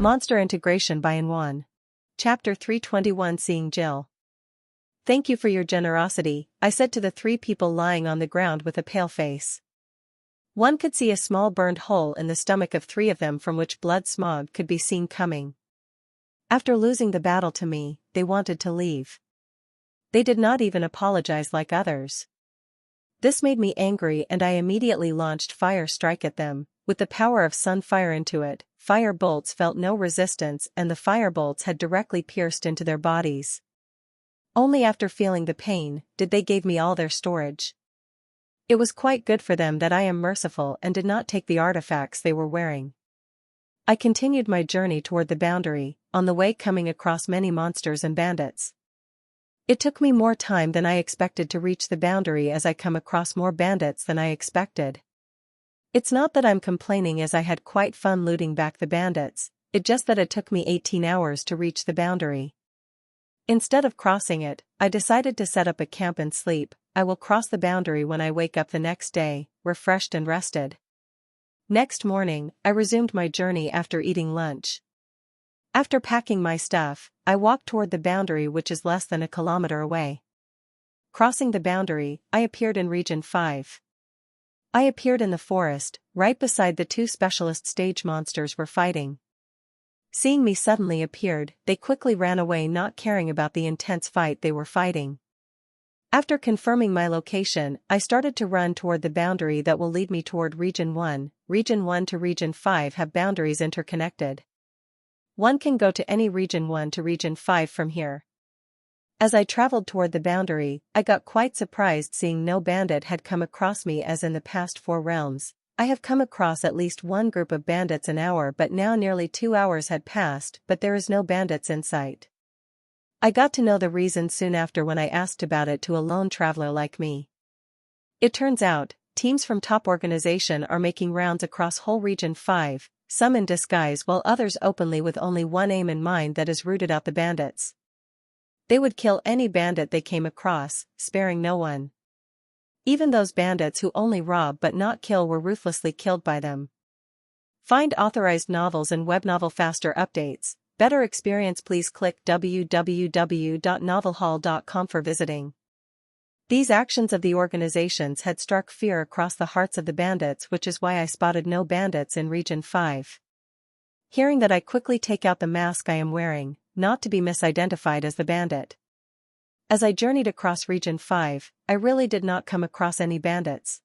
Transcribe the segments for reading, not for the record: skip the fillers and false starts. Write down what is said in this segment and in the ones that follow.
Monster Integration by N1. Chapter 321 Seeing Jill. "Thank you for your generosity," I said to the three people lying on the ground with a pale face. One could see a small burned hole in the stomach of three of them from which blood smog could be seen coming. After losing the battle to me, they wanted to leave. They did not even apologize like others. This made me angry and I immediately launched Fire Strike at them, with the power of Sunfire into it. Fire bolts felt no resistance and the fire bolts had directly pierced into their bodies. Only after feeling the pain, did they give me all their storage. It was quite good for them that I am merciful and did not take the artifacts they were wearing. I continued my journey toward the boundary, on the way coming across many monsters and bandits. It took me more time than I expected to reach the boundary as I come across more bandits than I expected. It's not that I'm complaining as I had quite fun looting back the bandits, it's just that it took me 18 hours to reach the boundary. Instead of crossing it, I decided to set up a camp and sleep. I will cross the boundary when I wake up the next day, refreshed and rested. Next morning, I resumed my journey after eating lunch. After packing my stuff, I walked toward the boundary which is less than a kilometer away. Crossing the boundary, I appeared in Region 5. I appeared in the forest, right beside the two specialist stage monsters were fighting. Seeing me suddenly appeared, they quickly ran away not caring about the intense fight they were fighting. After confirming my location, I started to run toward the boundary that will lead me toward Region 1. Region 1 to Region 5 have boundaries interconnected. One can go to any Region 1 to Region 5 from here. As I traveled toward the boundary, I got quite surprised seeing no bandit had come across me as in the past 4 realms. I have come across at least one group of bandits an hour but now nearly 2 hours had passed but there is no bandits in sight. I got to know the reason soon after when I asked about it to a lone traveler like me. It turns out, teams from top organization are making rounds across whole Region 5, some in disguise while others openly with only one aim in mind, that is rooted out the bandits. They would kill any bandit they came across, sparing no one. Even those bandits who only rob but not kill were ruthlessly killed by them. Find authorized novels and web novel faster updates. Better experience, please click www.novelhall.com for visiting. These actions of the organizations had struck fear across the hearts of the bandits, which is why I spotted no bandits in Region 5. Hearing that, I quickly take out the mask I am wearing, not to be misidentified as the bandit. As I journeyed across Region 5, I really did not come across any bandits.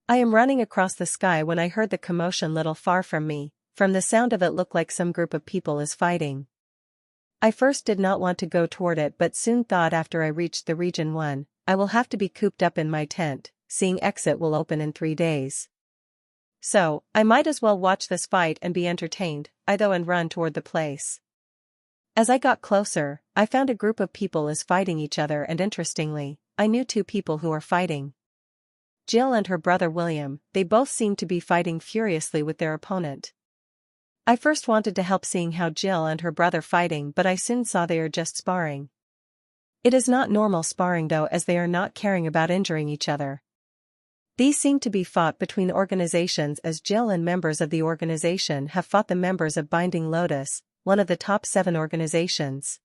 I am running across the sky when I heard the commotion little far from me. From the sound of it looked like some group of people is fighting. I first did not want to go toward it but soon thought after I reached the Region 1, I will have to be cooped up in my tent, seeing exit will open in 3 days. So, I might as well watch this fight and be entertained, and run toward the place. As I got closer, I found a group of people is fighting each other and interestingly, I knew 2 people who are fighting. Jill and her brother William, they both seemed to be fighting furiously with their opponent. I first wanted to help seeing how Jill and her brother fighting but I soon saw they are just sparring. It is not normal sparring though, as they are not caring about injuring each other. These seem to be fought between organizations, as Jill and members of the organization have fought the members of Binding Lotus, one of the top 7 organizations.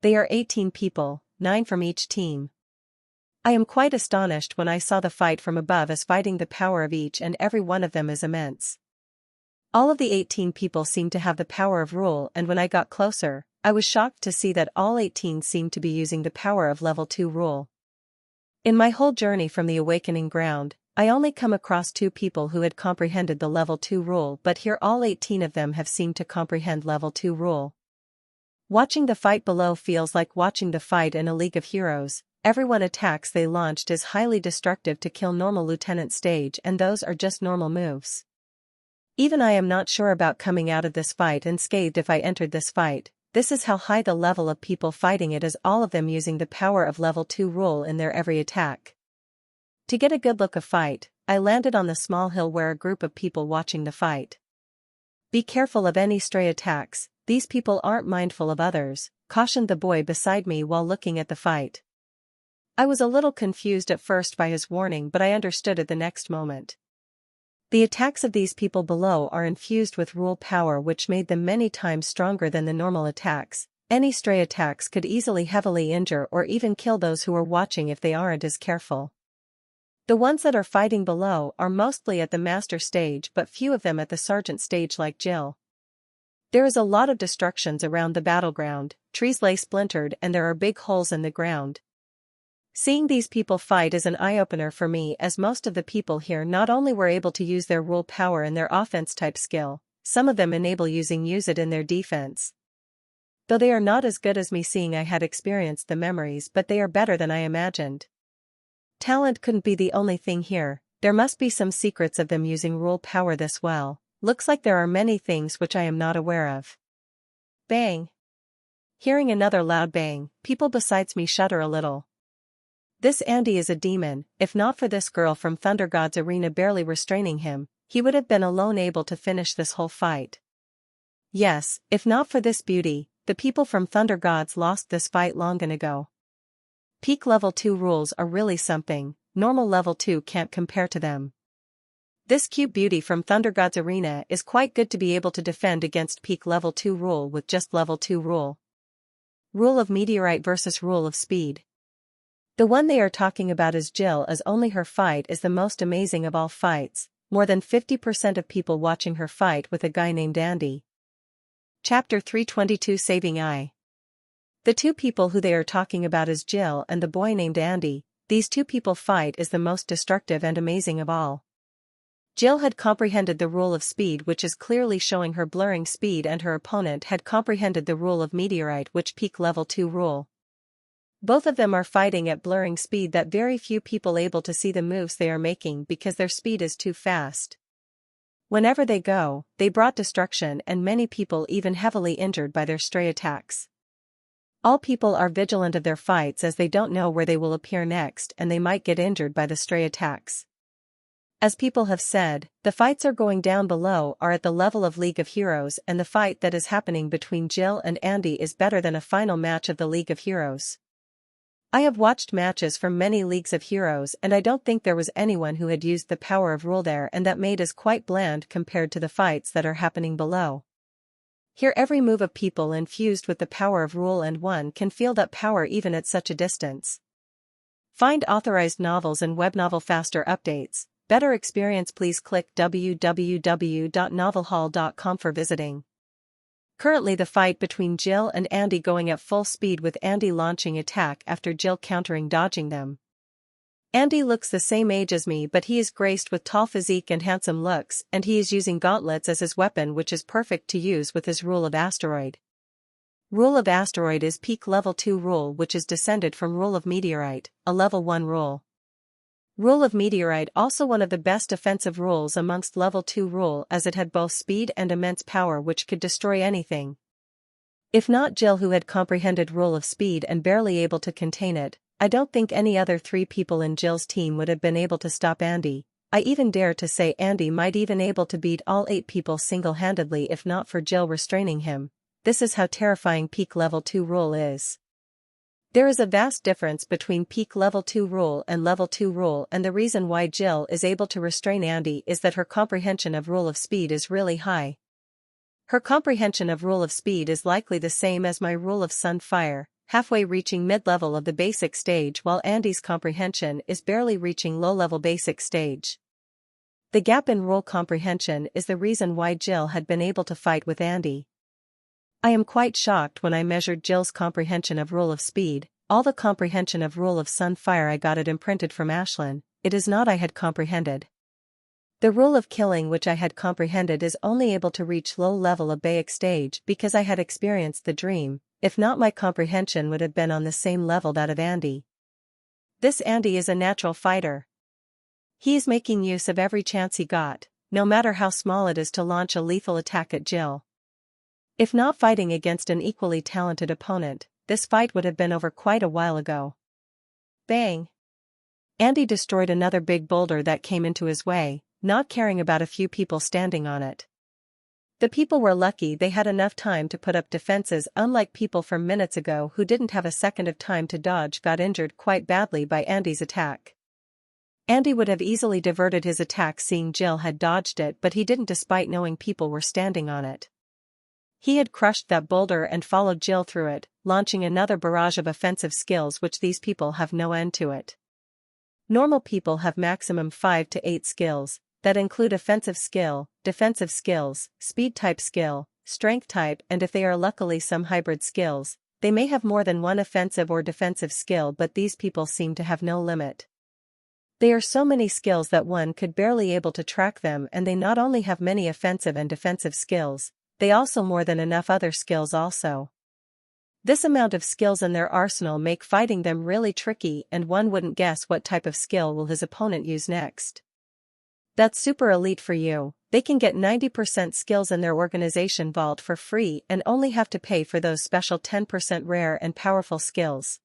They are 18 people, 9 from each team. I am quite astonished when I saw the fight from above, as fighting the power of each and every one of them is immense. All of the 18 people seemed to have the power of rule, and when I got closer, I was shocked to see that all 18 seemed to be using the power of level 2 rule. In my whole journey from the awakening ground, I only come across 2 people who had comprehended the level 2 rule, but here all 18 of them have seemed to comprehend level 2 rule. Watching the fight below feels like watching the fight in a League of Heroes. Everyone attacks they launched is highly destructive to kill normal lieutenant stage, and those are just normal moves. Even I am not sure about coming out of this fight unscathed if I entered this fight. This is how high the level of people fighting it is, all of them using the power of level 2 rule in their every attack. To get a good look of fight, I landed on the small hill where a group of people watching the fight. Be careful of any stray attacks, these people aren't mindful of others, cautioned the boy beside me while looking at the fight. I was a little confused at first by his warning but I understood at the next moment. The attacks of these people below are infused with rule power which made them many times stronger than the normal attacks. Any stray attacks could easily heavily injure or even kill those who are watching if they aren't as careful. The ones that are fighting below are mostly at the master stage but few of them at the sergeant stage like Jill. There is a lot of destructions around the battleground, trees lay splintered and there are big holes in the ground. Seeing these people fight is an eye-opener for me as most of the people here not only were able to use their rule power and their offense-type skill, some of them use it in their defense. Though they are not as good as me seeing I had experienced the memories but they are better than I imagined. Talent couldn't be the only thing here, there must be some secrets of them using rule power this well, looks like there are many things which I am not aware of. Bang! Hearing another loud bang, people besides me shudder a little. This Andy is a demon, if not for this girl from Thunder God's arena barely restraining him, he would have been alone able to finish this whole fight. Yes, if not for this beauty, the people from Thunder Gods lost this fight long ago. Peak level 2 rules are really something, normal level 2 can't compare to them. This cute beauty from Thunder God's arena is quite good to be able to defend against peak level 2 rule with just level 2 rule. Rule of meteorite versus rule of speed. The one they are talking about is Jill, as only her fight is the most amazing of all fights, more than 50% of people watching her fight with a guy named Andy. Chapter 322 Saving I. The two people who they are talking about is Jill and the boy named Andy. These two people fight is the most destructive and amazing of all. Jill had comprehended the rule of speed, which is clearly showing her blurring speed, and her opponent had comprehended the rule of meteorite, which peak level 2 rule. Both of them are fighting at blurring speed that very few people able to see the moves they are making because their speed is too fast. Whenever they go, they brought destruction and many people even heavily injured by their stray attacks. All people are vigilant of their fights as they don't know where they will appear next and they might get injured by the stray attacks. As people have said, the fights are going down below are at the level of League of Heroes, and the fight that is happening between Jill and Andy is better than a final match of the League of Heroes. I have watched matches from many Leagues of Heroes and I don't think there was anyone who had used the power of rule there, and that made us quite bland compared to the fights that are happening below. Here every move of people infused with the power of rule and one can feel that power even at such a distance. Find authorized novels and web novel faster updates. Better experience, please click www.novelhall.com for visiting. Currently the fight between Jill and Andy going at full speed with Andy launching attack after Jill countering dodging them. Andy looks the same age as me but he is graced with tall physique and handsome looks, and he is using gauntlets as his weapon, which is perfect to use with his rule of asteroid. Rule of asteroid is peak level 2 rule, which is descended from rule of meteorite, a level 1 rule. Rule of meteorite also one of the best offensive rules amongst level 2 rule, as it had both speed and immense power which could destroy anything. If not Jill, who had comprehended rule of speed and barely able to contain it, I don't think any other 3 people in Jill's team would have been able to stop Andy. I even dare to say Andy might even able to beat all 8 people single-handedly if not for Jill restraining him. This is how terrifying peak level 2 rule is. There is a vast difference between peak level 2 rule and level 2 rule, and the reason why Jill is able to restrain Andy is that her comprehension of rule of speed is really high. Her comprehension of rule of speed is likely the same as my rule of sun fire, halfway reaching mid-level of the basic stage, while Andy's comprehension is barely reaching low-level basic stage. The gap in rule comprehension is the reason why Jill had been able to fight with Andy. I am quite shocked when I measured Jill's comprehension of rule of speed. All the comprehension of rule of sun fire I got it imprinted from Ashlyn, it is not I had comprehended. The rule of killing which I had comprehended is only able to reach low level of basic stage because I had experienced the dream, if not my comprehension would have been on the same level that of Andy. This Andy is a natural fighter. He is making use of every chance he got, no matter how small it is, to launch a lethal attack at Jill. If not fighting against an equally talented opponent, this fight would have been over quite a while ago. Bang! Andy destroyed another big boulder that came into his way, not caring about a few people standing on it. The people were lucky they had enough time to put up defenses, unlike people from minutes ago who didn't have a second of time to dodge got injured quite badly by Andy's attack. Andy would have easily diverted his attack seeing Jill had dodged it, but he didn't despite knowing people were standing on it. He had crushed that boulder and followed Jill through it, launching another barrage of offensive skills which these people have no end to it. Normal people have maximum 5 to 8 skills, that include offensive skill, defensive skills, speed type skill, strength type, and if they are luckily some hybrid skills, they may have more than one offensive or defensive skill, but these people seem to have no limit. They are so many skills that one could barely able to track them, and they not only have many offensive and defensive skills, they also more than enough other skills also. This amount of skills in their arsenal make fighting them really tricky, and one wouldn't guess what type of skill will his opponent use next. That's super elite for you. They can get 90% skills in their organization vault for free and only have to pay for those special 10% rare and powerful skills.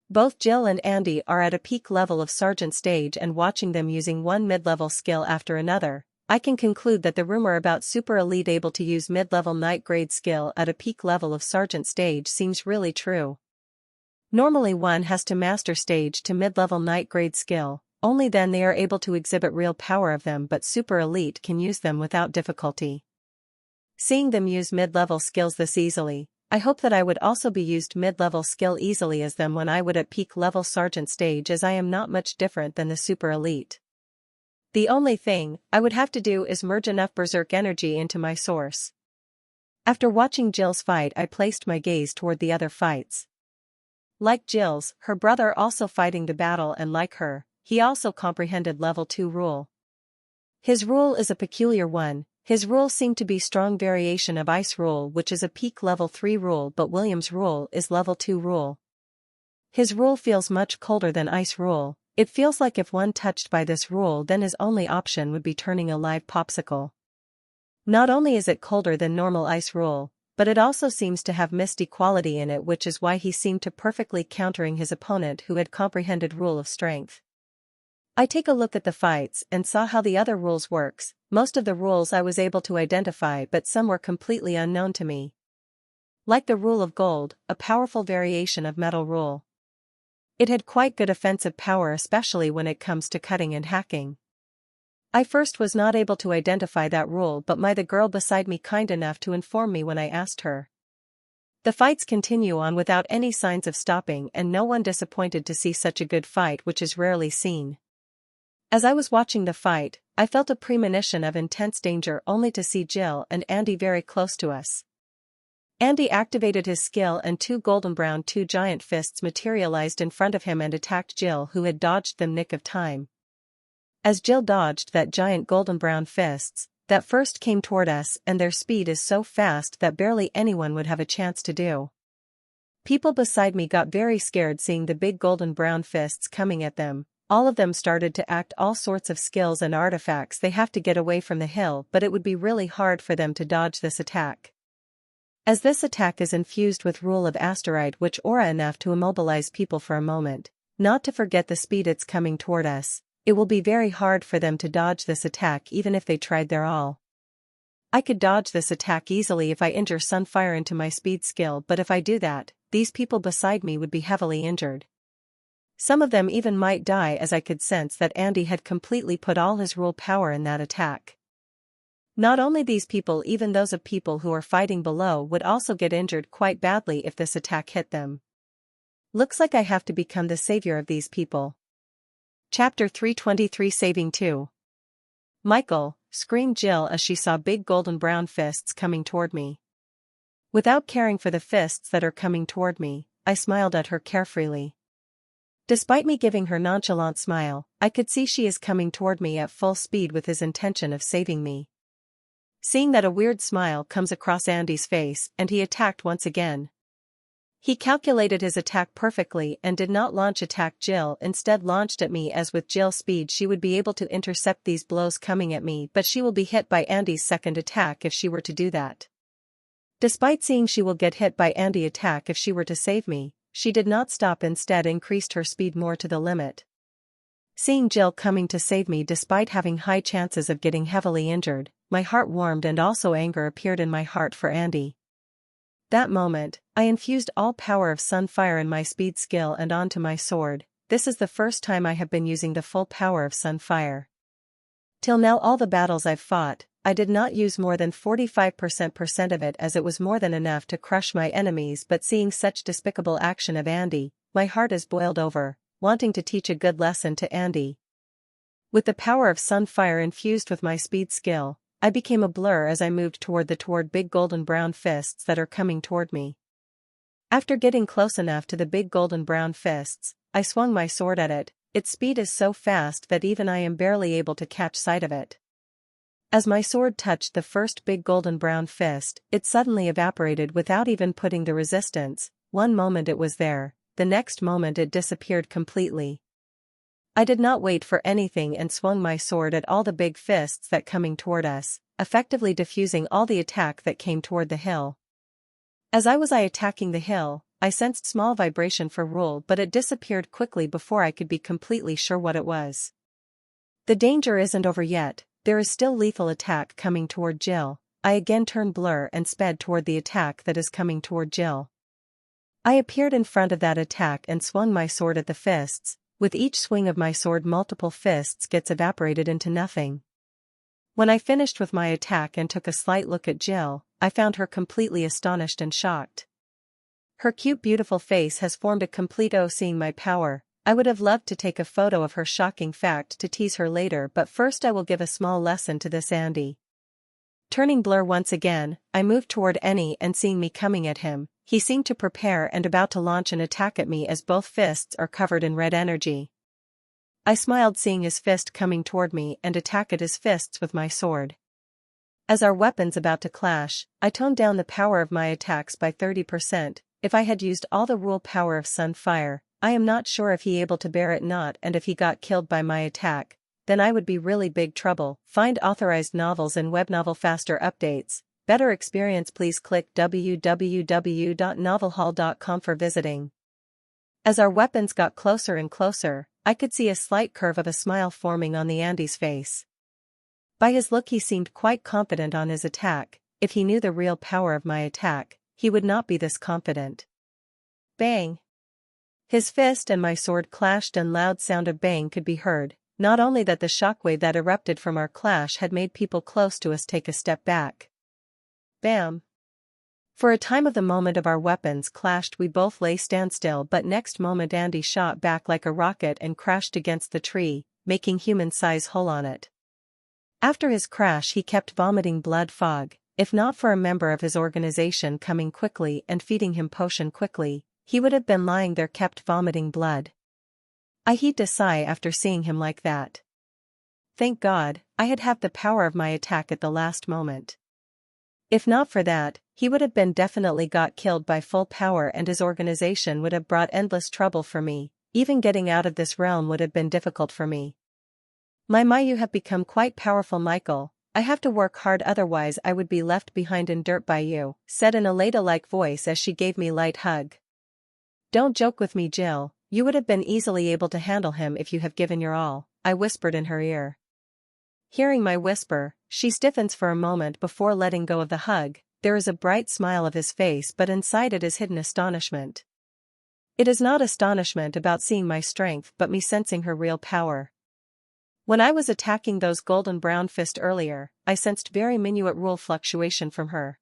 Both Jill and Andy are at a peak level of sergeant stage, and watching them using one mid-level skill after another, I can conclude that the rumor about super elite able to use mid-level night grade skill at a peak level of sergeant stage seems really true. Normally one has to master stage to mid-level night grade skill, only then they are able to exhibit real power of them, but super elite can use them without difficulty. Seeing them use mid-level skills this easily, I hope that I would also be used mid-level skill easily as them when I would at peak level sergeant stage, as I am not much different than the super elite. The only thing I would have to do is merge enough berserk energy into my source. After watching Jill's fight, I placed my gaze toward the other fights. Like Jill's, her brother also fighting the battle, and like her, he also comprehended level 2 rule. His rule is a peculiar one. His rule seemed to be strong variation of ice rule, which is a peak level 3 rule, but William's rule is level 2 rule. His rule feels much colder than ice rule. It feels like if one touched by this rule, then his only option would be turning a live popsicle. Not only is it colder than normal ice rule, but it also seems to have misty quality in it, which is why he seemed to perfectly countering his opponent who had comprehended rule of strength. I take a look at the fights and saw how the other rules works. Most of the rules I was able to identify, but some were completely unknown to me. Like the rule of gold, a powerful variation of metal rule. It had quite good offensive power, especially when it comes to cutting and hacking. I first was not able to identify that rule, but the girl beside me kind enough to inform me when I asked her. The fights continue on without any signs of stopping, and no one disappointed to see such a good fight, which is rarely seen. As I was watching the fight, I felt a premonition of intense danger, only to see Jill and Andy very close to us. Andy activated his skill and two giant fists materialized in front of him and attacked Jill, who had dodged them nick of time. As Jill dodged that giant golden brown fists, that first came toward us, and their speed is so fast that barely anyone would have a chance to do. People beside me got very scared seeing the big golden brown fists coming at them. All of them started to act all sorts of skills and artifacts they have to get away from the hill, but it would be really hard for them to dodge this attack. As this attack is infused with rule of asteroid, which aura enough to immobilize people for a moment, not to forget the speed it's coming toward us, it will be very hard for them to dodge this attack even if they tried their all. I could dodge this attack easily if I injure Sunfire into my speed skill, but if I do that, these people beside me would be heavily injured. Some of them even might die, as I could sense that Andy had completely put all his rule power in that attack. Not only these people, even those of people who are fighting below would also get injured quite badly if this attack hit them. Looks like I have to become the savior of these people. Chapter 323 Saving 2. Michael, screamed Jill as she saw big golden brown fists coming toward me. Without caring for the fists that are coming toward me, I smiled at her carefreely. Despite me giving her nonchalant smile, I could see she is coming toward me at full speed with his intention of saving me. Seeing that, a weird smile comes across Andy's face and he attacked once again. He calculated his attack perfectly and did not launch attack Jill, instead launched at me, as with Jill's speed she would be able to intercept these blows coming at me, but she will be hit by Andy's second attack if she were to do that. Despite seeing she will get hit by Andy's attack if she were to save me, she did not stop, instead increased her speed more to the limit. Seeing Jill coming to save me despite having high chances of getting heavily injured, my heart warmed and also anger appeared in my heart for Andy. That moment, I infused all power of Sunfire in my speed skill and onto my sword. this is the first time I have been using the full power of Sunfire. Till now all the battles I've fought, I did not use more than 45% of it, as it was more than enough to crush my enemies, but seeing such despicable action of Andy, my heart is boiled over, wanting to teach a good lesson to Andy. With the power of Sunfire infused with my speed skill, I became a blur as I moved toward big golden brown fists that are coming toward me. After getting close enough to the big golden brown fists, I swung my sword at it. Its speed is so fast that even I am barely able to catch sight of it. As my sword touched the first big golden brown fist, it suddenly evaporated without even putting the resistance. One moment it was there, the next moment it disappeared completely. I did not wait for anything and swung my sword at all the big fists that coming toward us, effectively diffusing all the attack that came toward the hill. As I was attacking the hill, I sensed small vibration for rule, but it disappeared quickly before I could be completely sure what it was. The danger isn't over yet, there is still lethal attack coming toward Jill. I again turned blur and sped toward the attack that is coming toward Jill. I appeared in front of that attack and swung my sword at the fists. With each swing of my sword multiple fists gets evaporated into nothing. When I finished with my attack and took a slight look at Jill, I found her completely astonished and shocked. Her cute beautiful face has formed a complete O seeing my power. I would have loved to take a photo of her shocking fact to tease her later, but first I will give a small lesson to this Andy. Turning blur once again, I moved toward Annie, and seeing me coming at him, he seemed to prepare and about to launch an attack at me as both fists are covered in red energy. I smiled seeing his fist coming toward me and attacked his fists with my sword. As our weapons about to clash, I toned down the power of my attacks by 30%. If I had used all the rule power of Sunfire, I am not sure if he able to bear it not, and if he got killed by my attack, then I would be really big trouble. Find authorized novels and web novel faster updates. Better experience, please click www.novelhall.com for visiting. As our weapons got closer and closer, I could see a slight curve of a smile forming on the Andy's face. By his look he seemed quite confident on his attack. If he knew the real power of my attack, he would not be this confident. Bang! His fist and my sword clashed and loud sound of bang could be heard. Not only that, the shockwave that erupted from our clash had made people close to us take a step back. Bam! For a time of the moment of our weapons clashed we both lay standstill, but next moment Andy shot back like a rocket and crashed against the tree, making human-size hole on it. After his crash he kept vomiting blood fog. If not for a member of his organization coming quickly and feeding him potion quickly, he would have been lying there kept vomiting blood. I heaved a sigh after seeing him like that. Thank God, I had half the power of my attack at the last moment. If not for that, he would have been definitely got killed by full power, and his organization would have brought endless trouble for me. Even getting out of this realm would have been difficult for me. My, you have become quite powerful, Michael. I have to work hard, otherwise I would be left behind in dirt by you, said an Elada-like voice as she gave me a light hug. Don't joke with me, Jill, you would have been easily able to handle him if you have given your all, I whispered in her ear. Hearing my whisper, she stiffens for a moment before letting go of the hug. There is a bright smile of his face, but inside it is hidden astonishment. It is not astonishment about seeing my strength, but me sensing her real power. When I was attacking those golden brown fist earlier, I sensed very minute rule fluctuation from her.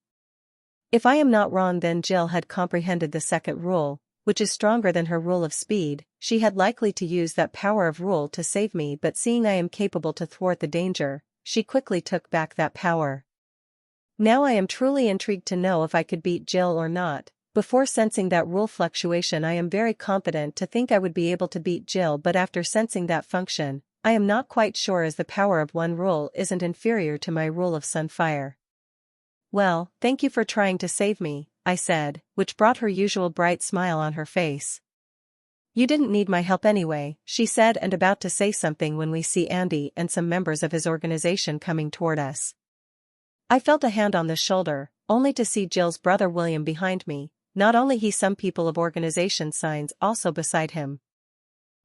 If I am not wrong, then Jill had comprehended the second rule, which is stronger than her rule of speed. She had likely to use that power of rule to save me, but seeing I am capable to thwart the danger, she quickly took back that power. Now I am truly intrigued to know if I could beat Jill or not. Before sensing that rule fluctuation I am very confident to think I would be able to beat Jill, but after sensing that function, I am not quite sure, as the power of one rule isn't inferior to my rule of Sunfire. Well, thank you for trying to save me, I said, which brought her usual bright smile on her face. You didn't need my help anyway, she said, and about to say something when we see Andy and some members of his organization coming toward us. I felt a hand on the shoulder, only to see Jill's brother William behind me. Not only he, some people of organization signs also beside him.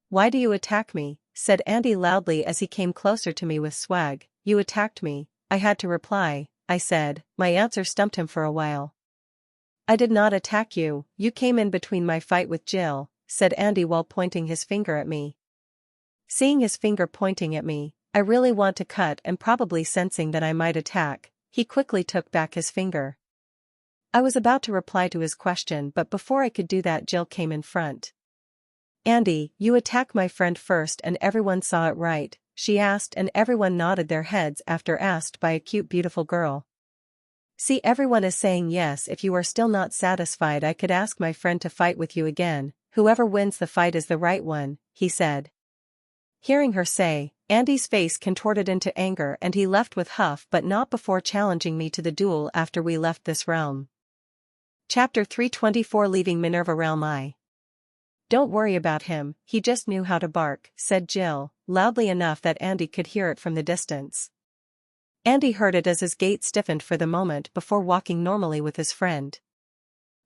Why do you attack me? Said Andy loudly as he came closer to me with swag. You attacked me, I had to reply, I said. My answer stumped him for a while. I did not attack you, you came in between my fight with Jill. said Andy while pointing his finger at me. Seeing his finger pointing at me, I really want to cut, and probably sensing that I might attack, he quickly took back his finger. I was about to reply to his question, but before I could do that, Jill came in front. "Andy, you attack my friend first and everyone saw it, right?" she asked, and everyone nodded their heads after asked by a cute beautiful girl. "See, everyone is saying yes. If you are still not satisfied, I could ask my friend to fight with you again. Whoever wins the fight is the right one," he said. Hearing her say, Andy's face contorted into anger and he left with huff, but not before challenging me to the duel after we left this realm. Chapter 324, Leaving Minerva Realm. "Don't worry about him, he just knew how to bark," said Jill, loudly enough that Andy could hear it from the distance. Andy heard it as his gait stiffened for the moment before walking normally with his friend.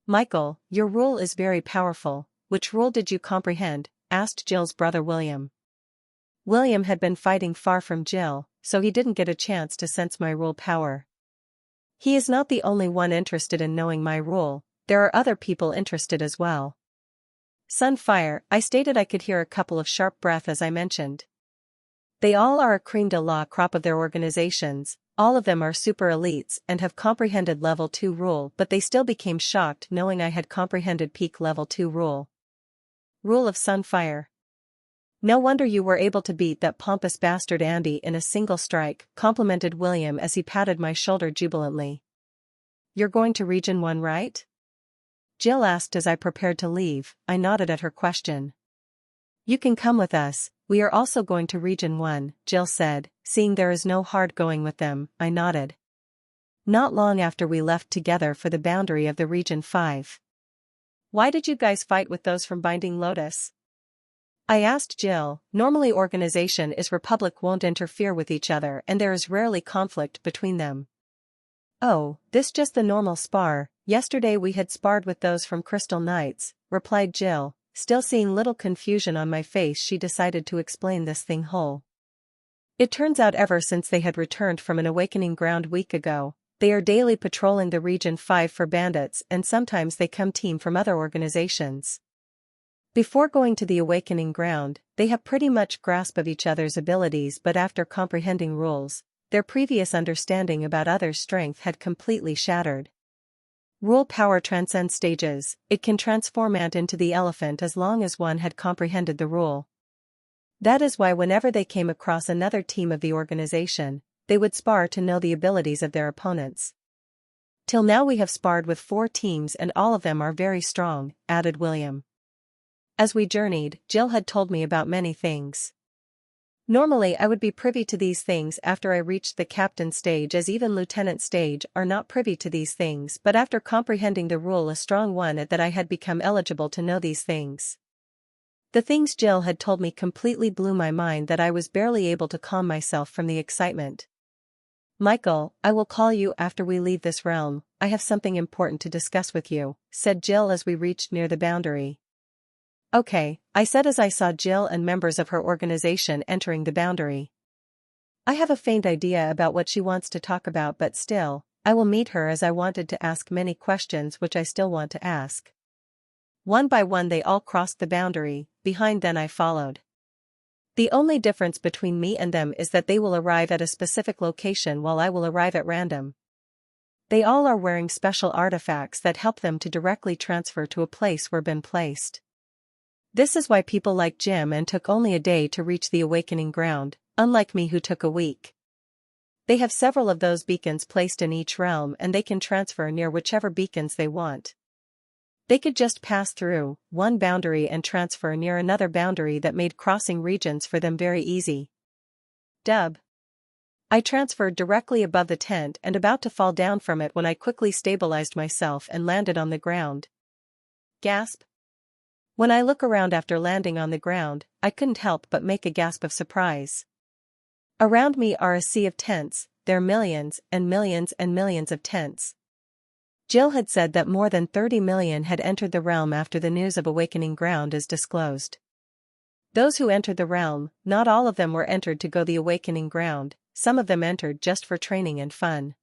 "Michael, your rule is very powerful. Which rule did you comprehend?" asked Jill's brother William. William had been fighting far from Jill, so he didn't get a chance to sense my rule power. He is not the only one interested in knowing my rule, there are other people interested as well. "Sunfire," I stated. I could hear a couple of sharp breaths as I mentioned. "They all are a creme de la crop of their organizations, all of them are super elites and have comprehended level 2 rule, but they still became shocked knowing I had comprehended peak level 2 rule. Rule of Sunfire. No wonder you were able to beat that pompous bastard Andy in a single strike," complimented William as he patted my shoulder jubilantly. "You're going to Region 1, right?" Jill asked as I prepared to leave. I nodded at her question. "You can come with us, we are also going to Region 1, Jill said, seeing there is no hard going with them. I nodded. Not long after we left together for the boundary of the Region 5. "Why did you guys fight with those from Binding Lotus?" I asked Jill. "Normally organization is Republic won't interfere with each other and there is rarely conflict between them." "Oh, this just the normal spar. Yesterday we had sparred with those from Crystal Knights," replied Jill. Still seeing little confusion on my face, she decided to explain this thing whole. "It turns out ever since they had returned from an awakening ground week ago, they are daily patrolling the Region 5 for bandits, and sometimes they come team from other organizations. Before going to the awakening ground, they have pretty much grasp of each other's abilities, but after comprehending rules, their previous understanding about others' strength had completely shattered. Rule power transcends stages, it can transform ant into the elephant as long as one had comprehended the rule. That is why whenever they came across another team of the organization, they would spar to know the abilities of their opponents. Till now we have sparred with 4 teams and all of them are very strong," added William. As we journeyed, Jill had told me about many things. Normally I would be privy to these things after I reached the captain stage, as even lieutenant stage are not privy to these things, but after comprehending the rule a strong one that I had become eligible to know these things. The things Jill had told me completely blew my mind that I was barely able to calm myself from the excitement. "Michael, I will call you after we leave this realm, I have something important to discuss with you," said Jill as we reached near the boundary. "Okay," I said as I saw Jill and members of her organization entering the boundary. I have a faint idea about what she wants to talk about, but still, I will meet her as I wanted to ask many questions which I still want to ask. One by one they all crossed the boundary, behind then I followed. The only difference between me and them is that they will arrive at a specific location while I will arrive at random. They all are wearing special artifacts that help them to directly transfer to a place where been placed. This is why people like Jim and took only a day to reach the awakening ground, unlike me who took a week. They have several of those beacons placed in each realm and they can transfer near whichever beacons they want. They could just pass through one boundary and transfer near another boundary that made crossing regions for them very easy. Dub. I transferred directly above the tent and about to fall down from it when I quickly stabilized myself and landed on the ground. Gasp. When I look around after landing on the ground, I couldn't help but make a gasp of surprise. Around me are a sea of tents, there are millions and millions and millions of tents. Jill had said that more than 30 million had entered the realm after the news of awakening ground is disclosed. Those who entered the realm, not all of them were entered to go the awakening ground, some of them entered just for training and fun.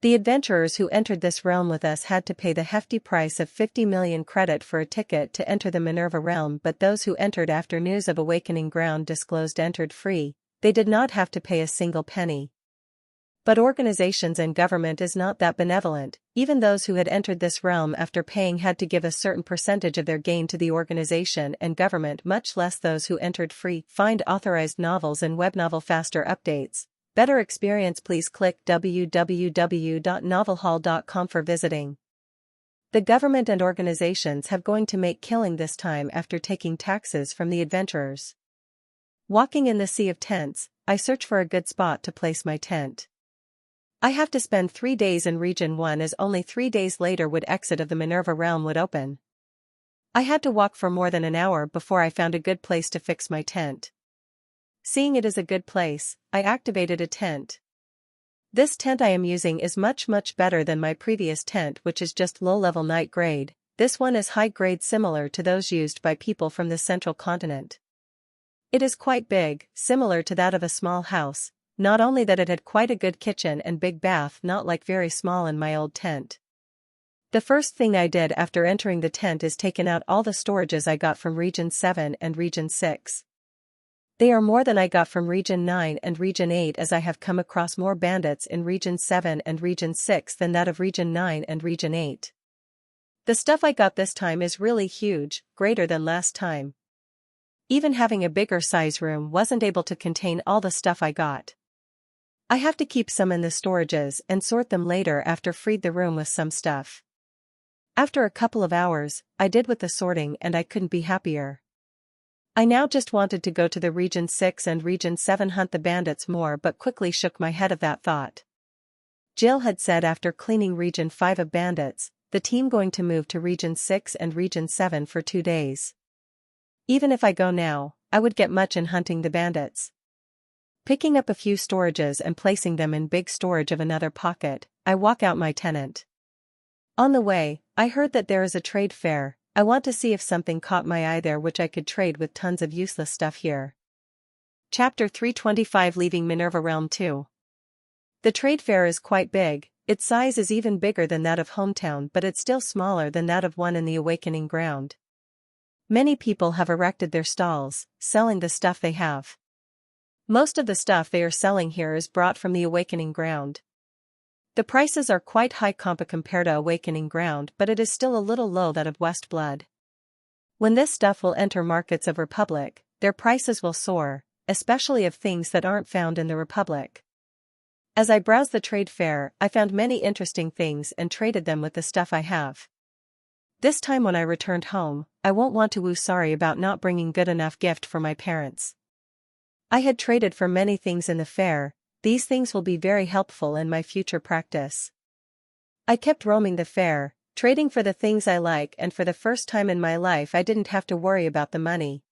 The adventurers who entered this realm with us had to pay the hefty price of 50 million credit for a ticket to enter the Minerva realm, but those who entered after news of Awakening Ground disclosed entered free. They did not have to pay a single penny. But organizations and government is not that benevolent. Even those who had entered this realm after paying had to give a certain percentage of their gain to the organization and government, much less those who entered free. Find authorized novels and web novel faster updates. Better experience. Please click www.novelhall.com for visiting. The government and organizations have going to make killing this time after taking taxes from the adventurers. Walking in the sea of tents, I search for a good spot to place my tent. I have to spend 3 days in Region 1 as only 3 days later would exit of the Minerva realm would open. I had to walk for more than an hour before I found a good place to fix my tent. Seeing it is a good place, I activated a tent. This tent I am using is much better than my previous tent, which is just low-level night grade. This one is high grade, similar to those used by people from the central continent. It is quite big, similar to that of a small house, not only that it had quite a good kitchen and big bath, not like very small in my old tent. The first thing I did after entering the tent is taken out all the storages I got from Region 7 and Region 6. They are more than I got from Region 9 and Region 8, as I have come across more bandits in Region 7 and Region 6 than that of Region 9 and Region 8. The stuff I got this time is really huge, greater than last time. Even having a bigger size room wasn't able to contain all the stuff I got. I have to keep some in the storages and sort them later after freed the room with some stuff. After a couple of hours, I did with the sorting and I couldn't be happier. I now just wanted to go to the Region 6 and Region 7 hunt the bandits more, but quickly shook my head of that thought. Jill had said after cleaning Region 5 of bandits, the team going to move to Region 6 and Region 7 for 2 days. Even if I go now, I would get much in hunting the bandits. Picking up a few storages and placing them in big storage of another pocket, I walk out my tenant. On the way, I heard that there is a trade fair. I want to see if something caught my eye there which I could trade with tons of useless stuff here. Chapter 325, Leaving Minerva Realm 2. The trade fair is quite big. Its size is even bigger than that of Hometown, but it's still smaller than that of one in the Awakening Ground. Many people have erected their stalls, selling the stuff they have. Most of the stuff they are selling here is brought from the Awakening Ground. The prices are quite high compared to Awakening Ground, but it is still a little low that of West Blood. When this stuff will enter markets of Republic, their prices will soar, especially of things that aren't found in the Republic. As I browsed the trade fair, I found many interesting things and traded them with the stuff I have. This time when I returned home, I won't want to woo sorry about not bringing good enough gift for my parents. I had traded for many things in the fair. These things will be very helpful in my future practice. I kept roaming the fair, trading for the things I like, and for the first time in my life I didn't have to worry about the money.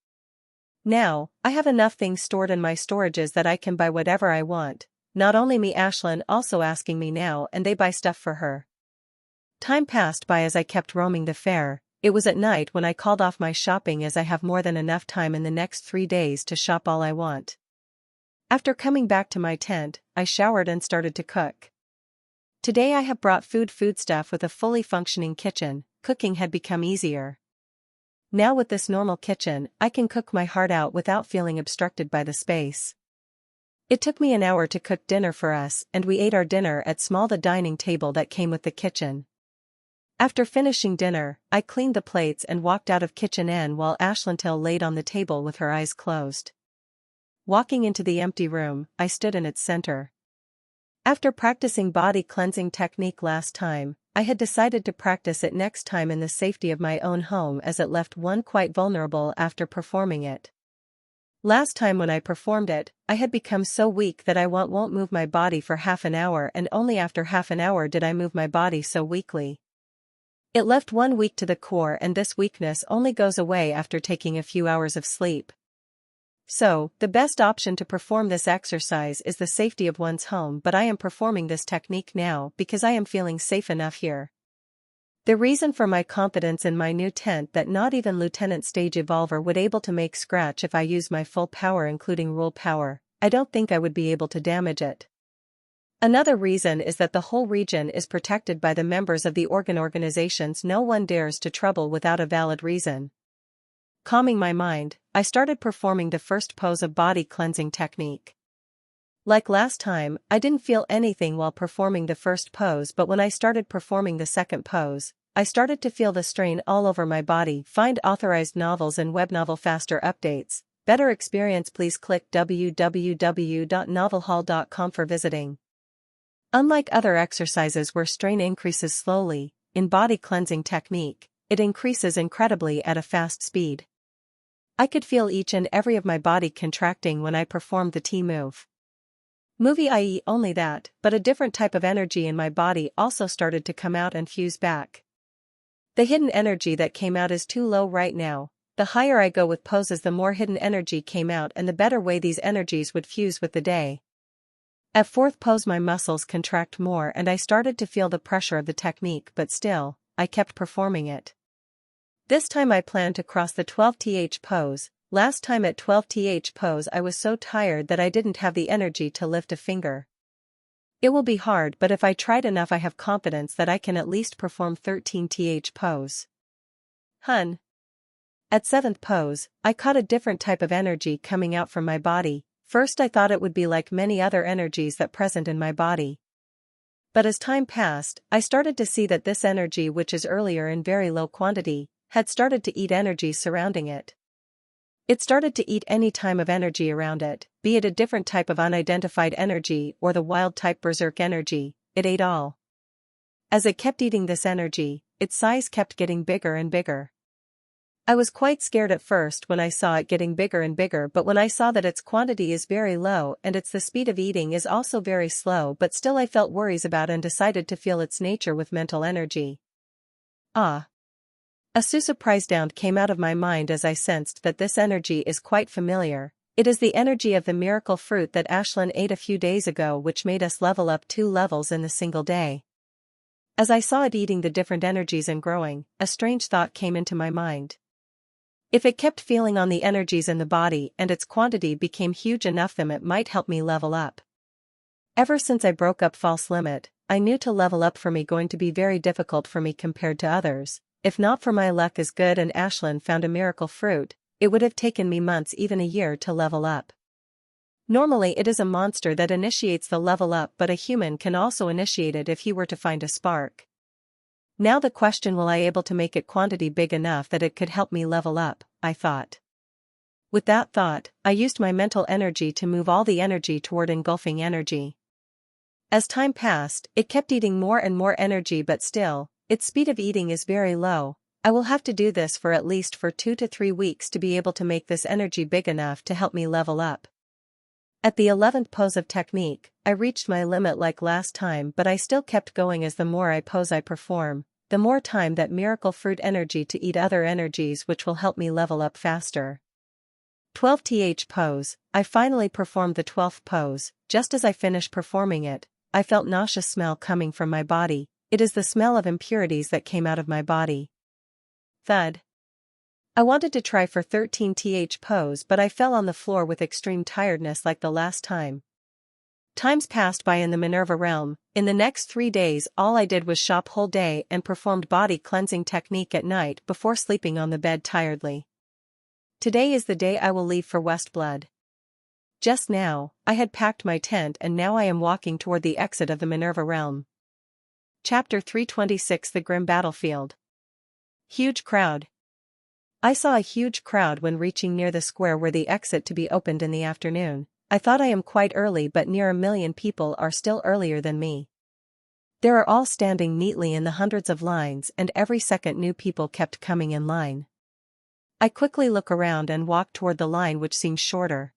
Now, I have enough things stored in my storages that I can buy whatever I want. Not only me, Ashlyn also asking me now, and they buy stuff for her. Time passed by as I kept roaming the fair. It was at night when I called off my shopping, as I have more than enough time in the next 3 days to shop all I want. After coming back to my tent, I showered and started to cook. Today I have brought foodstuff with a fully functioning kitchen. Cooking had become easier. Now with this normal kitchen, I can cook my heart out without feeling obstructed by the space. It took me an hour to cook dinner for us, and we ate our dinner at the dining table that came with the kitchen. After finishing dinner, I cleaned the plates and walked out of kitchen while Ashlantel laid on the table with her eyes closed. Walking into the empty room, I stood in its center. After practicing body cleansing technique last time, I had decided to practice it next time in the safety of my own home, as it left one quite vulnerable after performing it. Last time when I performed it, I had become so weak that I won't move my body for half an hour, and only after half an hour did I move my body so weakly. It left one weak to the core, and this weakness only goes away after taking a few hours of sleep. So, the best option to perform this exercise is the safety of one's home, but I am performing this technique now because I am feeling safe enough here. The reason for my confidence in my new tent that not even Lieutenant Stage Evolver would able to make scratch if I use my full power including rule power. I don't think I would be able to damage it. Another reason is that the whole region is protected by the members of the organizations. No one dares to trouble without a valid reason. Calming my mind, I started performing the first pose of body cleansing technique. Like last time, I didn't feel anything while performing the first pose, but when I started performing the second pose, I started to feel the strain all over my body. Find authorized novels and web novel faster updates. Better experience. Please click www.novelhall.com for visiting. Unlike other exercises where strain increases slowly, in body cleansing technique, it increases incredibly at a fast speed. I could feel each and every of my body contracting when I performed the T move. I.e. only that, but a different type of energy in my body also started to come out and fuse back. The hidden energy that came out is too low right now. The higher I go with poses, the more hidden energy came out, and the better way these energies would fuse with the day. At fourth pose my muscles contract more and I started to feel the pressure of the technique, but still, I kept performing it. This time I planned to cross the 12th pose. Last time at 12th pose I was so tired that I didn't have the energy to lift a finger. It will be hard, but if I tried enough I have confidence that I can at least perform 13th pose. Hun. At 7th pose, I caught a different type of energy coming out from my body. First I thought it would be like many other energies that present in my body. But as time passed, I started to see that this energy, which is earlier in very low quantity, had started to eat energy surrounding it. It started to eat any time of energy around it, be it a different type of unidentified energy or the wild type berserk energy, it ate all. As it kept eating this energy, its size kept getting bigger and bigger. I was quite scared at first when I saw it getting bigger and bigger, but when I saw that its quantity is very low and the speed of eating is also very slow, but still I felt worries about and decided to feel its nature with mental energy. Ah. A surprise sound came out of my mind as I sensed that this energy is quite familiar. It is the energy of the miracle fruit that Ashlyn ate a few days ago, which made us level up 2 levels in a single day. As I saw it eating the different energies and growing, a strange thought came into my mind. If it kept feeling on the energies in the body and its quantity became huge enough, then it might help me level up. Ever since I broke up false limit, I knew to level up for me going to be very difficult for me compared to others. If not for my luck is good and Ashlyn found a miracle fruit, it would have taken me months, even a year, to level up. Normally it is a monster that initiates the level up, but a human can also initiate it if he were to find a spark. Now the question, will I able to make it quantity big enough that it could help me level up, I thought. With that thought, I used my mental energy to move all the energy toward engulfing energy. As time passed, it kept eating more and more energy, but still, its speed of eating is very low. I will have to do this for at least 2 to 3 weeks to be able to make this energy big enough to help me level up. At the 11th pose of technique, I reached my limit like last time, but I still kept going. As the more I perform, the more time that miracle fruit energy to eat other energies, which will help me level up faster. 12th pose, I finally performed the 12th pose. Just as I finished performing it, I felt nauseous smell coming from my body. It is the smell of impurities that came out of my body. Thud. I wanted to try for 13th pose, but I fell on the floor with extreme tiredness like the last time. Times passed by in the Minerva realm. In the next 3 days all I did was shop whole day and performed body cleansing technique at night before sleeping on the bed tiredly. Today is the day I will leave for Westblood. Just now, I had packed my tent and now I am walking toward the exit of the Minerva realm. Chapter 326, The Grim Battlefield. Huge crowd. I saw a huge crowd when reaching near the square where the exit to be opened in the afternoon. I thought I am quite early, but near 1 million people are still earlier than me. They are all standing neatly in the hundreds of lines, and every second new people kept coming in line. I quickly look around and walk toward the line, which seems shorter.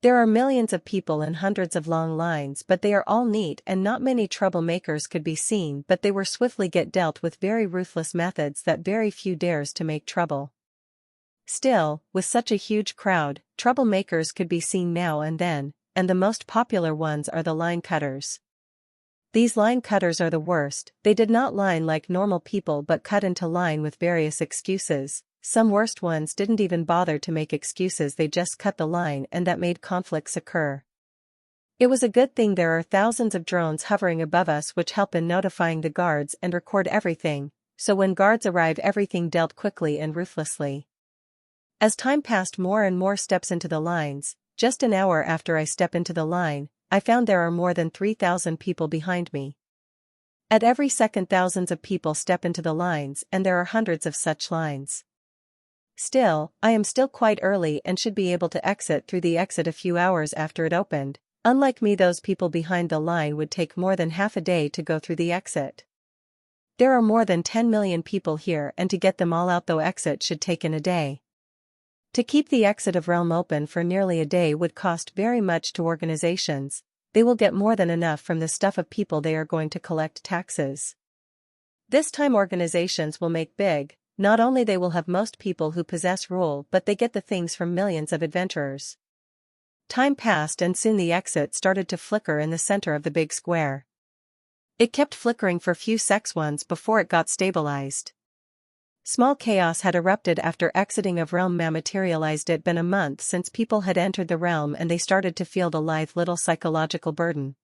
There are millions of people and hundreds of long lines, but they are all neat and not many troublemakers could be seen, but they were swiftly get dealt with very ruthless methods that very few dares to make trouble. Still, with such a huge crowd, troublemakers could be seen now and then, and the most popular ones are the line cutters. These line cutters are the worst. They did not line like normal people but cut into line with various excuses. Some worst ones didn't even bother to make excuses, they just cut the line, and that made conflicts occur. It was a good thing there are thousands of drones hovering above us which help in notifying the guards and record everything, so when guards arrive everything dealt quickly and ruthlessly. As time passed, more and more steps into the lines. Just an hour after I step into the line, I found there are more than 3,000 people behind me. At every second thousands of people step into the lines and there are hundreds of such lines. Still, I am still quite early and should be able to exit through the exit a few hours after it opened. Unlike me, those people behind the line would take more than half a day to go through the exit. There are more than 10 million people here and to get them all out the exit should take in a day. To keep the exit of Realm open for nearly a day would cost very much to organizations. They will get more than enough from the stuff of people they are going to collect taxes. This time organizations will make big. Not only they will have most people who possess rule, but they get the things from millions of adventurers. Time passed and soon the exit started to flicker in the center of the big square. It kept flickering for few seconds before it got stabilized. Small chaos had erupted after exiting of Realm materialized. It had been a month since people had entered the realm and they started to feel the lithe little psychological burden.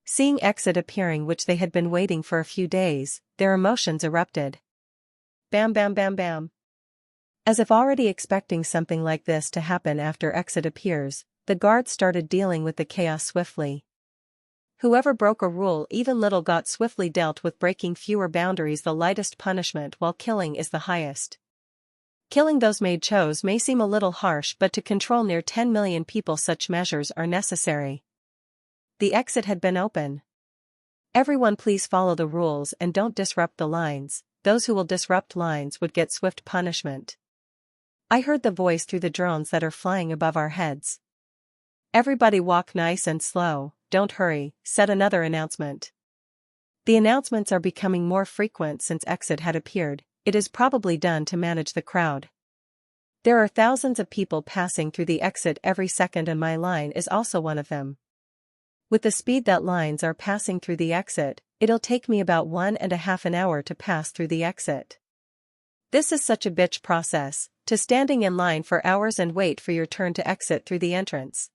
Seeing exit appearing which they had been waiting for a few days, their emotions erupted. Bam bam bam bam. As if already expecting something like this to happen after exit appears, the guards started dealing with the chaos swiftly. Whoever broke a rule even little got swiftly dealt with. Breaking fewer boundaries the lightest punishment while killing is the highest. Killing those made chose may seem a little harsh, but to control near 10 million people such measures are necessary. The exit had been open. Everyone please follow the rules and don't disrupt the lines. Those who will disrupt lines would get swift punishment. I heard the voice through the drones that are flying above our heads. Everybody walk nice and slow, don't hurry, said another announcement. The announcements are becoming more frequent since exit had appeared. It is probably done to manage the crowd. There are thousands of people passing through the exit every second and my line is also one of them. With the speed that lines are passing through the exit, it'll take me about 1.5 hours to pass through the exit. This is such a bitch process, to standing in line for hours and wait for your turn to exit through the entrance.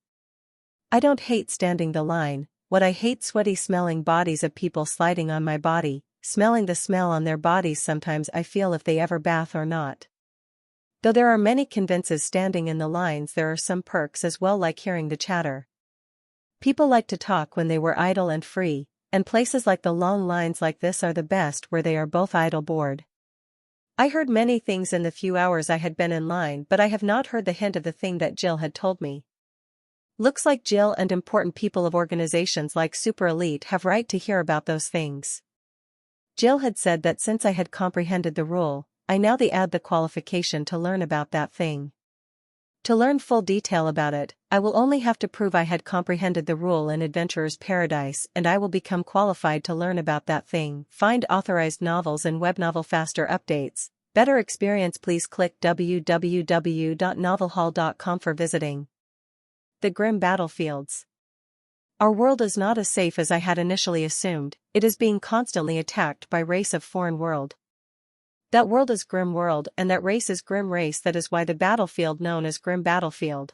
I don't hate standing the line, what I hate sweaty smelling bodies of people sliding on my body, smelling the smell on their bodies. Sometimes I feel if they ever bath or not. Though there are many conveniences standing in the lines, there are some perks as well, like hearing the chatter. People like to talk when they were idle and free, and places like the long lines like this are the best where they are both idle bored. I heard many things in the few hours I had been in line, but I have not heard the hint of the thing that Jill had told me. Looks like Jill and important people of organizations like Super Elite have right to hear about those things. Jill had said that since I had comprehended the rule, I now add the qualification to learn about that thing. To learn full detail about it, I will only have to prove I had comprehended the rule in Adventurer's Paradise and I will become qualified to learn about that thing. Find authorized novels and web novel faster updates. Better experience. Please click www.novelhall.com for visiting. The grim battlefields. Our world is not as safe as I had initially assumed. It is being constantly attacked by race of foreign world. That world is Grim World and that race is Grim Race. That is why the battlefield known as Grim Battlefield.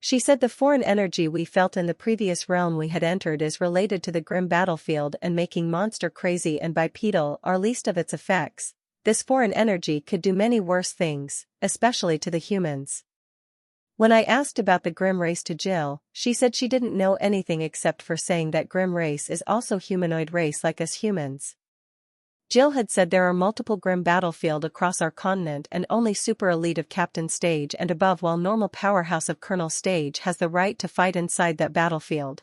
She said the foreign energy we felt in the previous realm we had entered is related to the Grim Battlefield and making monster crazy and bipedal are least of its effects. This foreign energy could do many worse things, especially to the humans. When I asked about the Grim Race to Jill, she said she didn't know anything except for saying that Grim Race is also humanoid race like us humans. Jill had said there are multiple Grim Battlefield across our continent and only Super Elite of Captain Stage and above, while normal powerhouse of Colonel Stage has the right to fight inside that battlefield.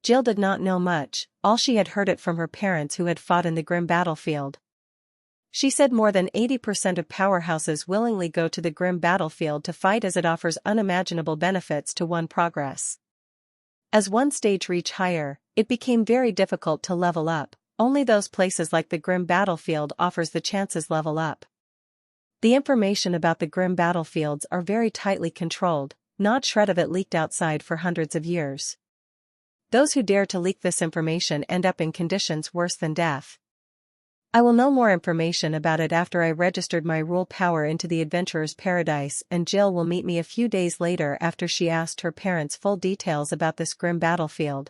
Jill did not know much, all she had heard it from her parents who had fought in the Grim Battlefield. She said more than 80% of powerhouses willingly go to the Grim Battlefield to fight as it offers unimaginable benefits to one progress. As one stage reached higher, it became very difficult to level up. Only those places like the Grim Battlefield offers the chances level up. The information about the Grim Battlefields are very tightly controlled, not shred of it leaked outside for hundreds of years. Those who dare to leak this information end up in conditions worse than death. I will know more information about it after I registered my rule power into the Adventurer's Paradise, and Jill will meet me a few days later after she asked her parents full details about this grim battlefield.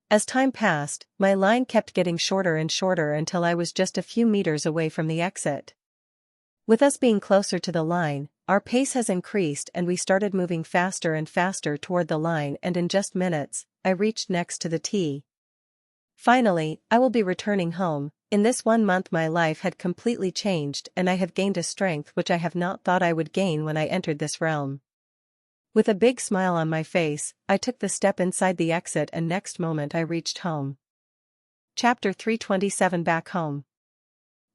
As time passed, my line kept getting shorter and shorter until I was just a few meters away from the exit. With us being closer to the line, our pace has increased and we started moving faster and faster toward the line, and in just minutes, I reached next to the T. Finally, I will be returning home. In this 1 month my life had completely changed and I have gained a strength which I have not thought I would gain when I entered this realm. With a big smile on my face, I took the step inside the exit and next moment I reached home. Chapter 327 Back Home.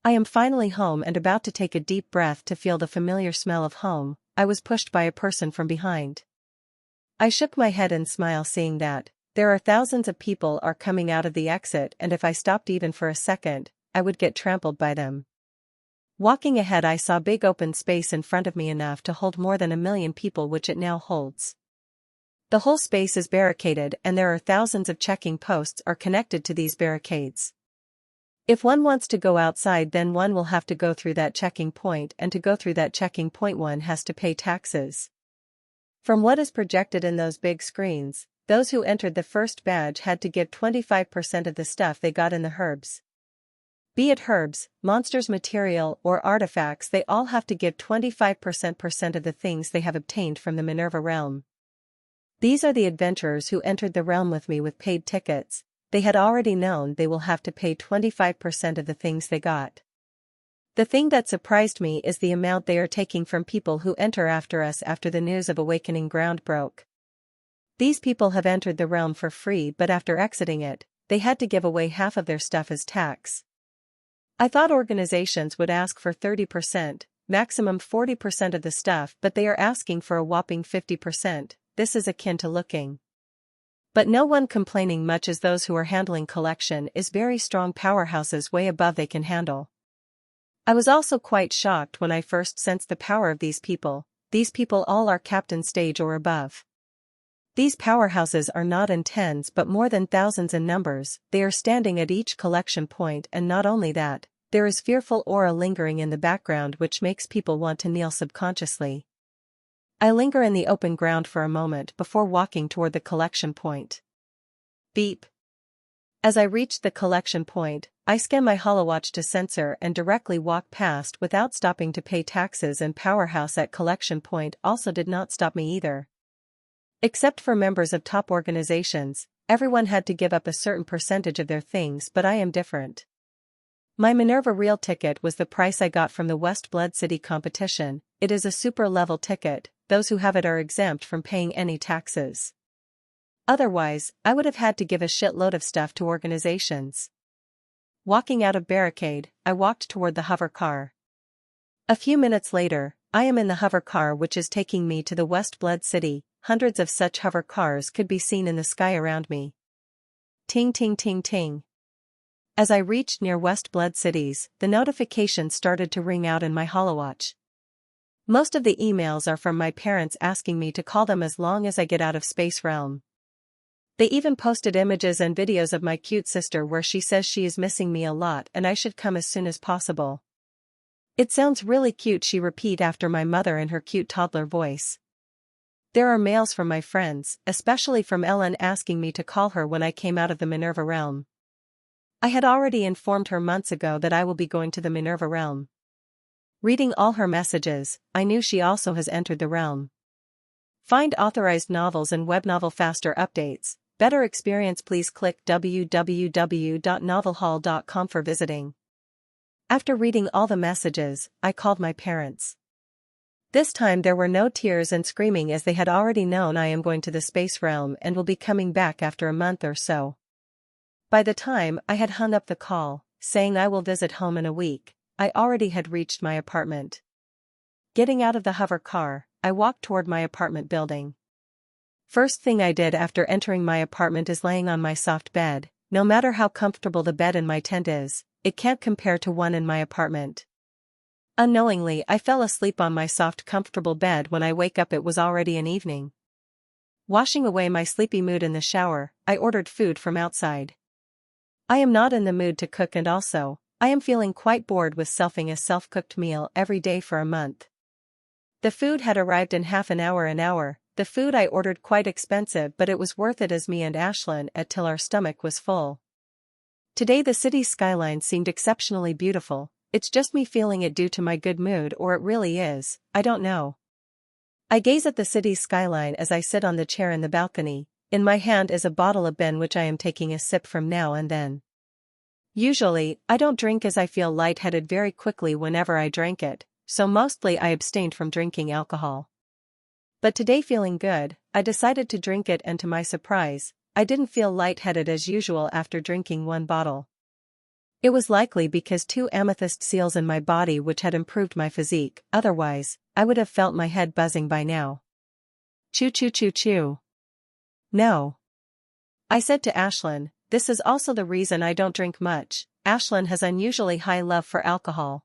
I am finally home and about to take a deep breath to feel the familiar smell of home. I was pushed by a person from behind. I shook my head and smiled, seeing that there are thousands of people are coming out of the exit, and if I stopped even for a second, I would get trampled by them. Walking ahead, I saw big open space in front of me, enough to hold more than 1 million people, which it now holds. The whole space is barricaded and there are thousands of checking posts are connected to these barricades. If one wants to go outside, then one will have to go through that checking point, and to go through that checking point one has to pay taxes. From what is projected in those big screens, those who entered the first badge had to give 25% of the stuff they got in the herbs. Be it herbs, monsters, material, or artifacts, they all have to give 25% of the things they have obtained from the Minerva realm. These are the adventurers who entered the realm with me with paid tickets. They had already known they will have to pay 25% of the things they got. The thing that surprised me is the amount they are taking from people who enter after us after the news of Awakening Ground broke. These people have entered the realm for free, but after exiting it, they had to give away half of their stuff as tax. I thought organizations would ask for 30%, maximum 40% of the stuff, but they are asking for a whopping 50%. This is akin to looking. But no one complaining much, as those who are handling collection is very strong powerhouses way above they can handle. I was also quite shocked when I first sensed the power of these people. These people all are captain stage or above. These powerhouses are not in tens but more than thousands in numbers. They are standing at each collection point, and not only that, there is fearful aura lingering in the background which makes people want to kneel subconsciously. I linger in the open ground for a moment before walking toward the collection point. Beep. As I reach the collection point, I scan my holowatch to sensor and directly walk past without stopping to pay taxes, and powerhouse at collection point also did not stop me either. Except for members of top organizations, everyone had to give up a certain percentage of their things, but I am different. My Minerva Real ticket was the price I got from the West Blood City competition. It is a super level ticket. Those who have it are exempt from paying any taxes. Otherwise, I would have had to give a shitload of stuff to organizations. Walking out of barricade, I walked toward the hover car. A few minutes later, I am in the hover car which is taking me to the West Blood City. Hundreds of such hover cars could be seen in the sky around me. Ting ting ting ting. As I reached near West Blood Cities, the notifications started to ring out in my holowatch. Most of the emails are from my parents asking me to call them as long as I get out of Space Realm. They even posted images and videos of my cute sister where she says she is missing me a lot and I should come as soon as possible. It sounds really cute, she repeat after my mother in her cute toddler voice. There are mails from my friends, especially from Ellen, asking me to call her when I came out of the Minerva realm. I had already informed her months ago that I will be going to the Minerva realm. Reading all her messages, I knew she also has entered the realm. Find authorized novels and web novel faster updates. Better experience, please click www.novelhall.com for visiting. After reading all the messages, I called my parents. This time there were no tears and screaming, as they had already known I am going to the space realm and will be coming back after a month or so. By the time I had hung up the call, saying I will visit home in a week, I already had reached my apartment. Getting out of the hover car, I walked toward my apartment building. First thing I did after entering my apartment is laying on my soft bed. No matter how comfortable the bed in my tent is, it can't compare to one in my apartment. Unknowingly, I fell asleep on my soft, comfortable bed. When I wake up, it was already an evening. Washing away my sleepy mood in the shower, I ordered food from outside. I am not in the mood to cook, and also, I am feeling quite bored with selfing a self-cooked meal every day for a month. The food had arrived in half an hour. The food I ordered quite expensive, but it was worth it as me and Ashlyn ate till our stomach was full. Today the city's skyline seemed exceptionally beautiful. It's just me feeling it due to my good mood, or it really is, I don't know. I gaze at the city's skyline as I sit on the chair in the balcony. In my hand is a bottle of Ben which I am taking a sip from now and then. Usually, I don't drink as I feel lightheaded very quickly whenever I drank it, so mostly I abstained from drinking alcohol. But today, feeling good, I decided to drink it, and to my surprise, I didn't feel lightheaded as usual after drinking one bottle. It was likely because 2 amethyst seals in my body which had improved my physique, otherwise, I would have felt my head buzzing by now. Chew chew chew chew. No. I said to Ashlyn, this is also the reason I don't drink much. Ashlyn has unusually high love for alcohol.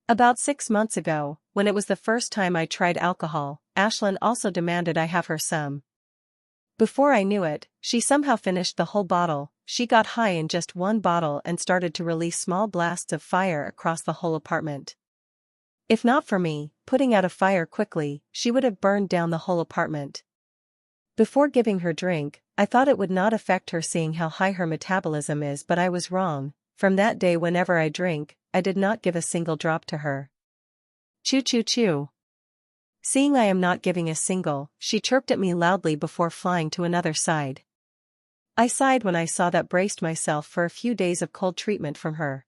About 6 months ago, when it was the first time I tried alcohol, Ashlyn also demanded I have her some. Before I knew it, she somehow finished the whole bottle. She got high in just one bottle and started to release small blasts of fire across the whole apartment. If not for me putting out a fire quickly, she would have burned down the whole apartment. Before giving her drink, I thought it would not affect her seeing how high her metabolism is, but I was wrong. From that day, whenever I drink, I did not give a single drop to her. Chew chew chew. Seeing I am not giving a single, she chirped at me loudly before flying to another side. I sighed when I saw that, braced myself for a few days of cold treatment from her.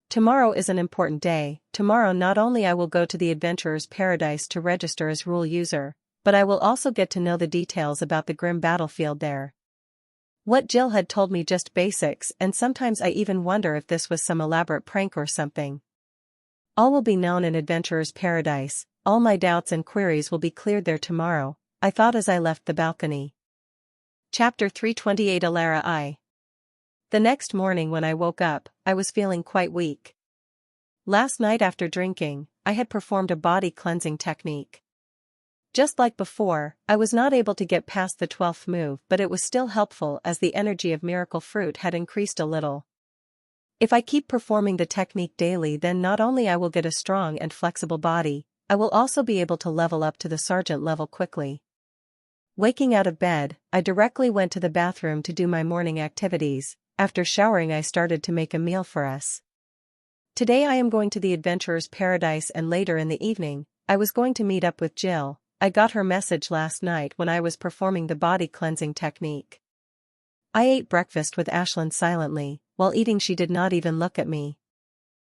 Tomorrow is an important day. Tomorrow not only I will go to the Adventurer's Paradise to register as rule user, but I will also get to know the details about the grim battlefield there. What Jill had told me just basics, and sometimes I even wonder if this was some elaborate prank or something. All will be known in Adventurer's Paradise. All my doubts and queries will be cleared there tomorrow, I thought as I left the balcony. Chapter 328 Alara I. The next morning when I woke up, I was feeling quite weak. Last night after drinking, I had performed a body cleansing technique. Just like before, I was not able to get past the 12th move, but it was still helpful as the energy of miracle fruit had increased a little. If I keep performing the technique daily, then not only I will get a strong and flexible body, I will also be able to level up to the sergeant level quickly. Waking out of bed, I directly went to the bathroom to do my morning activities. After showering, I started to make a meal for us. Today I am going to the Adventurer's Paradise, and later in the evening, I was going to meet up with Jill. I got her message last night when I was performing the body cleansing technique. I ate breakfast with Ashlyn silently. While eating, she did not even look at me.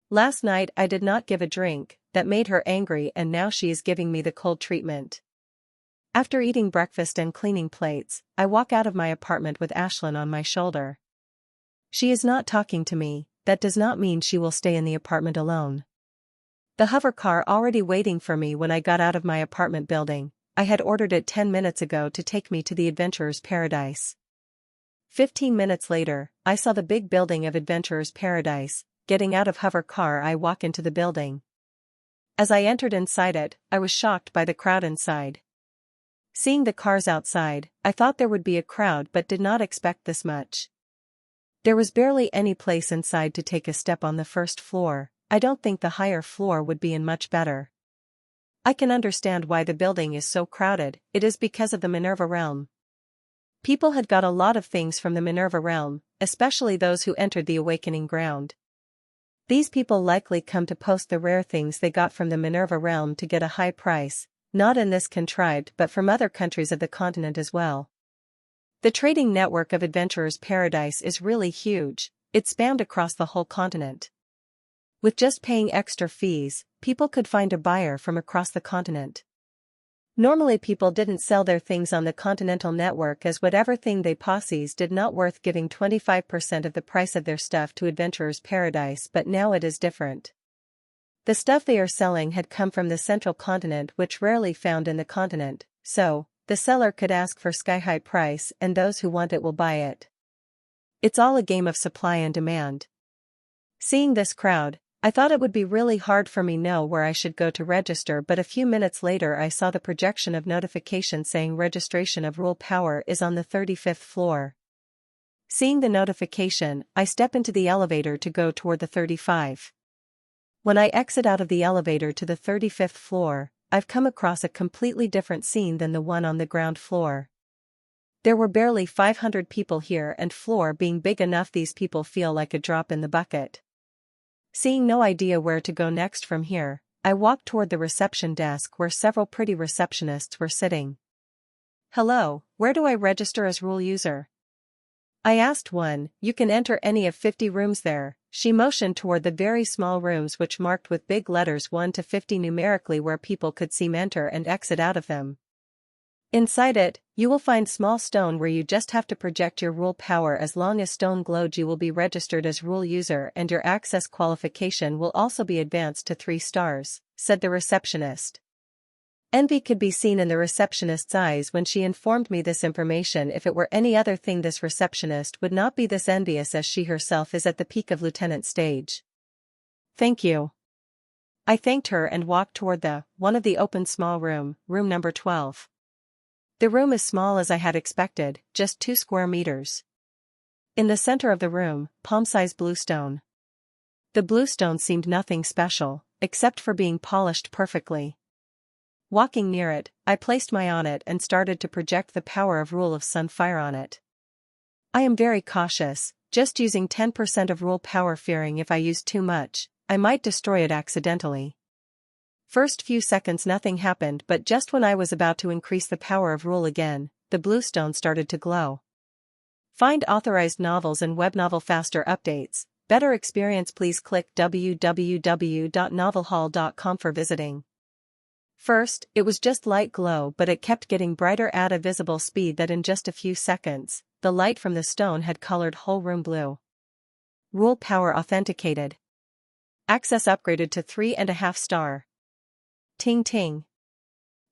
Last night I did not give a drink, that made her angry, and now she is giving me the cold treatment. After eating breakfast and cleaning plates, I walk out of my apartment with Ashlyn on my shoulder. She is not talking to me. That does not mean she will stay in the apartment alone. The hover car already waiting for me when I got out of my apartment building. I had ordered it 10 minutes ago to take me to the Adventurer's Paradise. 15 minutes later, I saw the big building of Adventurer's Paradise. Getting out of hover car, I walk into the building. As I entered inside it, I was shocked by the crowd inside. Seeing the cars outside, I thought there would be a crowd but did not expect this much. There was barely any place inside to take a step on the first floor. I don't think the higher floor would be in much better. I can understand why the building is so crowded. It is because of the Minerva realm. People had got a lot of things from the Minerva realm, especially those who entered the awakening ground. These people likely come to post the rare things they got from the Minerva realm to get a high price, not in this contrived but from other countries of the continent as well. The trading network of Adventurer's Paradise is really huge. It spanned across the whole continent. With just paying extra fees, people could find a buyer from across the continent. Normally people didn't sell their things on the continental network, as whatever thing they possessed did not worth giving 25% of the price of their stuff to Adventurer's Paradise, but now it is different. The stuff they are selling had come from the central continent, which rarely found in the continent, so the seller could ask for sky-high price and those who want it will buy it. It's all a game of supply and demand. Seeing this crowd, I thought it would be really hard for me know where I should go to register, but a few minutes later I saw the projection of notification saying registration of Rule Power is on the 35th floor. Seeing the notification, I step into the elevator to go toward the 35. When I exit out of the elevator to the 35th floor, I've come across a completely different scene than the one on the ground floor. There were barely 500 people here, and floor being big enough, these people feel like a drop in the bucket. Seeing no idea where to go next from here, I walked toward the reception desk where several pretty receptionists were sitting. "Hello, where do I register as Rule user?" I asked one. "You can enter any of 50 rooms there." She motioned toward the very small rooms which marked with big letters 1 to 50 numerically, where people could see enter and exit out of them. Inside it, you will find small stone where you just have to project your Rule power. As long as stone glowed, you will be registered as Rule user, and your access qualification will also be advanced to 3 stars, said the receptionist. Envy could be seen in the receptionist's eyes when she informed me this information. If it were any other thing, this receptionist would not be this envious, as she herself is at the peak of lieutenant stage. "Thank you." I thanked her and walked toward one of the open small room number 12. The room is small as I had expected, just 2 square meters. In the center of the room, palm-size bluestone. The bluestone seemed nothing special, except for being polished perfectly. Walking near it, I placed my on it and started to project the power of Rule of Sunfire on it. I am very cautious, just using 10% of Rule power, fearing if I use too much, I might destroy it accidentally. First few seconds nothing happened, but just when I was about to increase the power of Rule again, the bluestone started to glow. Find authorized novels and web novel faster updates. Better experience, please click www.novelhall.com for visiting. First, it was just light glow, but it kept getting brighter at a visible speed that in just a few seconds, the light from the stone had colored whole room blue. Rule power authenticated. Access upgraded to 3.5 star. Ting ting.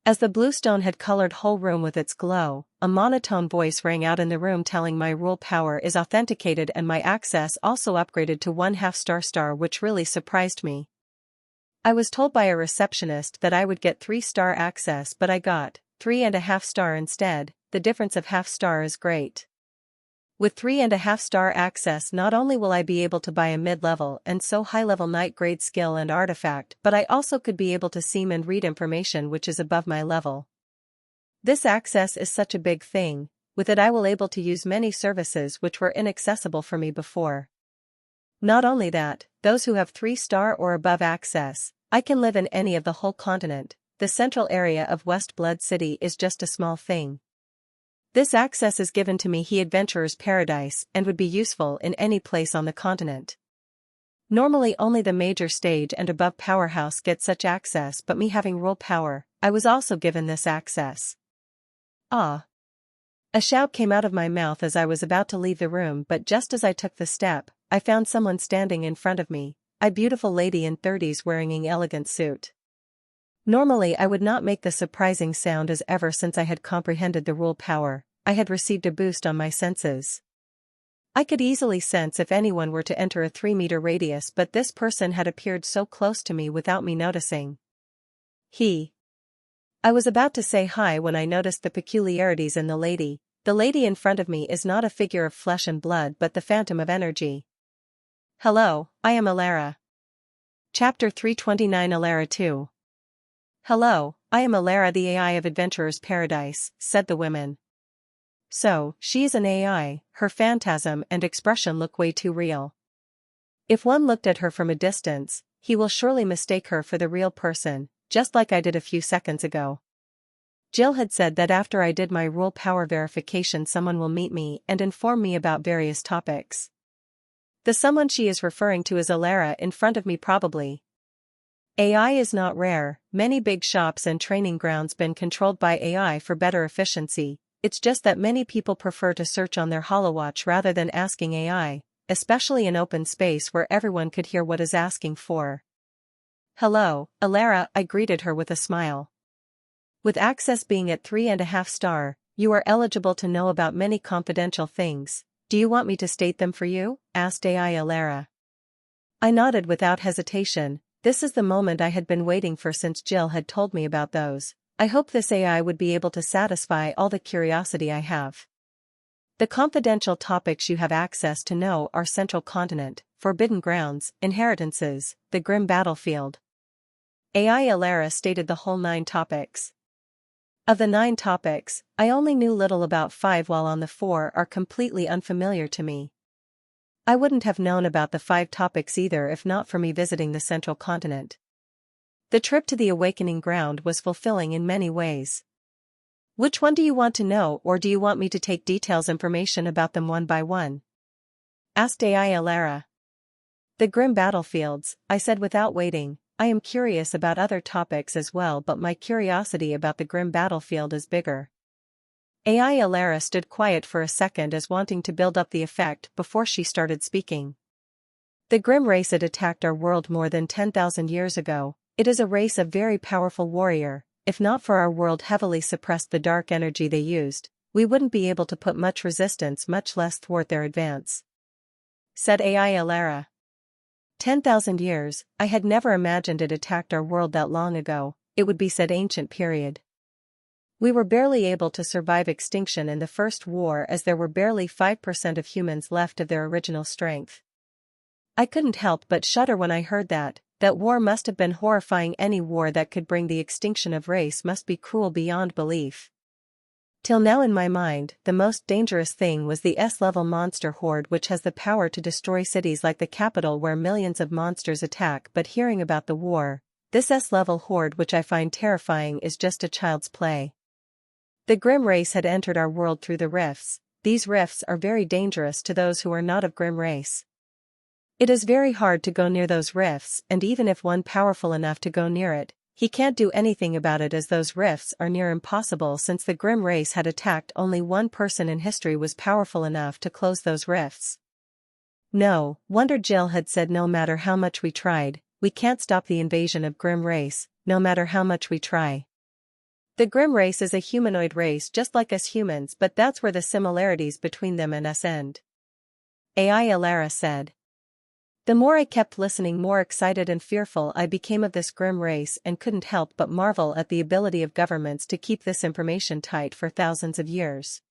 As the bluestone had colored whole room with its glow, a monotone voice rang out in the room telling my Rule power is authenticated, and my access also upgraded to 1/2 star, which really surprised me. I was told by a receptionist that I would get 3-star access, but I got 3.5 star instead. The difference of 1/2 star is great. With 3.5 star access, not only will I be able to buy a mid-level and so high-level night-grade skill and artifact, but I also could be able to see and read information which is above my level. This access is such a big thing. With it I will able to use many services which were inaccessible for me before. Not only that, those who have 3-star or above access, I can live in any of the whole continent. The central area of West Blood City is just a small thing. This access is given to me, he adventurer's paradise, and would be useful in any place on the continent. Normally only the major stage and above powerhouse get such access, but me having Rule power, I was also given this access. Ah! A shout came out of my mouth as I was about to leave the room, but just as I took the step, I found someone standing in front of me, a beautiful lady in 30s wearing an elegant suit. Normally I would not make the surprising sound, as ever since I had comprehended the Rule power, I had received a boost on my senses. I could easily sense if anyone were to enter a 3-meter radius, but this person had appeared so close to me without me noticing. I was about to say hi when I noticed the peculiarities in the lady. The lady in front of me is not a figure of flesh and blood, but the phantom of energy. "Hello, I am Alara." Chapter 329, Alara 2. "Hello, I am Alara, the AI of Adventurer's Paradise," said the woman. So, she is an AI, her phantasm and expression look way too real. If one looked at her from a distance, he will surely mistake her for the real person, just like I did a few seconds ago. Jill had said that after I did my Rule power verification someone will meet me and inform me about various topics. The someone she is referring to is Alara in front of me probably. AI is not rare, many big shops and training grounds been controlled by AI for better efficiency. It's just that many people prefer to search on their HoloWatch rather than asking AI, especially in open space where everyone could hear what is asking for. "Hello, Alara," I greeted her with a smile. "With access being at 3.5 star, you are eligible to know about many confidential things. Do you want me to state them for you?" asked AI Alara. I nodded without hesitation. This is the moment I had been waiting for since Jill had told me about those. I hope this AI would be able to satisfy all the curiosity I have. The confidential topics you have access to know are Central Continent, Forbidden Grounds, Inheritances, the Grim Battlefield. AI Alara stated the whole 9 topics. Of the 9 topics, I only knew little about 5, while on the 4 are completely unfamiliar to me. I wouldn't have known about the 5 topics either if not for me visiting the Central Continent. The trip to the Awakening Ground was fulfilling in many ways. Which one do you want to know, or do you want me to take details information about them one by one? Asked AI Alara. The Grim Battlefields, I said without waiting. I am curious about other topics as well, but my curiosity about the Grim Battlefield is bigger. AI Alara stood quiet for a second as wanting to build up the effect before she started speaking. The Grim race had attacked our world more than 10,000 years ago. It is a race of very powerful warrior. If not for our world heavily suppressed the dark energy they used, we wouldn't be able to put much resistance, much less thwart their advance. Said AI Alara. 10,000 years, I had never imagined it attacked our world that long ago. It would be said ancient period. We were barely able to survive extinction in the first war, as there were barely 5% of humans left of their original strength. I couldn't help but shudder when I heard that war must have been horrifying. Any war that could bring the extinction of race must be cruel beyond belief. Till now in my mind, the most dangerous thing was the S-level monster horde, which has the power to destroy cities like the capital where millions of monsters attack. But hearing about the war, this S-level horde, which I find terrifying, is just a child's play. The Grim race had entered our world through the rifts. These rifts are very dangerous to those who are not of Grim race. It is very hard to go near those rifts, and even if one powerful enough to go near it, he can't do anything about it, as those rifts are near impossible. Since the Grim race had attacked, only one person in history was powerful enough to close those rifts. No wonder Jill had said no matter how much we tried, we can't stop the invasion of Grim race, no matter how much we try. The Grim race is a humanoid race just like us humans, but that's where the similarities between them and us end. AI Alara said. The more I kept listening, more excited and fearful I became of this Grim race, and couldn't help but marvel at the ability of governments to keep this information tight for thousands of years.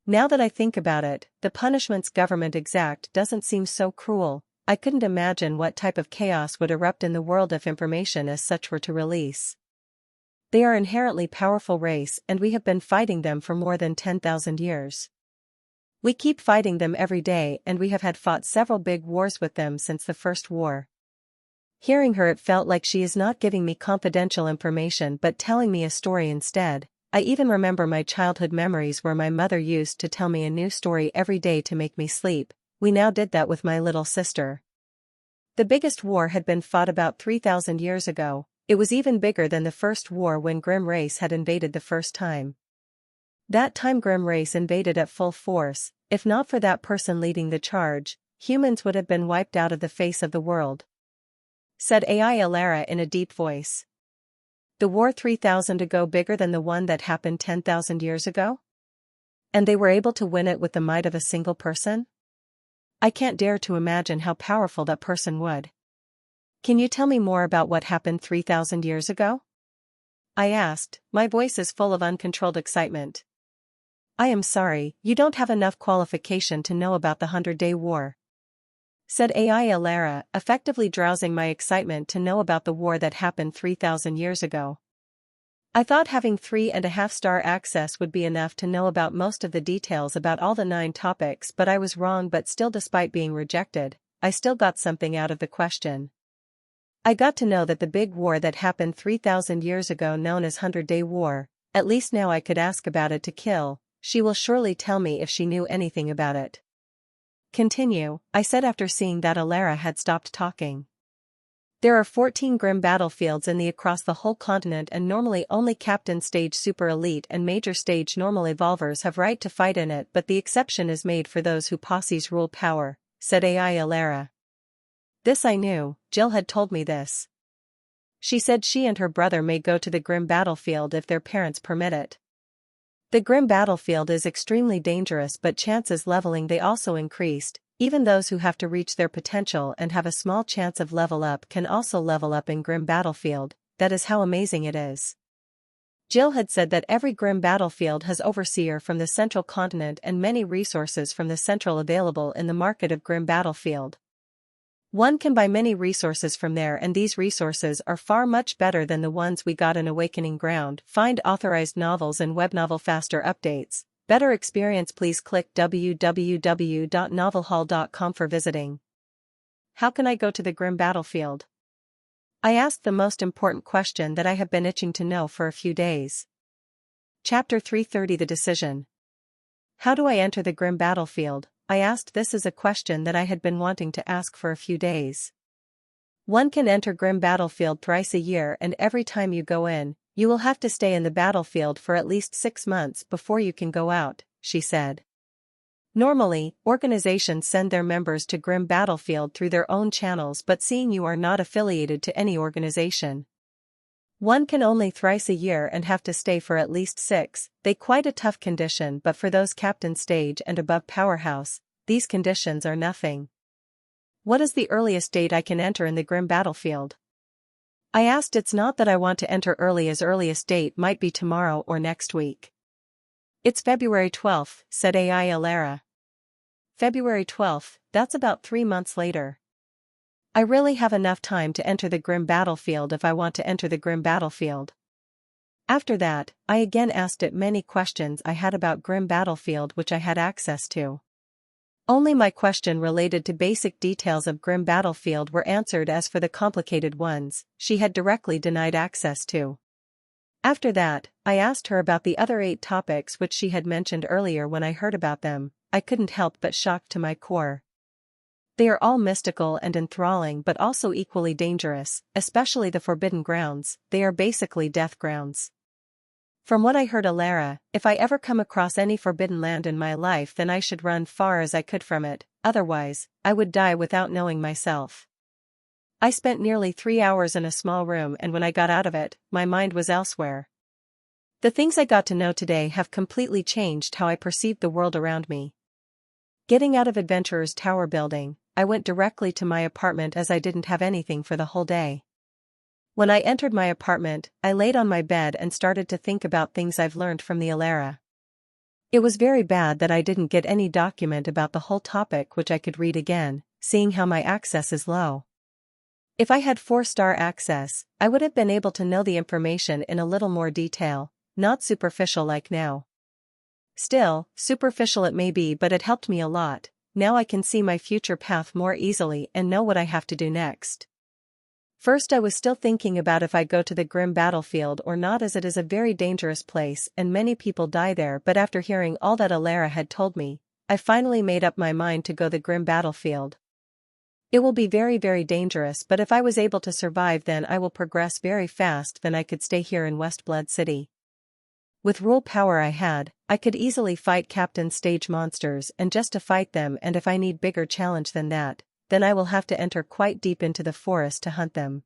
Now that I think about it, the punishments government exact doesn't seem so cruel. I couldn't imagine what type of chaos would erupt in the world if information as such were to release. They are inherently powerful race, and we have been fighting them for more than 10,000 years. We keep fighting them every day, and we have had fought several big wars with them since the first war. Hearing her, it felt like she is not giving me confidential information but telling me a story instead. I even remember my childhood memories where my mother used to tell me a new story every day to make me sleep. We now did that with my little sister. The biggest war had been fought about 3,000 years ago. It was even bigger than the first war when Grim race had invaded the first time. That time Grim race invaded at full force. If not for that person leading the charge, humans would have been wiped out of the face of the world. Said AI Alara in a deep voice. The war 3,000 ago bigger than the one that happened 10,000 years ago? And they were able to win it with the might of a single person? I can't dare to imagine how powerful that person would. Can you tell me more about what happened 3,000 years ago? I asked, my voice is full of uncontrolled excitement. I am sorry, you don't have enough qualification to know about the 100-Day War. Said AI Alara, effectively drowsing my excitement to know about the war that happened 3,000 years ago. I thought having 3.5-star access would be enough to know about most of the details about all the 9 topics, but I was wrong. But still, despite being rejected, I still got something out of the question. I got to know that the big war that happened 3,000 years ago, known as 100-Day War, at least now I could ask about it to Kill. She will surely tell me if she knew anything about it. Continue, I said after seeing that Alara had stopped talking. There are 14 Grim battlefields across the whole continent, and normally only Captain Stage Super Elite and Major Stage Normal Evolvers have right to fight in it, but the exception is made for those who posses rule power, said AI Alara. This I knew, Jill had told me this. She said she and her brother may go to the Grim battlefield if their parents permit it. The Grim battlefield is extremely dangerous, but chances leveling they also increased. Even those who have to reach their potential and have a small chance of level up can also level up in Grim battlefield. That is how amazing it is. Jill had said that every grim battlefield has overseer from the central continent and many resources from the central available in the market of grim battlefield. One can buy many resources from there, and these resources are far much better than the ones we got in Awakening Ground. Find authorized novels and web novel faster updates. Better experience. Please click www.novelhall.com for visiting. How can I go to the grim battlefield? I asked the most important question that I have been itching to know for a few days. Chapter 330 The Decision. How do I enter the grim battlefield? I asked. This is a question that I had been wanting to ask for a few days. One can enter grim battlefield thrice a year, and every time you go in, you will have to stay in the battlefield for at least 6 months before you can go out, she said. Normally, organizations send their members to grim battlefield through their own channels, but seeing you are not affiliated to any organization, one can only thrice a year and have to stay for at least 6. They quite a tough condition, but for those captain stage and above powerhouse, these conditions are nothing. What is the earliest date I can enter in the grim battlefield? I asked. It's not that I want to enter early, as earliest date might be tomorrow or next week. It's February 12th, said AI Alara. February 12th, that's about 3 months later. I really have enough time to enter the grim battlefield if I want to enter the grim battlefield. After that, I again asked it many questions I had about grim battlefield which I had access to. Only my question related to basic details of grim battlefield were answered. As for the complicated ones, she had directly denied access to. After that, I asked her about the other 8 topics which she had mentioned earlier. When I heard about them, I couldn't help but shocked to my core. They are all mystical and enthralling, but also equally dangerous, especially the forbidden grounds. They are basically death grounds. From what I heard Alara, if I ever come across any forbidden land in my life, then I should run far as I could from it, otherwise, I would die without knowing myself. I spent nearly 3 hours in a small room, and when I got out of it, my mind was elsewhere. The things I got to know today have completely changed how I perceived the world around me. Getting out of Adventurer's Tower building, I went directly to my apartment as I didn't have anything for the whole day. When I entered my apartment, I laid on my bed and started to think about things I've learned from the Alara. It was very bad that I didn't get any document about the whole topic which I could read again, seeing how my access is low. If I had 4-star access, I would have been able to know the information in a little more detail, not superficial like now. Still, superficial it may be, but it helped me a lot. Now I can see my future path more easily and know what I have to do next. First, I was still thinking about if I go to the grim battlefield or not, as it is a very dangerous place and many people die there, but after hearing all that Alara had told me, I finally made up my mind to go the grim battlefield. It will be very, very dangerous, but if I was able to survive, then I will progress very fast, then I could stay here in Westblood City. With rule power I had, I could easily fight captain stage monsters, and just to fight them, and if I need bigger challenge than that, then I will have to enter quite deep into the forest to hunt them.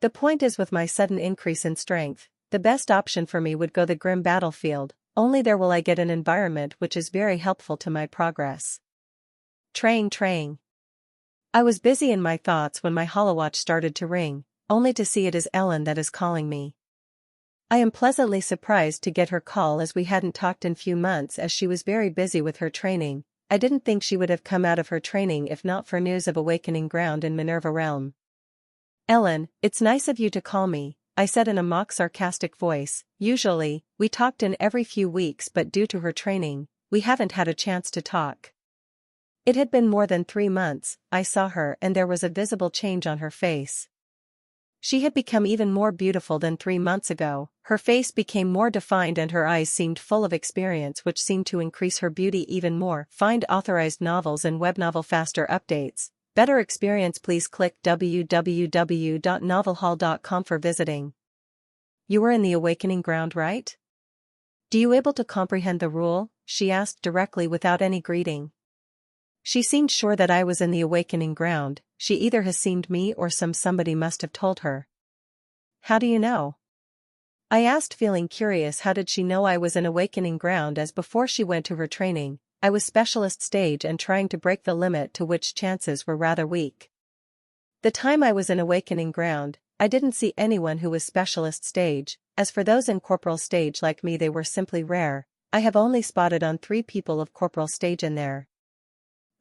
The point is, with my sudden increase in strength, the best option for me would go the grim battlefield, only there will I get an environment which is very helpful to my progress. Traying. I was busy in my thoughts when my holowatch started to ring, only to see it is Ellen that is calling me. I am pleasantly surprised to get her call, as we hadn't talked in few months, as she was very busy with her training. I didn't think she would have come out of her training if not for news of Awakening Ground in Minerva Realm. Ellen, it's nice of you to call me, I said in a mock sarcastic voice. Usually, we talked in every few weeks, but due to her training, we haven't had a chance to talk. It had been more than 3 months. I saw her and there was a visible change on her face. She had become even more beautiful than 3 months ago. Her face became more defined and her eyes seemed full of experience, which seemed to increase her beauty even more. Find authorized novels and web novel faster updates. Better experience. Please click www.novelhall.com for visiting. You were in the Awakening Ground, right? Do you able to comprehend the rule? She asked directly without any greeting. She seemed sure that I was in the Awakening Ground. She either has seen me or somebody must have told her. How do you know? I asked, feeling curious. How did she know I was in Awakening Ground, as before she went to her training, I was specialist stage and trying to break the limit, to which chances were rather weak. The time I was in Awakening Ground, I didn't see anyone who was specialist stage. As for those in corporal stage like me, they were simply rare. I have only spotted on 3 people of corporal stage in there.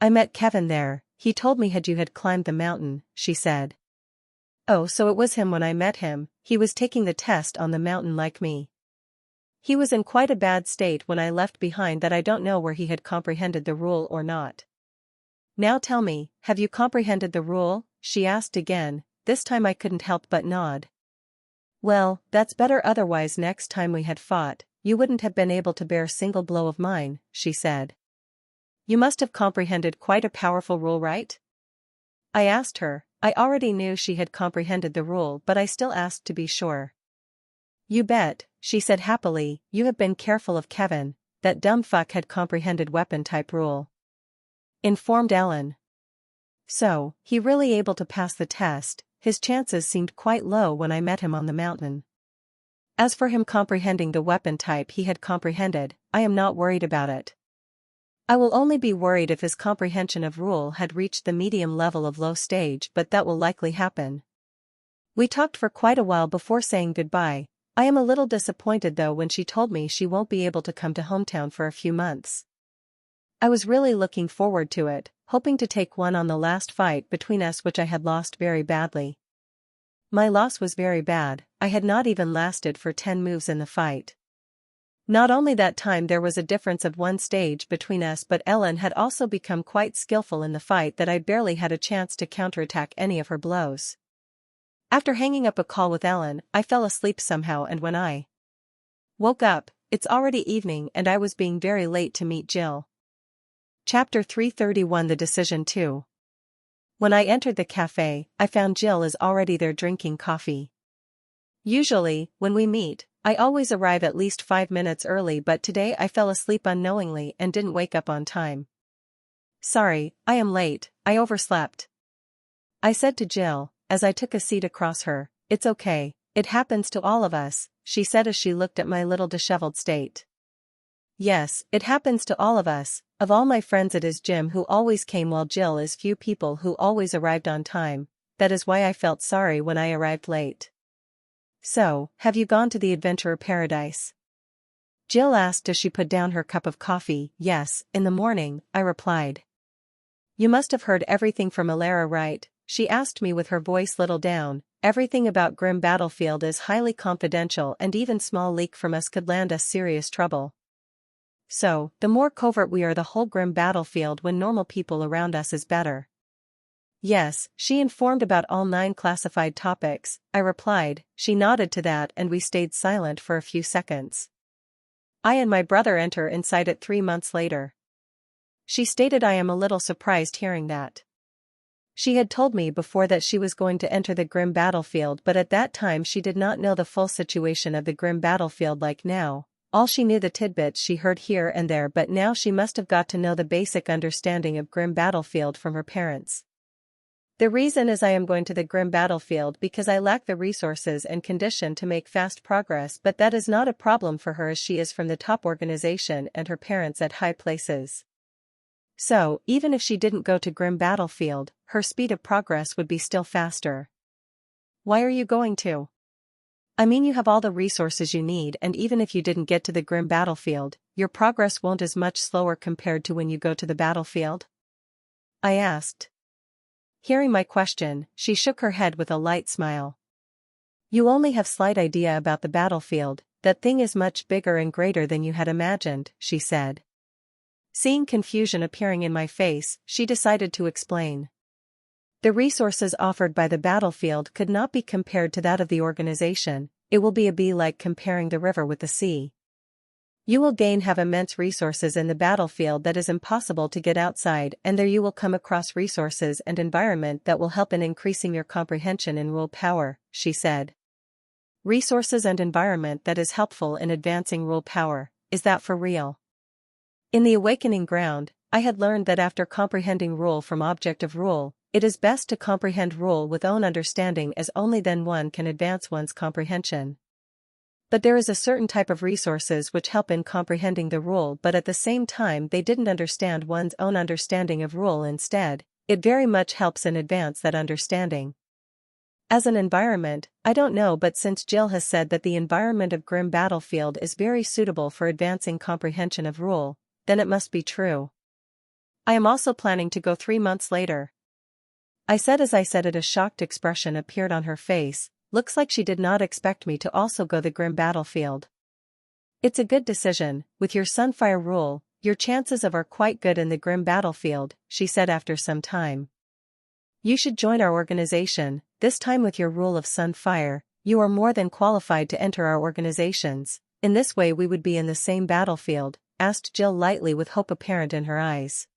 I met Kevin there. He told me you had climbed the mountain, she said. Oh, so it was him when I met him. He was taking the test on the mountain like me. He was in quite a bad state when I left behind that I don't know where he had comprehended the rule or not. Now tell me, have you comprehended the rule? She asked again. This time I couldn't help but nod. Well, that's better, otherwise next time we had fought, you wouldn't have been able to bear a single blow of mine, she said. You must have comprehended quite a powerful rule, right? I asked her. I already knew she had comprehended the rule, but I still asked to be sure. You bet, she said happily. You have been careful of Kevin. That dumb fuck had comprehended weapon type rule, informed Ellen. So, he really able to pass the test. His chances seemed quite low when I met him on the mountain. As for him comprehending the weapon type he had comprehended, I am not worried about it. I will only be worried if his comprehension of rule had reached the medium level of low stage, but that will likely happen. We talked for quite a while before saying goodbye. I am a little disappointed though when she told me she won't be able to come to hometown for a few months. I was really looking forward to it, hoping to take one on the last fight between us, which I had lost very badly. My loss was very bad. I had not even lasted for 10 moves in the fight. Not only that time there was a difference of 1 stage between us, but Ellen had also become quite skillful in the fight that I barely had a chance to counterattack any of her blows. After hanging up a call with Ellen, I fell asleep somehow, and when I woke up, it's already evening and I was being very late to meet Jill. Chapter 331, The Decision 2. When I entered the cafe, I found Jill is already there drinking coffee. Usually, when we meet, I always arrive at least 5 minutes early, but today I fell asleep unknowingly and didn't wake up on time. Sorry, I am late, I overslept, I said to Jill, as I took a seat across her. It's okay, it happens to all of us, she said as she looked at my little disheveled state. Yes, it happens to all of us. Of all my friends it is Jim who always came, while Jill is few people who always arrived on time. That is why I felt sorry when I arrived late. So, have you gone to the Adventurer Paradise? Jill asked as she put down her cup of coffee. Yes, in the morning, I replied. You must have heard everything from Alara, right? She asked me with her voice little down. Everything about Grim Battlefield is highly confidential, and even small leak from us could land us serious trouble. So, the more covert we are, the whole Grim Battlefield when normal people around us is better. Yes, she informed about all 9 classified topics, I replied. She nodded to that and we stayed silent for a few seconds. I and my brother enter inside it 3 months later. She stated. I am a little surprised hearing that. She had told me before that she was going to enter the Grim Battlefield, but at that time she did not know the full situation of the Grim Battlefield like now. All she knew the tidbits she heard here and there, but now she must have got to know the basic understanding of Grim Battlefield from her parents. The reason is I am going to the Grim Battlefield because I lack the resources and condition to make fast progress, but that is not a problem for her as she is from the top organization and her parents at high places. So, even if she didn't go to Grim Battlefield, her speed of progress would be still faster. Why are you going to? I mean, you have all the resources you need, and even if you didn't get to the Grim Battlefield, your progress won't as much slower compared to when you go to the battlefield? I asked. Hearing my question, she shook her head with a light smile. You only have slight idea about the battlefield. That thing is much bigger and greater than you had imagined, she said. Seeing confusion appearing in my face, she decided to explain. The resources offered by the battlefield could not be compared to that of the organization. It will be like comparing the river with the sea. You will have immense resources in the battlefield that is impossible to get outside, and there you will come across resources and environment that will help in increasing your comprehension in rule power, she said. Resources and environment that is helpful in advancing rule power, is that for real? In the Awakening Ground, I had learned that after comprehending rule from object of rule, it is best to comprehend rule with own understanding, as only then one can advance one's comprehension. But there is a certain type of resources which help in comprehending the rule, but at the same time they didn't understand one's own understanding of rule. Instead, it very much helps in advance that understanding. As an environment, I don't know, but since Jill has said that the environment of Grim Battlefield is very suitable for advancing comprehension of rule, then it must be true. I am also planning to go 3 months later. I said as I said it. A shocked expression appeared on her face. Looks like she did not expect me to also go the Grim Battlefield. It's a good decision. With your Sunfire rule, your chances of are quite good in the Grim Battlefield, she said after some time. You should join our organization. This time with your rule of Sunfire, you are more than qualified to enter our organizations. In this way we would be in the same battlefield, asked Jill lightly with hope apparent in her eyes.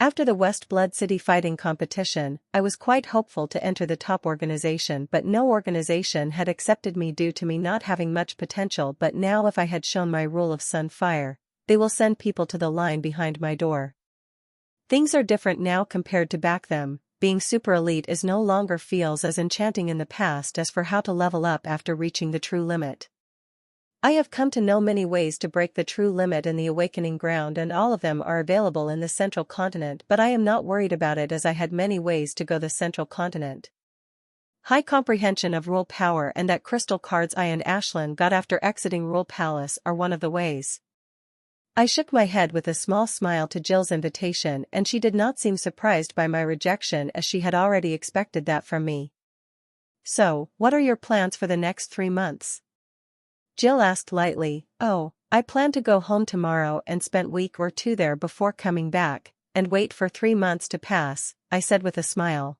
After the West Blood City fighting competition, I was quite hopeful to enter the top organization, but no organization had accepted me due to me not having much potential. But now if I had shown my rule of Sunfire, they will send people to the line behind my door. Things are different now compared to back then. Being super elite is no longer feels as enchanting in the past. As for how to level up after reaching the true limit, I have come to know many ways to break the true limit in the awakening ground, and all of them are available in the central continent, but I am not worried about it as I had many ways to go the central continent. High comprehension of rule power and that crystal cards I and Ashlyn got after exiting Rule Palace are one of the ways. I shook my head with a small smile to Jill's invitation, and she did not seem surprised by my rejection as she had already expected that from me. So, what are your plans for the next 3 months? Jill asked lightly. Oh, I plan to go home tomorrow and spend a week or 2 there before coming back, and wait for 3 months to pass, I said with a smile.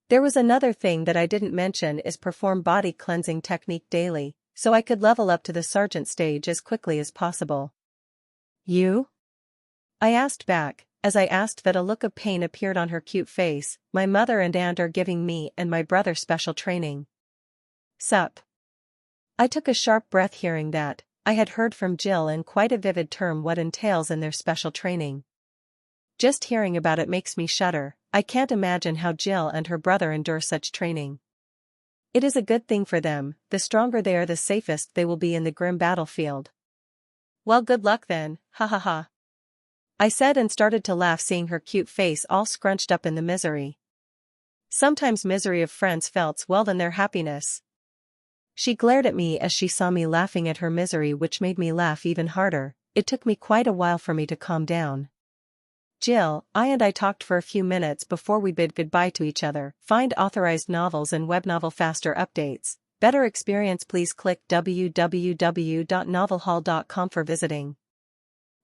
There was another thing that I didn't mention is perform body cleansing technique daily, so I could level up to the sergeant stage as quickly as possible. You? I asked back, as I asked that a look of pain appeared on her cute face. My mother and aunt are giving me and my brother special training. Sup? I took a sharp breath hearing that. I had heard from Jill in quite a vivid term what entails in their special training. Just hearing about it makes me shudder. I can't imagine how Jill and her brother endure such training. It is a good thing for them. The stronger they are, the safest they will be in the Grim Battlefield. Well, good luck then, ha ha ha. I said and started to laugh seeing her cute face all scrunched up in the misery. Sometimes misery of friends felt well than their happiness. She glared at me as she saw me laughing at her misery, which made me laugh even harder. It took me quite a while for me to calm down. Jill, I talked for a few minutes before we bid goodbye to each other. Find authorized novels and web novel faster updates. Better experience, please click www.novelhall.com for visiting.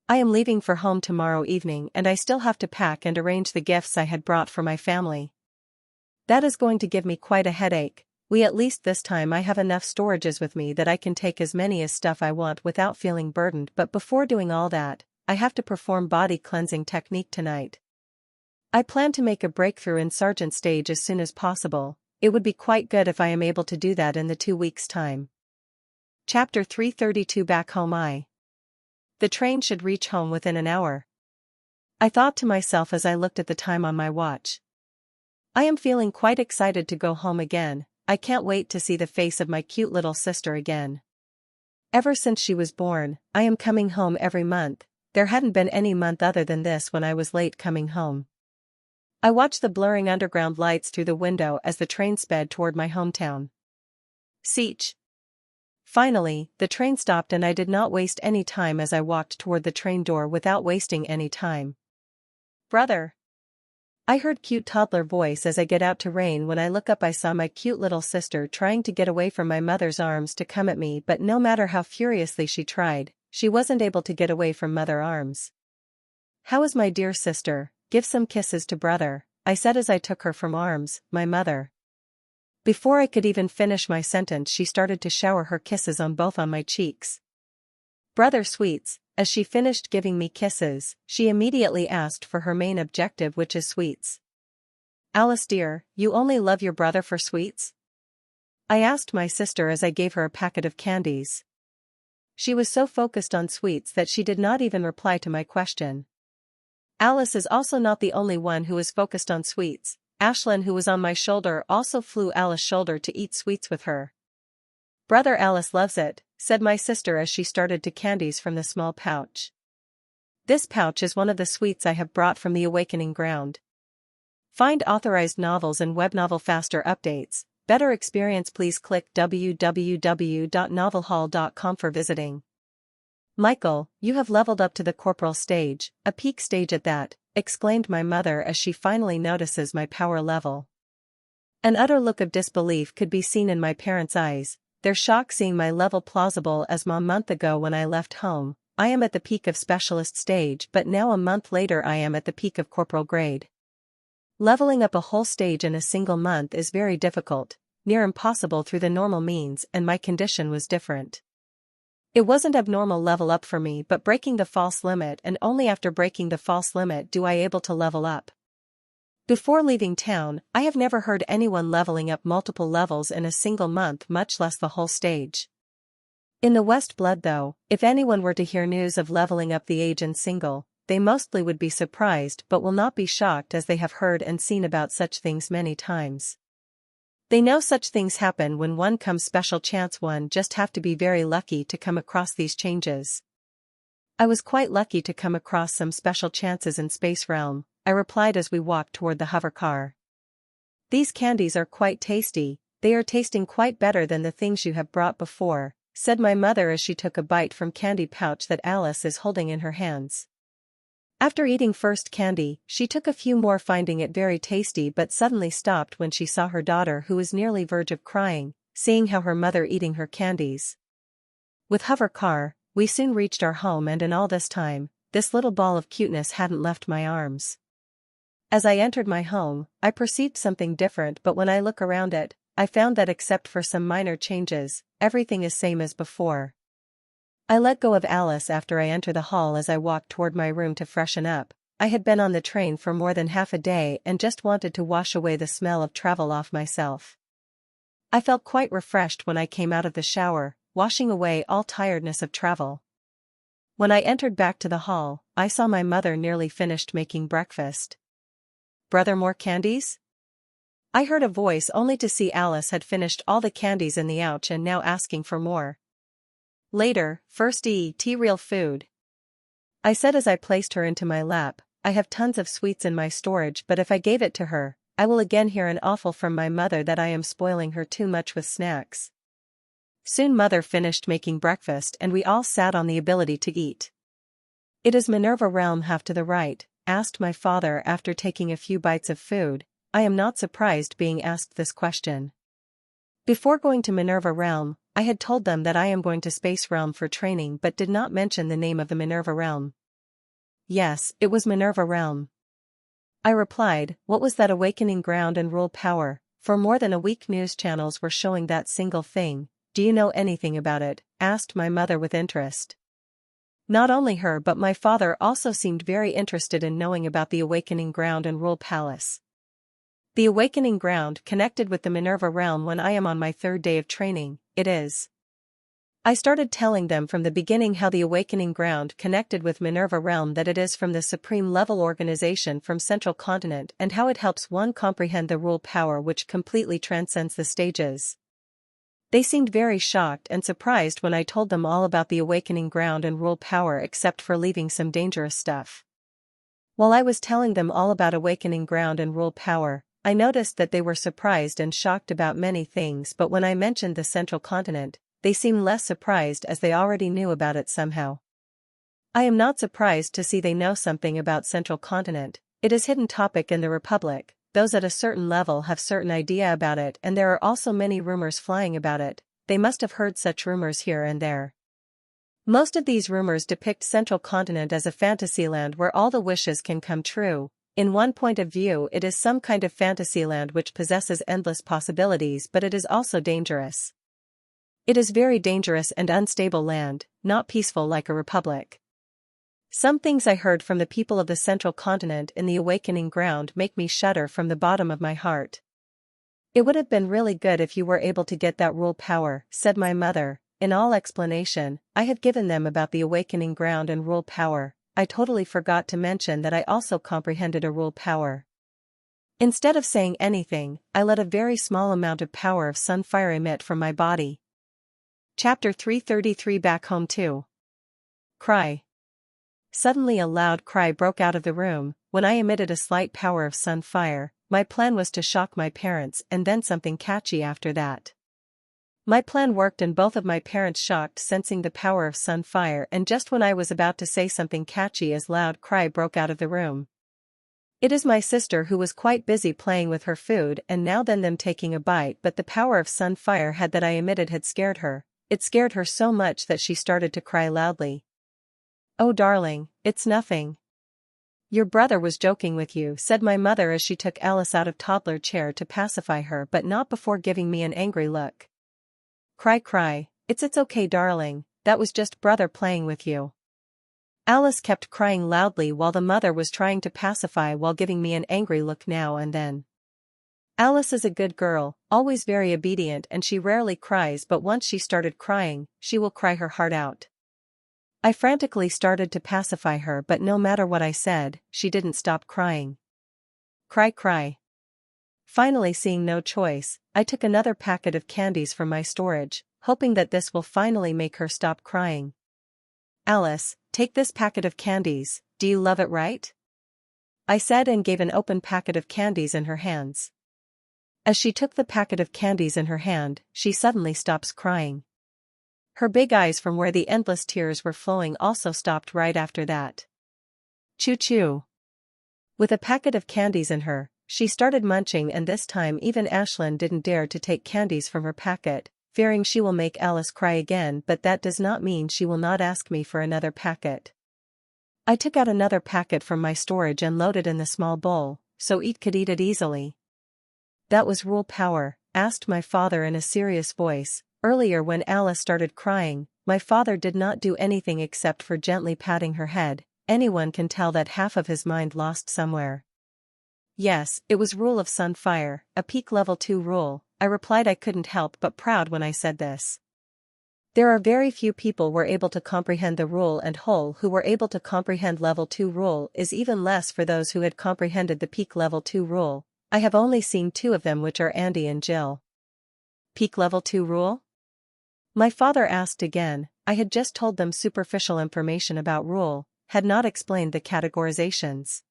I am leaving for home tomorrow evening and I still have to pack and arrange the gifts I had brought for my family. That is going to give me quite a headache. At least this time I have enough storages with me that I can take as many as stuff I want without feeling burdened, but before doing all that, I have to perform body cleansing technique tonight. I plan to make a breakthrough in sergeant stage as soon as possible. It would be quite good if I am able to do that in the 2 weeks' time. Chapter 332. Back home. The train should reach home within an hour. I thought to myself as I looked at the time on my watch. I am feeling quite excited to go home again. I can't wait to see the face of my cute little sister again. Ever since she was born, I am coming home every month. There hadn't been any month other than this when I was late coming home. I watched the blurring underground lights through the window as the train sped toward my hometown. Seach. Finally, the train stopped and I did not waste any time as I walked toward the train door without wasting any time. Brother. I heard cute toddler voice as I get out to rain. When I look up I saw my cute little sister trying to get away from my mother's arms to come at me, but no matter how furiously she tried, she wasn't able to get away from mother's arms. How is my dear sister? Give some kisses to brother, I said as I took her from arms, my mother. Before I could even finish my sentence she started to shower her kisses on both on my cheeks. Brother sweets. As she finished giving me kisses, she immediately asked for her main objective, which is sweets. Alice dear, you only love your brother for sweets? I asked my sister as I gave her a packet of candies. She was so focused on sweets that she did not even reply to my question. Alice is also not the only one who is focused on sweets. Ashlyn, who was on my shoulder, also flew Alice's shoulder to eat sweets with her. Brother Alice loves it, said my sister as she started to candies from the small pouch. This pouch is one of the sweets I have brought from the awakening ground. Find authorized novels and web novel faster updates. Better experience, please click www.novelhall.com for visiting. Michael, you have leveled up to the corporal stage, a peak stage at that, exclaimed my mother as she finally notices my power level. An utter look of disbelief could be seen in my parents' eyes, their shock seeing my level plausible as a month ago when I left home. I am at the peak of specialist stage, but now a month later I am at the peak of corporal grade. Leveling up a whole stage in a single month is very difficult, near impossible through the normal means, and my condition was different. It wasn't abnormal level up for me, but breaking the false limit, and only after breaking the false limit do I able to level up. Before leaving town, I have never heard anyone leveling up multiple levels in a single month, much less the whole stage. In the West Blood though, if anyone were to hear news of leveling up the age in single, they mostly would be surprised but will not be shocked, as they have heard and seen about such things many times. They know such things happen when one comes special chance, one just have to be very lucky to come across these changes. I was quite lucky to come across some special chances in Space Realm, I replied as we walked toward the hover car. These candies are quite tasty, they are tasting quite better than the things you have brought before, said my mother as she took a bite from candy pouch that Alice is holding in her hands. After eating first candy, she took a few more, finding it very tasty, but suddenly stopped when she saw her daughter, who was nearly verge of crying, seeing how her mother eating her candies. With hover car, we soon reached our home, and in all this time, this little ball of cuteness hadn't left my arms. As I entered my home, I perceived something different, but when I look around it, I found that except for some minor changes, everything is same as before. I let go of Alice after I enter the hall as I walked toward my room to freshen up. I had been on the train for more than half a day and just wanted to wash away the smell of travel off myself. I felt quite refreshed when I came out of the shower, washing away all tiredness of travel. When I entered back to the hall, I saw my mother nearly finished making breakfast. "Brother, more candies?" I heard a voice, only to see Alice had finished all the candies in the ouch and now asking for more. "Later, first eat real food," I said as I placed her into my lap. I have tons of sweets in my storage, but if I gave it to her, I will again hear an awful from my mother that I am spoiling her too much with snacks. Soon mother finished making breakfast and we all sat on the ability to eat. "It is Minerva Realm half to the right?" asked my father after taking a few bites of food. I am not surprised being asked this question. Before going to Minerva Realm, I had told them that I am going to Space Realm for training, but did not mention the name of the Minerva Realm. Yes, it was Minerva Realm, I replied. What was that awakening ground and rule power? For more than a week news channels were showing that single thing. Do you know anything about it? Asked my mother with interest. Not only her but my father also seemed very interested in knowing about the awakening ground and rule palace. The awakening ground connected with the Minerva Realm. When I am on my third day of training, it is. I started telling them from the beginning how the awakening ground connected with Minerva Realm, that it is from the supreme level organization from Central Continent, and how it helps one comprehend the rule power which completely transcends the stages. They seemed very shocked and surprised when I told them all about the awakening ground and rule power, except for leaving some dangerous stuff. While I was telling them all about awakening ground and rule power, I noticed that they were surprised and shocked about many things, but when I mentioned the Central Continent, they seemed less surprised as they already knew about it somehow. I am not surprised to see they know something about Central Continent. It is hidden topic in the Republic. Those at a certain level have certain idea about it, and there are also many rumors flying about it. They must have heard such rumors here and there. Most of these rumors depict Central Continent as a fantasyland where all the wishes can come true. In one point of view, it is some kind of fantasyland which possesses endless possibilities, but it is also dangerous. It is very dangerous and unstable land, not peaceful like a republic. Some things I heard from the people of the Central Continent in the awakening ground make me shudder from the bottom of my heart. "It would have been really good if you were able to get that rule power," said my mother. In all explanation I had given them about the awakening ground and rule power, I totally forgot to mention that I also comprehended a rule power. Instead of saying anything, I let a very small amount of power of sunfire emit from my body. Chapter 333. Back home too. Cry. Suddenly a loud cry broke out of the room. When I emitted a slight power of sunfire, my plan was to shock my parents and then something catchy after that. My plan worked and both of my parents shocked, sensing the power of Sunfire, and just when I was about to say something catchy, a loud cry broke out of the room. It is my sister, who was quite busy playing with her food and now then them taking a bite, but the power of Sunfire that I emitted had scared her. It scared her so much that she started to cry loudly. "Oh darling, it's nothing. Your brother was joking with you," said my mother as she took Alice out of toddler chair to pacify her, but not before giving me an angry look. Cry, it's okay darling, that was just brother playing with you." Alice kept crying loudly while the mother was trying to pacify while giving me an angry look now and then. Alice is a good girl, always very obedient, and she rarely cries, but once she started crying, she will cry her heart out. I frantically started to pacify her, but no matter what I said, she didn't stop crying. Cry. Finally, seeing no choice, I took another packet of candies from my storage, hoping that this will finally make her stop crying. "Alice, take this packet of candies, do you love it, right?" I said, and gave an open packet of candies in her hands. As she took the packet of candies in her hand, she suddenly stops crying. Her big eyes, from where the endless tears were flowing, also stopped right after that. Choo-choo. With a packet of candies in her, she started munching, and this time even Ashlyn didn't dare to take candies from her packet, fearing she will make Alice cry again, but that does not mean she will not ask me for another packet. I took out another packet from my storage and loaded in the small bowl, so Eat could eat it easily. "That was rule power?" asked my father in a serious voice. Earlier, when Alice started crying, my father did not do anything except for gently patting her head. Anyone can tell that half of his mind lost somewhere. "Yes, it was rule of Sunfire, a peak level 2 rule," I replied. I couldn't help but proud when I said this. There are very few people were able to comprehend the rule, and who were able to comprehend level 2 rule is even less for those who had comprehended the peak level 2 rule. I have only seen 2 of them, which are Andy and Jill. Peak level 2 rule? My father asked again. I had just told them superficial information about rule, had not explained the categorizations.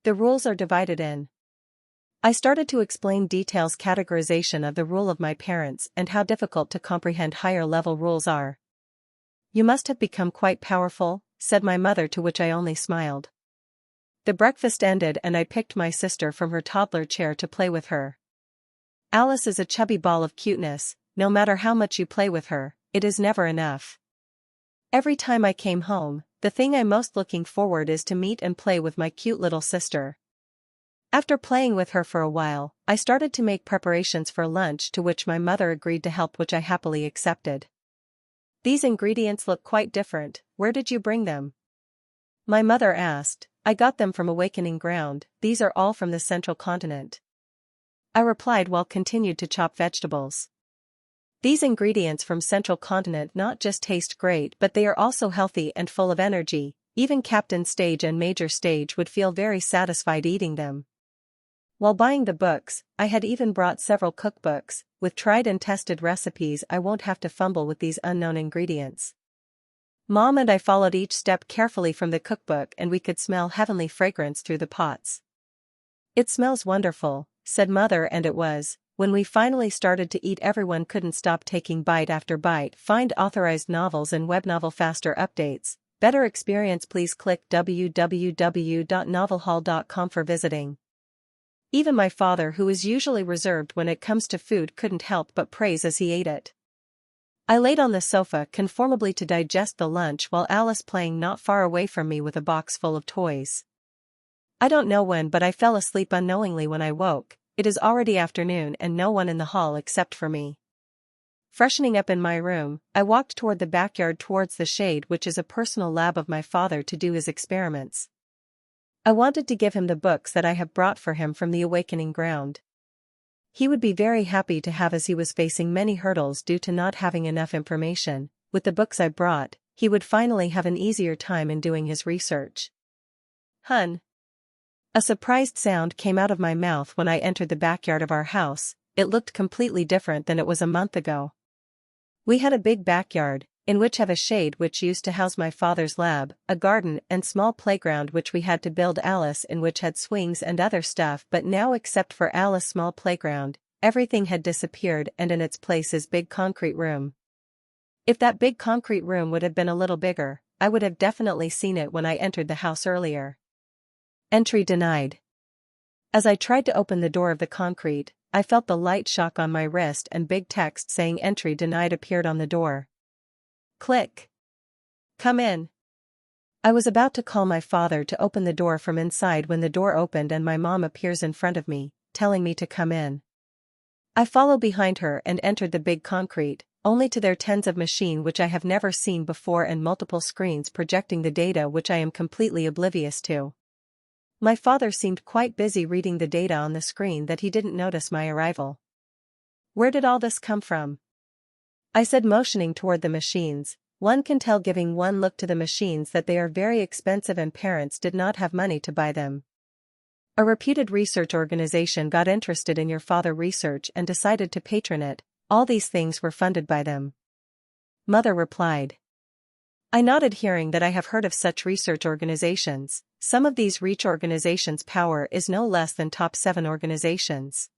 The rules are divided in. I started to explain details categorization of the rule of my parents and how difficult to comprehend higher level rules are. "You must have become quite powerful," said my mother, to which I only smiled. The breakfast ended and I picked my sister from her toddler chair to play with her. Alice is a chubby ball of cuteness. No matter how much you play with her, it is never enough. Every time I came home, the thing I'm most looking forward is to meet and play with my cute little sister. After playing with her for a while, I started to make preparations for lunch, to which my mother agreed to help, which I happily accepted. "These ingredients look quite different, where did you bring them?" my mother asked. "I got them from Awakening Ground, these are all from the Central Continent," I replied while continued to chop vegetables. "These ingredients from Central Continent not just taste great, but they are also healthy and full of energy. Even Captain Stage and Major Stage would feel very satisfied eating them." While buying the books, I had even brought several cookbooks, with tried and tested recipes. I won't have to fumble with these unknown ingredients. Mom and I followed each step carefully from the cookbook, and we could smell heavenly fragrance through the pots. "It smells wonderful," said Mother, and it was. When we finally started to eat, everyone couldn't stop taking bite after bite. Find authorized novels and web novel faster updates. Better experience, please click www.novelhall.com for visiting. Even my father, who is usually reserved when it comes to food, couldn't help but praise as he ate it. I laid on the sofa conformably to digest the lunch, while Alice playing not far away from me with a box full of toys. I don't know when, but I fell asleep unknowingly when I woke. It is already afternoon and no one in the hall except for me. Freshening up in my room, I walked toward the backyard, towards the shade, which is a personal lab of my father to do his experiments. I wanted to give him the books that I have brought for him from the Awakening Ground. He would be very happy to have, as he was facing many hurdles due to not having enough information. With the books I brought, he would finally have an easier time in doing his research. "Hun." A surprised sound came out of my mouth when I entered the backyard of our house. It looked completely different than it was a month ago. We had a big backyard, in which have a shade which used to house my father's lab, a garden and small playground which we had to build Alice in, which had swings and other stuff, but now except for Alice's small playground, everything had disappeared, and in its place is big concrete room. If that big concrete room would have been a little bigger, I would have definitely seen it when I entered the house earlier. Entry denied. As I tried to open the door of the concrete, I felt the light shock on my wrist and big text saying entry denied appeared on the door. Click. Come in. I was about to call my father to open the door from inside when the door opened and my mom appears in front of me, telling me to come in. I follow behind her and entered the big concrete, only to their tens of machine which I have never seen before and multiple screens projecting the data which I am completely oblivious to. My father seemed quite busy reading the data on the screen that he didn't notice my arrival. Where did all this come from? I said, motioning toward the machines. One can tell giving one look to the machines that they are very expensive and parents did not have money to buy them. A reputed research organization got interested in your father research and decided to patron it. All these things were funded by them. Mother replied. I nodded, hearing that I have heard of such research organizations. Some of these research organizations' power is no less than top 7 organizations.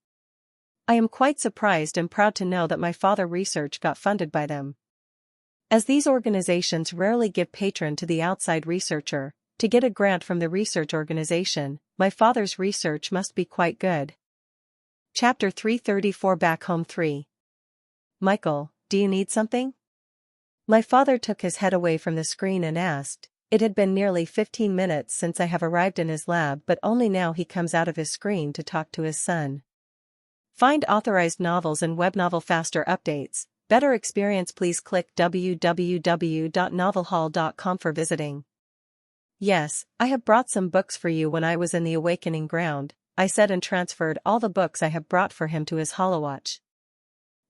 I am quite surprised and proud to know that my father research got funded by them. As these organizations rarely give patron to the outside researcher, to get a grant from the research organization, my father's research must be quite good. Chapter 334 Back Home 3. Michael, do you need something? My father took his head away from the screen and asked. It had been nearly 15 minutes since I have arrived in his lab, but only now he comes out of his screen to talk to his son. Find authorized novels and web novel faster updates. Better experience, please click www.novelhall.com for visiting. Yes, I have brought some books for you when I was in the awakening ground, I said, and transferred all the books I have brought for him to his holowatch.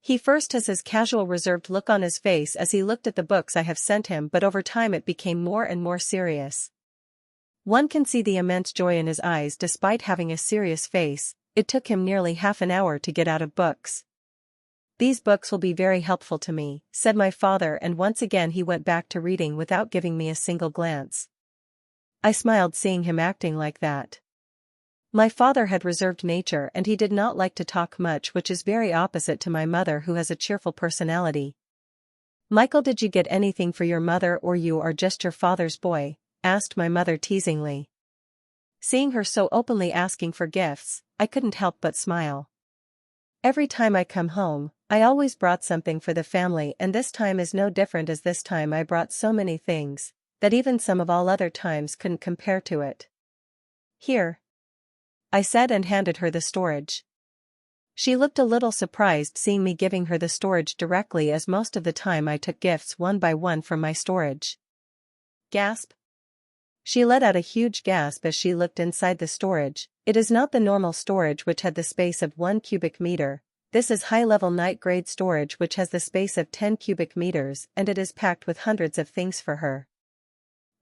He first has his casual reserved look on his face as he looked at the books I have sent him, but over time it became more and more serious. One can see the immense joy in his eyes despite having a serious face. It took him nearly half an hour to get out of books. These books will be very helpful to me, said my father, and once again he went back to reading without giving me a single glance. I smiled seeing him acting like that. My father had reserved nature and he did not like to talk much, which is very opposite to my mother, who has a cheerful personality. Michael, did you get anything for your mother, or you are just your father's boy? Asked my mother teasingly. Seeing her so openly asking for gifts, I couldn't help but smile. Every time I come home, I always brought something for the family, and this time is no different, as this time I brought so many things that even some of all other times couldn't compare to it. Here, I said, and handed her the storage. She looked a little surprised seeing me giving her the storage directly, as most of the time I took gifts one by one from my storage. Gasp. She let out a huge gasp as she looked inside the storage. It is not the normal storage which had the space of 1 cubic meter. This is high-level night-grade storage which has the space of 10 cubic meters, and it is packed with hundreds of things for her.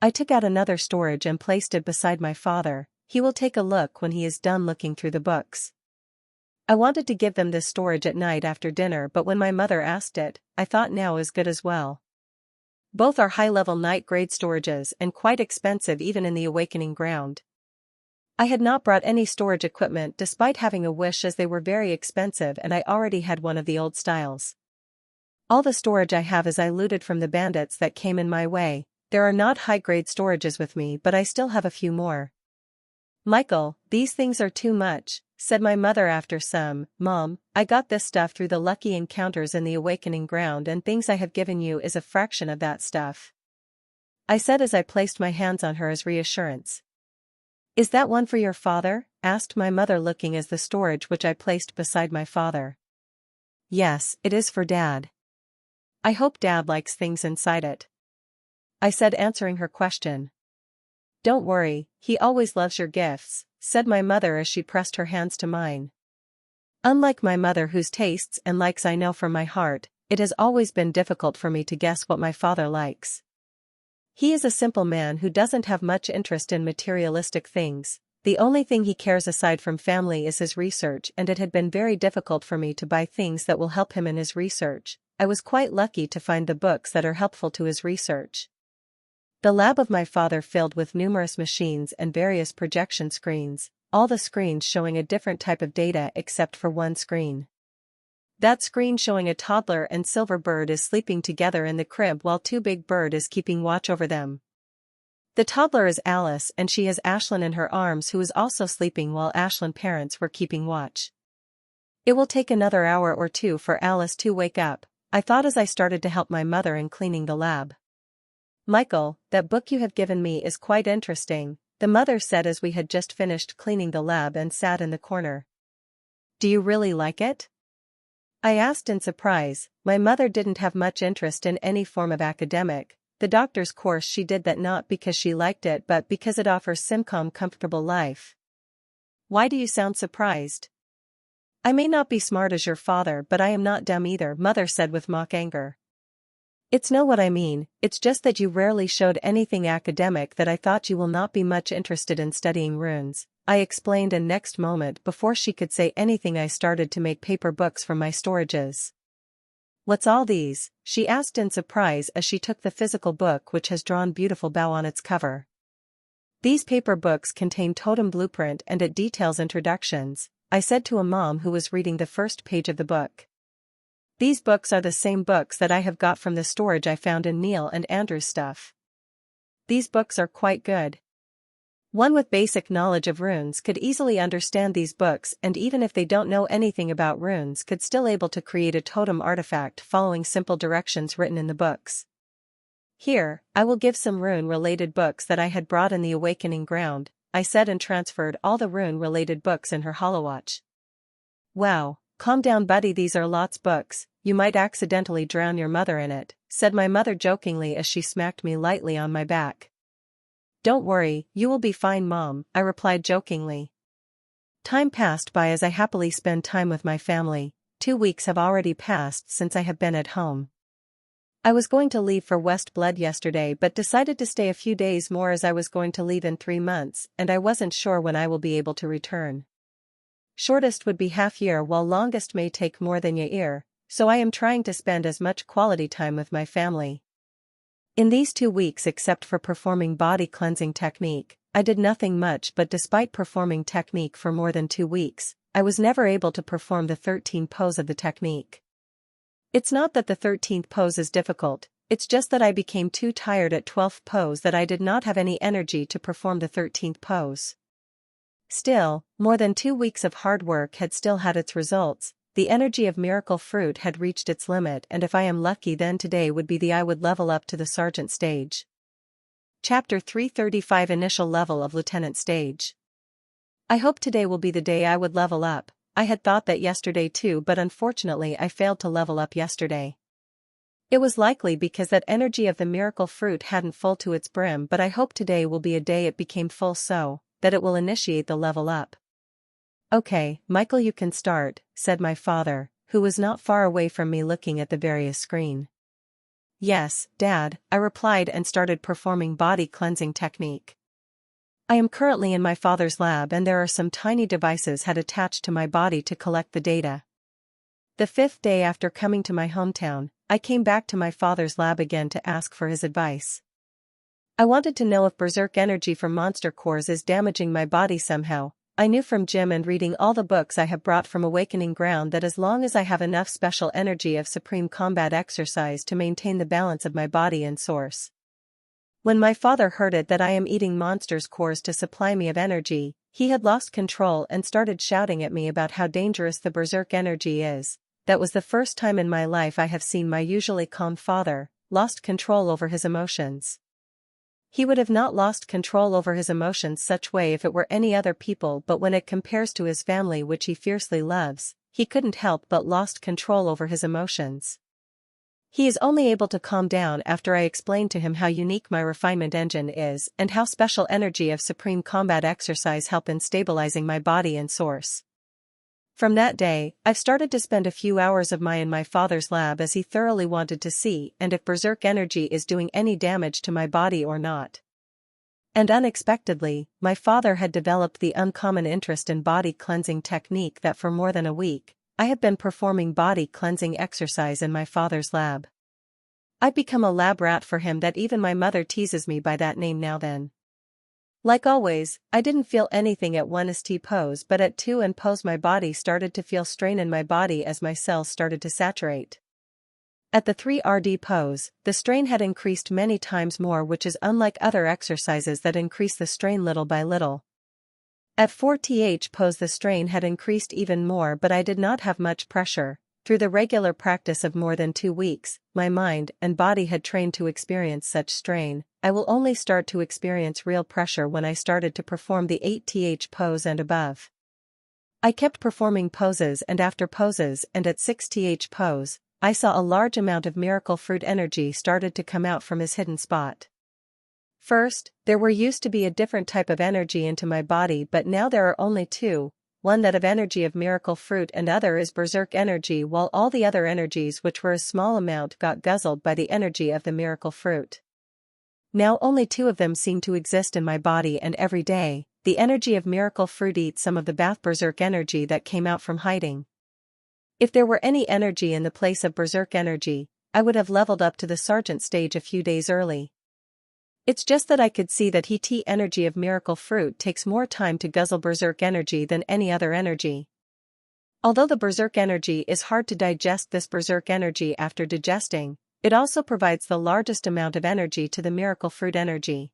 I took out another storage and placed it beside my father. He will take a look when he is done looking through the books. I wanted to give them this storage at night after dinner, but when my mother asked it, I thought now is good as well. Both are high-level night-grade storages and quite expensive even in the awakening ground. I had not brought any storage equipment despite having a wish, as they were very expensive and I already had one of the old styles. All the storage I have is I looted from the bandits that came in my way. There are not high-grade storages with me, but I still have a few more. Michael, these things are too much, said my mother after some. Mom, I got this stuff through the lucky encounters in the awakening ground, and things I have given you is a fraction of that stuff. I said as I placed my hands on her as reassurance. Is that one for your father? Asked my mother, looking as the storage which I placed beside my father. Yes, it is for Dad. I hope Dad likes things inside it, I said, answering her question. Don't worry, he always loves your gifts, said my mother as she pressed her hands to mine. Unlike my mother, whose tastes and likes I know from my heart, it has always been difficult for me to guess what my father likes. He is a simple man who doesn't have much interest in materialistic things. The only thing he cares aside from family is his research, and it had been very difficult for me to buy things that will help him in his research. I was quite lucky to find the books that are helpful to his research. The lab of my father filled with numerous machines and various projection screens, all the screens showing a different type of data except for one screen. That screen showing a toddler and Silver Bird is sleeping together in the crib while Two Big Bird is keeping watch over them. The toddler is Alice and she has Ashlyn in her arms, who is also sleeping while Ashlyn's parents were keeping watch. It will take another hour or two for Alice to wake up, I thought as I started to help my mother in cleaning the lab. Michael, that book you have given me is quite interesting, the mother said as we had just finished cleaning the lab and sat in the corner. Do you really like it? I asked in surprise. My mother didn't have much interest in any form of academic. The doctor's course she did that not because she liked it but because it offers Simcom comfortable life. Why do you sound surprised? I may not be smart as your father but I am not dumb either, mother said with mock anger. It's no what I mean, it's just that you rarely showed anything academic that I thought you will not be much interested in studying runes, I explained, and next moment before she could say anything I started to make paper books from my storages. What's all these? She asked in surprise as she took the physical book which has drawn beautiful bow on its cover. These paper books contain totem blueprint and it details introductions, I said to a mom who was reading the first page of the book. These books are the same books that I have got from the storage I found in Neil and Andrew's stuff. These books are quite good. One with basic knowledge of runes could easily understand these books, and even if they don't know anything about runes could still able to create a totem artifact following simple directions written in the books. Here, I will give some rune-related books that I had brought in the Awakening Ground, I said, and transferred all the rune-related books in her holowatch. Wow, calm down buddy, these are lots books, you might accidentally drown your mother in it, said my mother jokingly as she smacked me lightly on my back. Don't worry, you will be fine mom, I replied jokingly. Time passed by as I happily spend time with my family. 2 weeks have already passed since I have been at home. I was going to leave for West Blood yesterday but decided to stay a few days more as I was going to leave in 3 months and I wasn't sure when I will be able to return. Shortest would be half year while longest may take more than a year, so I am trying to spend as much quality time with my family. In these 2 weeks, except for performing body cleansing technique, I did nothing much, but despite performing technique for more than 2 weeks, I was never able to perform the 13th pose of the technique. It's not that the 13th pose is difficult, it's just that I became too tired at 12th pose that I did not have any energy to perform the 13th pose. Still, more than 2 weeks of hard work had still had its results. The energy of Miracle Fruit had reached its limit, and if I am lucky then today would be the I would level up to the Sergeant stage. Chapter 335, Initial Level of Lieutenant Stage. I hope today will be the day I would level up. I had thought that yesterday too, but unfortunately I failed to level up yesterday. It was likely because that energy of the Miracle Fruit hadn't full to its brim, but I hope today will be a day it became full so that it will initiate the level up. Okay, Michael, you can start, said my father, who was not far away from me looking at the various screen. Yes, Dad, I replied and started performing body cleansing technique. I am currently in my father's lab and there are some tiny devices had attached to my body to collect the data. The 5th day after coming to my hometown, I came back to my father's lab again to ask for his advice. I wanted to know if berserk energy from monster cores is damaging my body somehow. I knew from Jim and reading all the books I have brought from Awakening Ground that as long as I have enough special energy of supreme combat exercise to maintain the balance of my body and source. When my father heard it that I am eating monsters' cores to supply me of energy, he had lost control and started shouting at me about how dangerous the berserk energy is. That was the first time in my life I have seen my usually calm father lost control over his emotions. He would have not lost control over his emotions such way if it were any other people, but when it compares to his family which he fiercely loves, he couldn't help but lost control over his emotions. He is only able to calm down after I explain to him how unique my refinement engine is and how special energy of supreme combat exercise help in stabilizing my body and source. From that day, I've started to spend a few hours of mine in my father's lab as he thoroughly wanted to see and if berserk energy is doing any damage to my body or not. And unexpectedly, my father had developed the uncommon interest in body cleansing technique that for more than a week, I have been performing body cleansing exercise in my father's lab. I've become a lab rat for him that even my mother teases me by that name now then. Like always, I didn't feel anything at 1st pose, but at 2 and pose my body started to feel strain in my body as my cells started to saturate. At the 3rd pose, the strain had increased many times more, which is unlike other exercises that increase the strain little by little. At 4th pose the strain had increased even more, but I did not have much pressure. Through the regular practice of more than 2 weeks, my mind and body had trained to experience such strain. I will only start to experience real pressure when I started to perform the 8th pose and above. I kept performing poses and after poses, and at 6th pose, I saw a large amount of miracle fruit energy started to come out from his hidden spot. First, there were used to be a different type of energy into my body, but now there are only two. One that of energy of miracle fruit and other is berserk energy, while all the other energies which were a small amount got guzzled by the energy of the miracle fruit. Now only two of them seem to exist in my body, and every day, the energy of miracle fruit eats some of the bath berserk energy that came out from hiding. If there were any energy in the place of berserk energy, I would have leveled up to the sergeant stage a few days early. It's just that I could see that the energy of miracle fruit takes more time to guzzle berserk energy than any other energy. Although the berserk energy is hard to digest, this berserk energy after digesting, it also provides the largest amount of energy to the miracle fruit energy.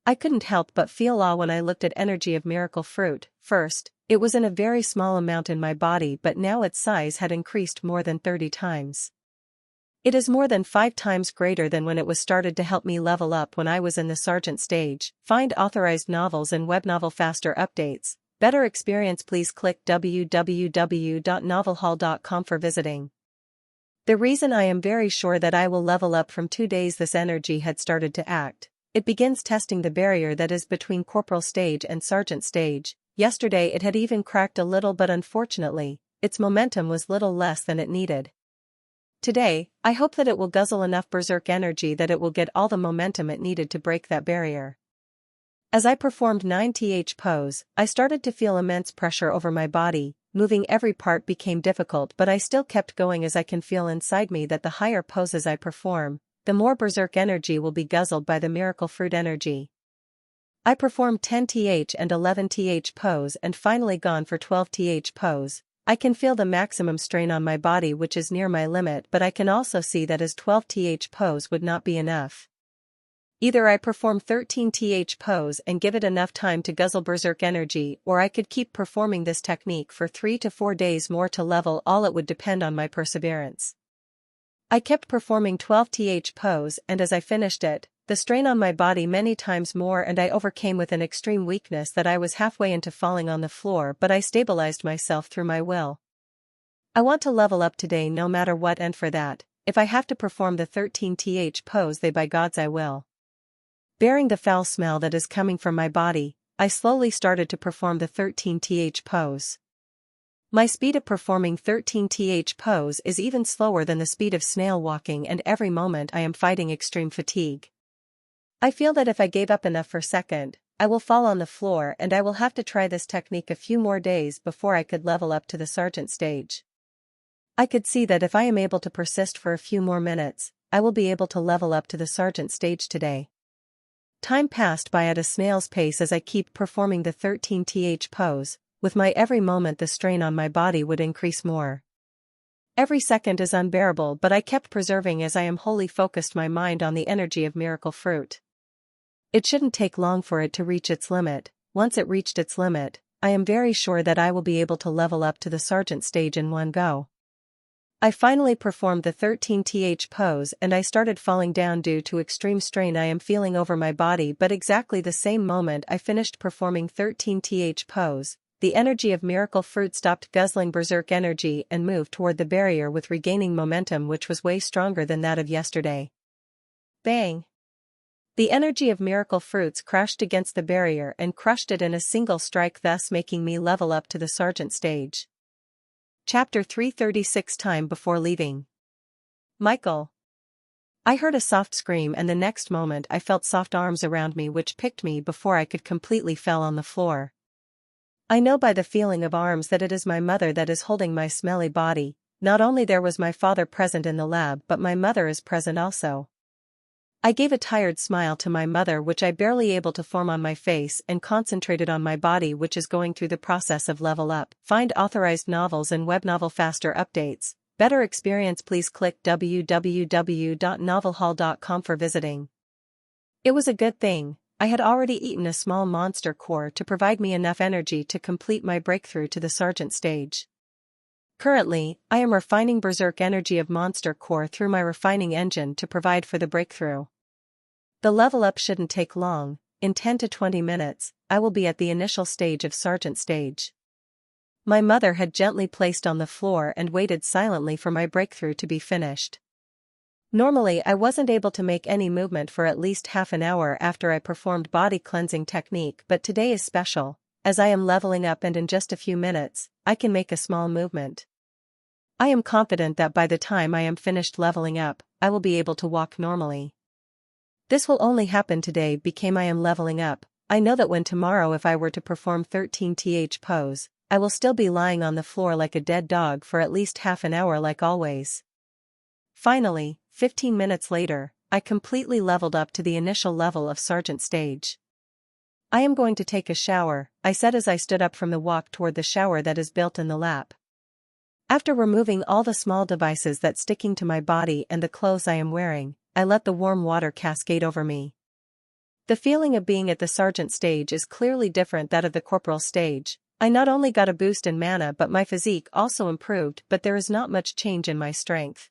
I couldn't help but feel awe when I looked at energy of miracle fruit. First, it was in a very small amount in my body, but now its size had increased more than 30 times. It is more than 5 times greater than when it was started to help me level up when I was in the sergeant stage. Find authorized novels and web novel faster updates. Better experience, please click www.novelhall.com for visiting. The reason I am very sure that I will level up from 2 days this energy had started to act. It begins testing the barrier that is between corporal stage and sergeant stage. Yesterday it had even cracked a little, but unfortunately, its momentum was little less than it needed. Today, I hope that it will guzzle enough berserk energy that it will get all the momentum it needed to break that barrier. As I performed 9th pose, I started to feel immense pressure over my body. Moving every part became difficult, but I still kept going as I can feel inside me that the higher poses I perform, the more berserk energy will be guzzled by the miracle fruit energy. I performed 10th and 11th pose and finally gone for 12th pose. I can feel the maximum strain on my body, which is near my limit, but I can also see that as 12th pose would not be enough. Either I perform 13th pose and give it enough time to guzzle berserk energy, or I could keep performing this technique for 3 to 4 days more to level all. It would depend on my perseverance. I kept performing 12th pose, and as I finished it, the strain on my body many times more, and I overcame with an extreme weakness that I was halfway into falling on the floor, but I stabilized myself through my will. I want to level up today no matter what, and for that, if I have to perform the 13th pose, by God's I will. Bearing the foul smell that is coming from my body, I slowly started to perform the 13th pose. My speed of performing 13th pose is even slower than the speed of snail walking, and every moment I am fighting extreme fatigue. I feel that if I gave up enough for a second, I will fall on the floor, and I will have to try this technique a few more days before I could level up to the sergeant stage. I could see that if I am able to persist for a few more minutes, I will be able to level up to the sergeant stage today. Time passed by at a snail's pace as I keep performing the 13th pose. With my every moment the strain on my body would increase more. Every second is unbearable, but I kept persevering as I am wholly focused my mind on the energy of miracle fruit. It shouldn't take long for it to reach its limit. Once it reached its limit, I am very sure that I will be able to level up to the sergeant stage in one go. I finally performed the 13th pose and I started falling down due to extreme strain I am feeling over my body, but exactly the same moment I finished performing 13th pose, the energy of miracle fruit stopped guzzling berserk energy and moved toward the barrier with regaining momentum, which was way stronger than that of yesterday. Bang! The energy of miracle fruits crashed against the barrier and crushed it in a single strike, thus making me level up to the sergeant stage. Chapter 336. Time before leaving. Michael. I heard a soft scream, and the next moment I felt soft arms around me which picked me before I could completely fell on the floor. I know by the feeling of arms that it is my mother that is holding my smelly body. Not only there was my father present in the lab but my mother is present also. I gave a tired smile to my mother which I barely able to form on my face and concentrated on my body which is going through the process of level up. Find authorized novels and web novel faster updates. Better experience please click www.novelhall.com for visiting. It was a good thing. I had already eaten a small monster core to provide me enough energy to complete my breakthrough to the sergeant stage. Currently, I am refining berserk energy of monster core through my refining engine to provide for the breakthrough. The level up shouldn't take long. In 10 to 20 minutes, I will be at the initial stage of sergeant stage. My mother had gently placed on the floor and waited silently for my breakthrough to be finished. Normally I wasn't able to make any movement for at least half an hour after I performed body cleansing technique, but today is special, as I am leveling up and in just a few minutes, I can make a small movement. I am confident that by the time I am finished leveling up, I will be able to walk normally. This will only happen today because I am leveling up. I know that when tomorrow if I were to perform 13th pose, I will still be lying on the floor like a dead dog for at least half an hour like always. Finally, 15 minutes later, I completely leveled up to the initial level of sergeant stage. I am going to take a shower, I said as I stood up from the walk toward the shower that is built in the lap. After removing all the small devices that sticking to my body and the clothes I am wearing, I let the warm water cascade over me. The feeling of being at the sergeant stage is clearly different that of the corporal stage. I not only got a boost in mana but my physique also improved, but there is not much change in my strength.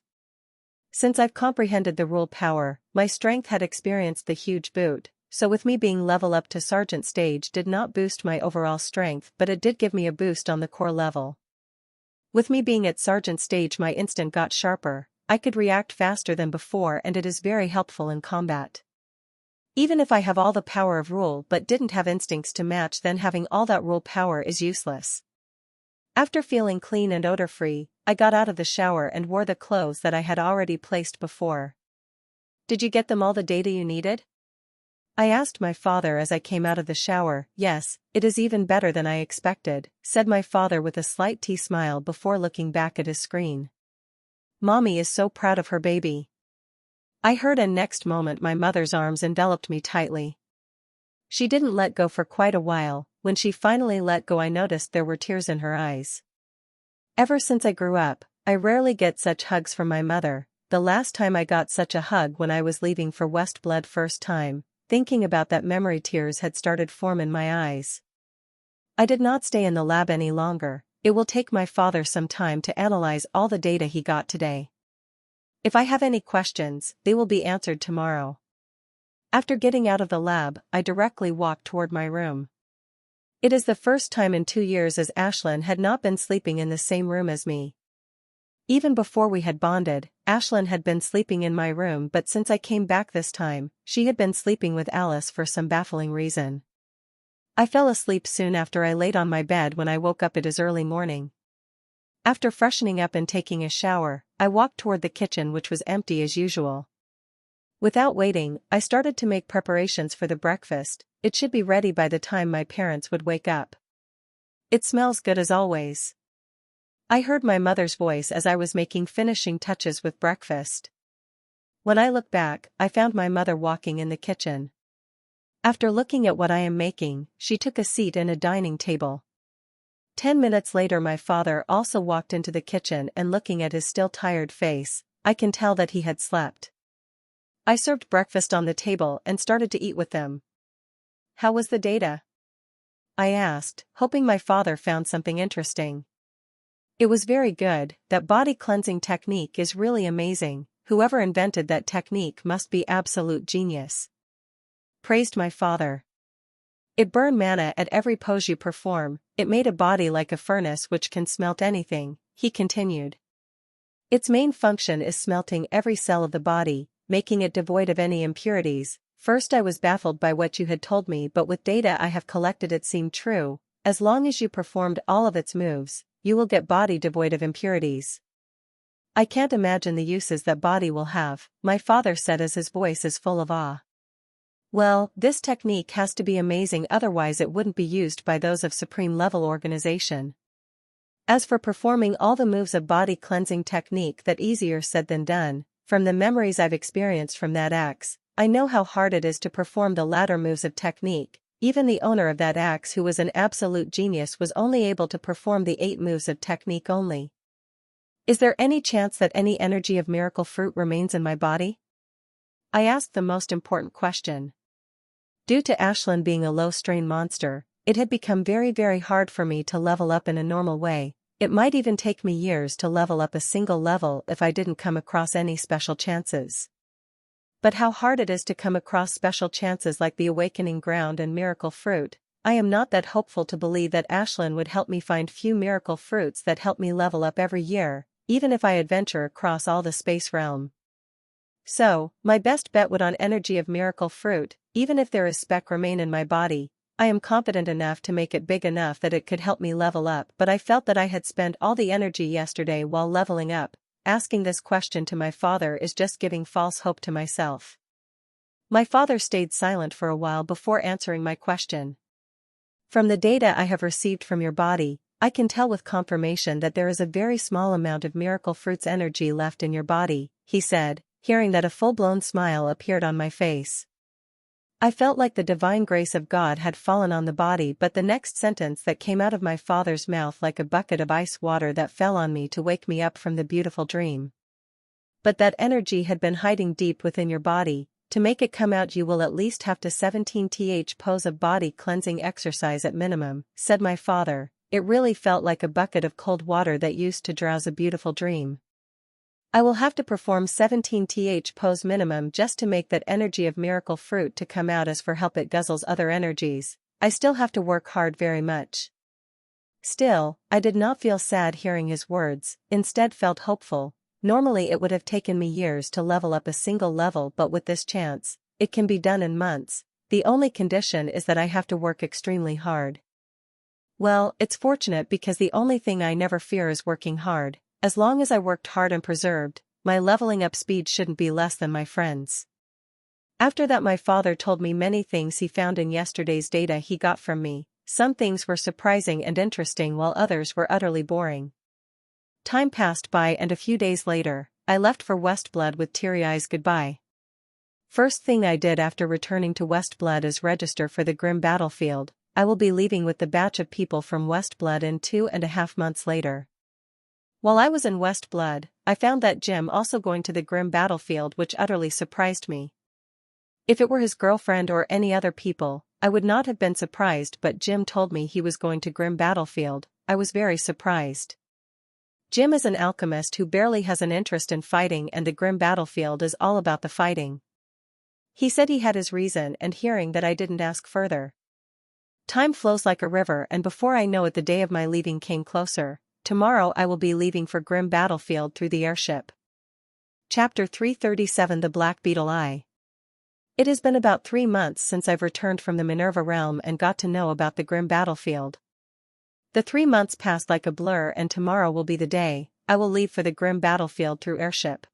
Since I've comprehended the rule power, my strength had experienced the huge boot, so with me being level up to sergeant stage did not boost my overall strength but it did give me a boost on the core level. With me being at sergeant stage my instinct got sharper, I could react faster than before and it is very helpful in combat. Even if I have all the power of rule but didn't have instincts to match, then having all that rule power is useless. After feeling clean and odor-free, I got out of the shower and wore the clothes that I had already placed before. Did you get them all the data you needed? I asked my father as I came out of the shower. Yes, it is even better than I expected, said my father with a slight smile before looking back at his screen. Mommy is so proud of her baby. I heard, and next moment my mother's arms enveloped me tightly. She didn't let go for quite a while. When she finally let go I noticed there were tears in her eyes. Ever since I grew up, I rarely get such hugs from my mother. The last time I got such a hug when I was leaving for West Blood first time. Thinking about that memory, tears had started form in my eyes. I did not stay in the lab any longer. It will take my father some time to analyze all the data he got today. If I have any questions, they will be answered tomorrow. After getting out of the lab, I directly walked toward my room. It is the first time in 2 years as Ashlyn had not been sleeping in the same room as me. Even before we had bonded, Ashlyn had been sleeping in my room, but since I came back this time, she had been sleeping with Alice for some baffling reason. I fell asleep soon after I laid on my bed. When I woke up it is early morning. After freshening up and taking a shower, I walked toward the kitchen which was empty as usual. Without waiting, I started to make preparations for the breakfast. It should be ready by the time my parents would wake up. It smells good as always. I heard my mother's voice as I was making finishing touches with breakfast. When I looked back, I found my mother walking in the kitchen. After looking at what I am making, she took a seat in a dining table. 10 minutes later my father also walked into the kitchen, and looking at his still tired face, I can tell that he had slept. I served breakfast on the table and started to eat with them. How was the data? I asked, hoping my father found something interesting. It was very good. That body cleansing technique is really amazing. Whoever invented that technique must be absolute genius. Praised my father. It burned mana at every pose you perform. It made a body like a furnace which can smelt anything, he continued. Its main function is smelting every cell of the body, making it devoid of any impurities. First I was baffled by what you had told me, but with data I have collected it seemed true. As long as you performed all of its moves, you will get body devoid of impurities. I can't imagine the uses that body will have, my father said as his voice is full of awe. Well, this technique has to be amazing, otherwise it wouldn't be used by those of supreme level organization. As for performing all the moves of body cleansing technique, that easier said than done. From the memories I've experienced from that axe, I know how hard it is to perform the latter moves of technique. Even the owner of that axe, who was an absolute genius, was only able to perform the 8 moves of technique only. Is there any chance that any energy of miracle fruit remains in my body? I asked the most important question. Due to Ashlyn being a low-strain monster, it had become very hard for me to level up in a normal way. It might even take me years to level up a single level if I didn't come across any special chances. But how hard it is to come across special chances like the awakening ground and miracle fruit. I am not that hopeful to believe that Ashlyn would help me find few miracle fruits that help me level up every year, even if I adventure across all the space realm. So, my best bet would on energy of miracle fruit. Even if there is speck remain in my body, I am confident enough to make it big enough that it could help me level up. But I felt that I had spent all the energy yesterday while leveling up. Asking this question to my father is just giving false hope to myself. My father stayed silent for a while before answering my question. From the data I have received from your body, I can tell with confirmation that there is a very small amount of miracle fruit's energy left in your body, he said, hearing that a full-blown smile appeared on my face. I felt like the divine grace of God had fallen on the body, but the next sentence that came out of my father's mouth like a bucket of ice water that fell on me to wake me up from the beautiful dream. But that energy had been hiding deep within your body. To make it come out, you will at least have to 17th pose of body cleansing exercise at minimum, said my father. It really felt like a bucket of cold water that used to drowse a beautiful dream. I will have to perform 17th pose minimum just to make that energy of miracle fruit to come out. As for help it guzzles other energies, I still have to work hard very much. Still, I did not feel sad hearing his words, instead felt hopeful. Normally it would have taken me years to level up a single level, but with this chance, it can be done in months. The only condition is that I have to work extremely hard. Well, it's fortunate because the only thing I never fear is working hard. As long as I worked hard and persevered, my leveling up speed shouldn't be less than my friends. After that, my father told me many things he found in yesterday's data he got from me. Some things were surprising and interesting while others were utterly boring. Time passed by and a few days later, I left for Westblood with teary eyes goodbye. First thing I did after returning to Westblood is register for the grim battlefield. I will be leaving with the batch of people from Westblood in 2.5 months later. While I was in Westblood, I found that Jim also going to the grim battlefield, which utterly surprised me. If it were his girlfriend or any other people, I would not have been surprised, but Jim told me he was going to grim battlefield. I was very surprised. Jim is an alchemist who barely has an interest in fighting, and the grim battlefield is all about the fighting. He said he had his reason, and hearing that I didn't ask further. Time flows like a river, and before I know it the day of my leaving came closer. Tomorrow I will be leaving for grim battlefield through the airship. Chapter 337, The Black Beetle Eye. It has been about 3 months since I've returned from the Minerva realm and got to know about the grim battlefield. The 3 months passed like a blur, and tomorrow will be the day I will leave for the grim battlefield through airship.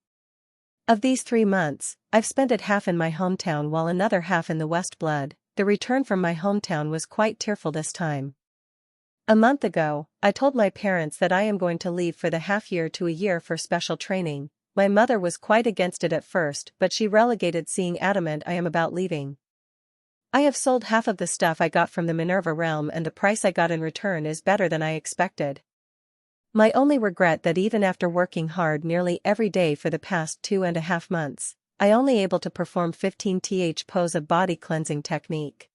Of these 3 months, I've spent it half in my hometown while another half in the Westblood. The return from my hometown was quite tearful this time. A month ago, I told my parents that I am going to leave for the half year to a year for special training. My mother was quite against it at first, but she relegated, seeing adamant I am about leaving. I have sold half of the stuff I got from the Minerva realm, and the price I got in return is better than I expected. My only regret that even after working hard nearly every day for the past 2.5 months, I only able to perform 15th pose of body cleansing technique.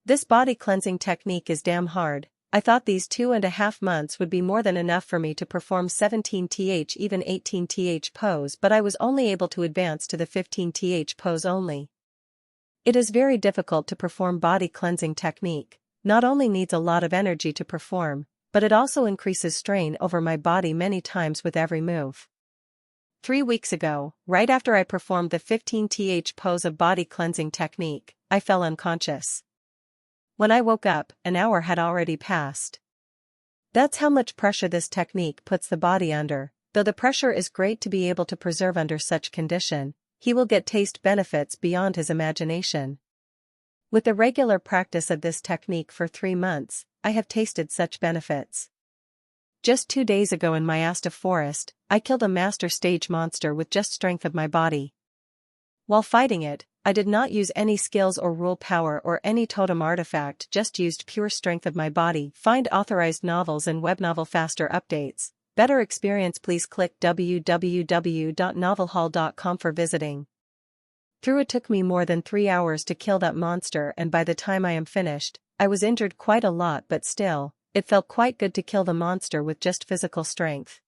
This body cleansing technique is damn hard. I thought these 2.5 months would be more than enough for me to perform 17th, even 18th pose, but I was only able to advance to the 15th pose only. It is very difficult to perform body cleansing technique. Not only needs a lot of energy to perform, but it also increases strain over my body many times with every move. 3 weeks ago, right after I performed the 15th pose of body cleansing technique, I fell unconscious. When I woke up, an hour had already passed. That's how much pressure this technique puts the body under. Though the pressure is great to be able to preserve under such condition, he will get taste benefits beyond his imagination. With the regular practice of this technique for 3 months, I have tasted such benefits. Just 2 days ago in Mayasta Forest, I killed a master stage monster with just strength of my body. While fighting it, I did not use any skills or rule power or any totem artifact, just used pure strength of my body. Find authorized novels and webnovel faster updates. Better experience, please click www.novelhall.com for visiting. Through it took me more than 3 hours to kill that monster, and by the time I am finished, I was injured quite a lot, but still, it felt quite good to kill the monster with just physical strength.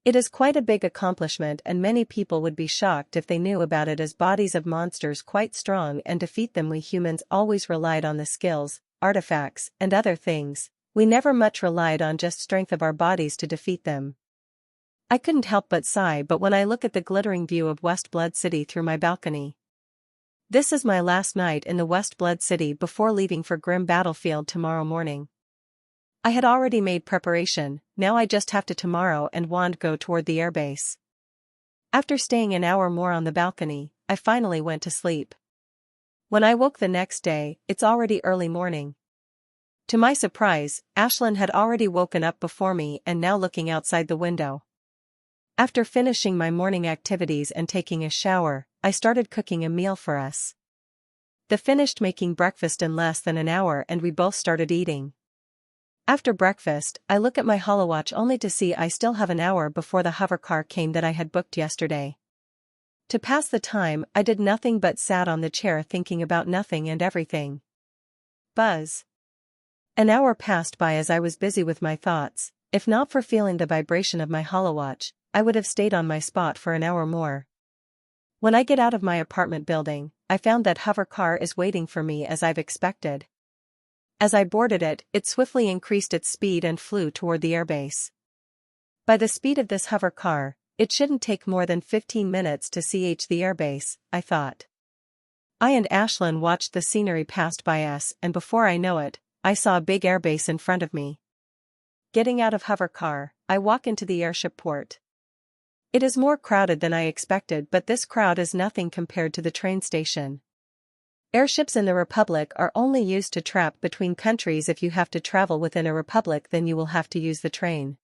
It is quite a big accomplishment, and many people would be shocked if they knew about it, as bodies of monsters quite strong, and defeat them we humans always relied on the skills, artifacts, and other things. We never much relied on just strength of our bodies to defeat them. I couldn't help but sigh but when I look at the glittering view of West Blood City through my balcony. This is my last night in the West Blood City before leaving for grim battlefield tomorrow morning. I had already made preparation, now I just have to tomorrow and go toward the airbase. After staying an hour more on the balcony, I finally went to sleep. When I woke the next day, it's already early morning. To my surprise, Ashlyn had already woken up before me and now looking outside the window. After finishing my morning activities and taking a shower, I started cooking a meal for us. They finished making breakfast in less than an hour and we both started eating. After breakfast, I look at my holowatch only to see I still have an hour before the hovercar came that I had booked yesterday. To pass the time, I did nothing but sat on the chair thinking about nothing and everything. Buzz. An hour passed by as I was busy with my thoughts. If not for feeling the vibration of my holowatch, I would have stayed on my spot for an hour more. When I get out of my apartment building, I found that hovercar is waiting for me as I've expected. As I boarded it, it swiftly increased its speed and flew toward the airbase. By the speed of this hovercar, it shouldn't take more than 15 minutes to CH the airbase, I thought. I and Ashlyn watched the scenery pass by us, and before I know it, I saw a big airbase in front of me. Getting out of hovercar, I walk into the airship port. It is more crowded than I expected, but this crowd is nothing compared to the train station. Airships in the Republic are only used to trap between countries. If you have to travel within a republic, then you will have to use the train.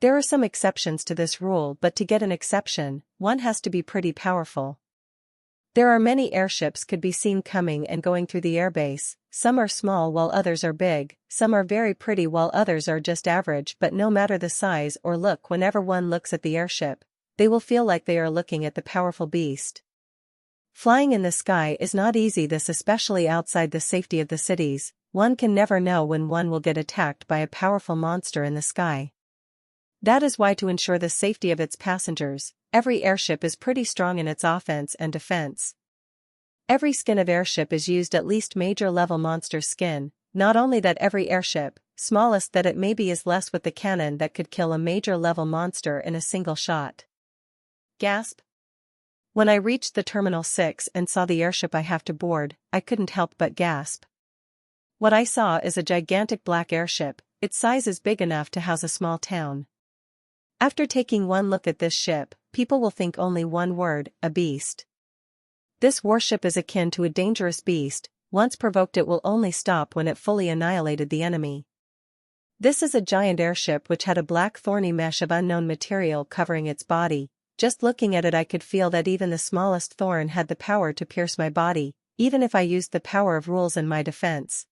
There are some exceptions to this rule, but to get an exception, one has to be pretty powerful. There are many airships could be seen coming and going through the airbase. Some are small while others are big, some are very pretty while others are just average, but no matter the size or look, whenever one looks at the airship, they will feel like they are looking at the powerful beast. Flying in the sky is not easy, this especially outside the safety of the cities. One can never know when one will get attacked by a powerful monster in the sky. That is why, to ensure the safety of its passengers, every airship is pretty strong in its offense and defense. Every skin of airship is used, at least major level monster skin. Not only that, every airship, smallest that it may be, is less with the cannon that could kill a major level monster in a single shot. Gasp. When I reached the Terminal 6 and saw the airship I have to board, I couldn't help but gasp. What I saw is a gigantic black airship. Its size is big enough to house a small town. After taking one look at this ship, people will think only one word: a beast. This warship is akin to a dangerous beast. Once provoked, it will only stop when it fully annihilated the enemy. This is a giant airship which had a black thorny mesh of unknown material covering its body. Just looking at it, I could feel that even the smallest thorn had the power to pierce my body, even if I used the power of rules in my defense.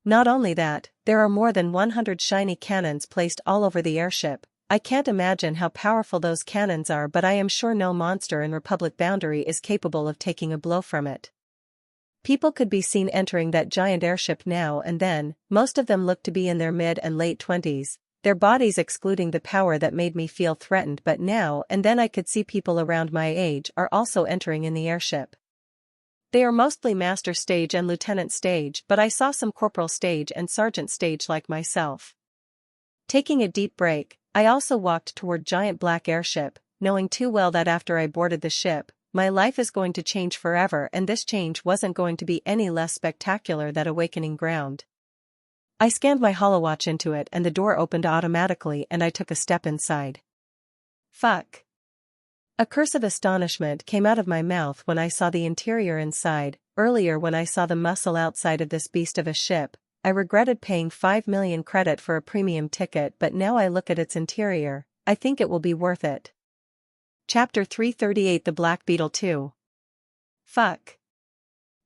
Not only that, there are more than 100 shiny cannons placed all over the airship. I can't imagine how powerful those cannons are, but I am sure no monster in Republic boundary is capable of taking a blow from it. People could be seen entering that giant airship now and then. Most of them looked to be in their mid and late 20s. Their bodies excluding the power that made me feel threatened, but now and then I could see people around my age are also entering in the airship. They are mostly master stage and lieutenant stage, but I saw some corporal stage and sergeant stage like myself. Taking a deep break, I also walked toward giant black airship, knowing too well that after I boarded the ship, my life is going to change forever, and this change wasn't going to be any less spectacular than awakening ground. I scanned my holowatch into it and the door opened automatically and I took a step inside. Fuck. A curse of astonishment came out of my mouth when I saw the interior inside. earlier when I saw the muscle outside of this beast of a ship, I regretted paying 5 million credit for a premium ticket, but now I look at its interior, I think it will be worth it. Chapter 338 The Black Beetle 2. Fuck.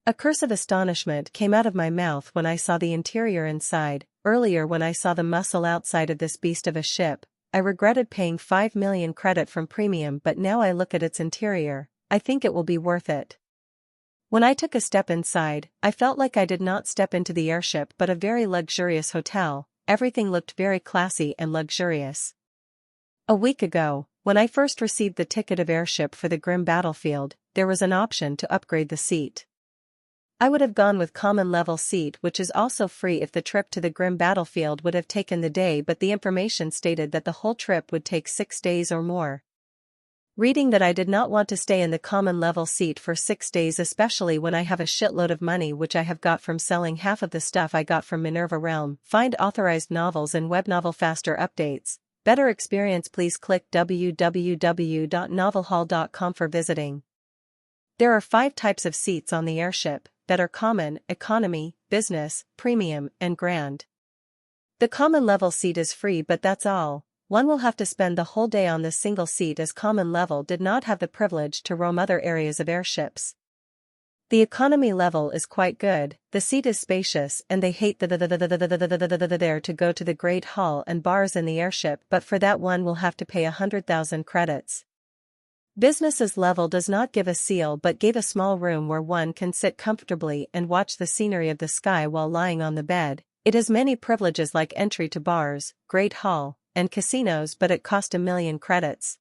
A curse of astonishment came out of my mouth when I saw the interior inside. Earlier when I saw the muscle outside of this beast of a ship, I regretted paying 5 million credit from premium, but now I look at its interior, I think it will be worth it. When I took a step inside, I felt like I did not step into the airship but a very luxurious hotel. Everything looked very classy and luxurious. A week ago, when I first received the ticket of airship for the grim battlefield, there was an option to upgrade the seat. I would have gone with common level seat, which is also free if the trip to the grim battlefield would have taken the day, but the information stated that the whole trip would take 6 days or more. Reading that I did not want to stay in the common level seat for 6 days, especially when I have a shitload of money which I have got from selling half of the stuff I got from Minerva Realm. Find authorized novels and web novel faster updates. Better experience, please click www.novelhall.com for visiting. There are 5 types of seats on the airship, that are common, economy, business, premium, and grand. The common level seat is free, but that's all. One will have to spend the whole day on this single seat, as common level did not have the privilege to roam other areas of airships. The economy level is quite good, the seat is spacious, and they hate there to go to the great hall and bars in the airship, but for that one will have to pay 100,000 credits. Business's level does not give a seal but gave a small room where one can sit comfortably and watch the scenery of the sky while lying on the bed. It has many privileges like entry to bars, great hall, and casinos, but it cost 1 million credits.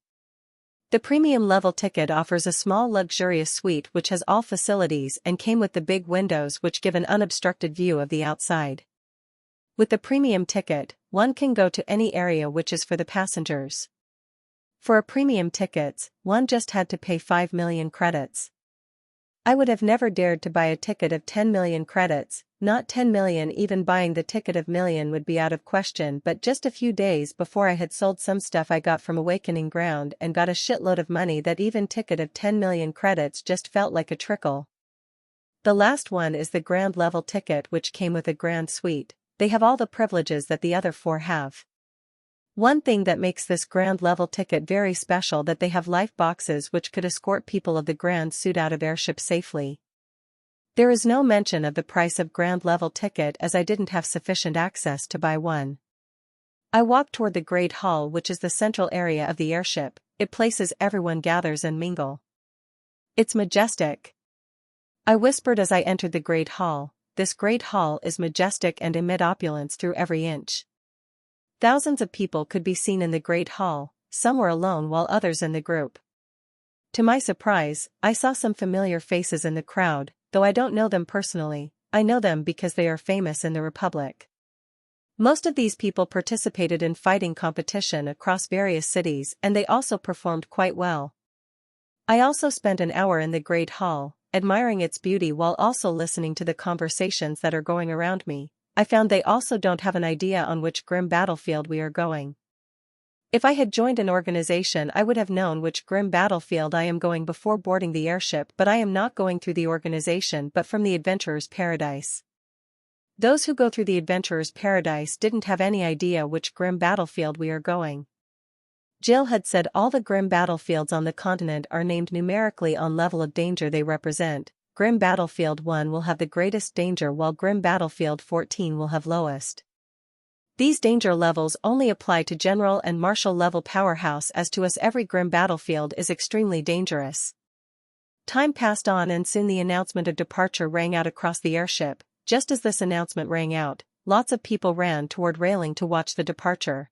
The premium level ticket offers a small luxurious suite which has all facilities and came with the big windows which give an unobstructed view of the outside. With the premium ticket, one can go to any area which is for the passengers. For a premium tickets, one just had to pay 5 million credits. I would have never dared to buy a ticket of 10 million credits, not 10 million, even buying the ticket of million would be out of question, but just a few days before I had sold some stuff I got from Awakening Ground and got a shitload of money, that even ticket of 10 million credits just felt like a trickle. The last one is the grand level ticket, which came with a grand suite. They have all the privileges that the other 4 have. One thing that makes this grand level ticket very special that they have life boxes which could escort people of the grand suite out of airship safely. There is no mention of the price of grand level ticket as I didn't have sufficient access to buy one. I walked toward the great hall, which is the central area of the airship. It places everyone gathers and mingle. It's majestic. I whispered as I entered the great hall. This great hall is majestic and emit opulence through every inch. Thousands of people could be seen in the great hall, some were alone while others in the group. To my surprise, I saw some familiar faces in the crowd, though I don't know them personally. I know them because they are famous in the Republic. Most of these people participated in fighting competition across various cities, and they also performed quite well. I also spent an hour in the great hall, admiring its beauty while also listening to the conversations that are going around me. I found they also don't have an idea on which grim battlefield we are going. If I had joined an organization, I would have known which grim battlefield I am going before boarding the airship, but I am not going through the organization but from the Adventurer's Paradise. Those who go through the Adventurer's Paradise didn't have any idea which grim battlefield we are going. Jill had said all the grim battlefields on the continent are named numerically on level of danger they represent. Grim Battlefield 1 will have the greatest danger while Grim Battlefield 14 will have lowest. These danger levels only apply to general and martial level powerhouse, as to us every grim battlefield is extremely dangerous. Time passed on and soon the announcement of departure rang out across the airship. Just as this announcement rang out, lots of people ran toward railing to watch the departure.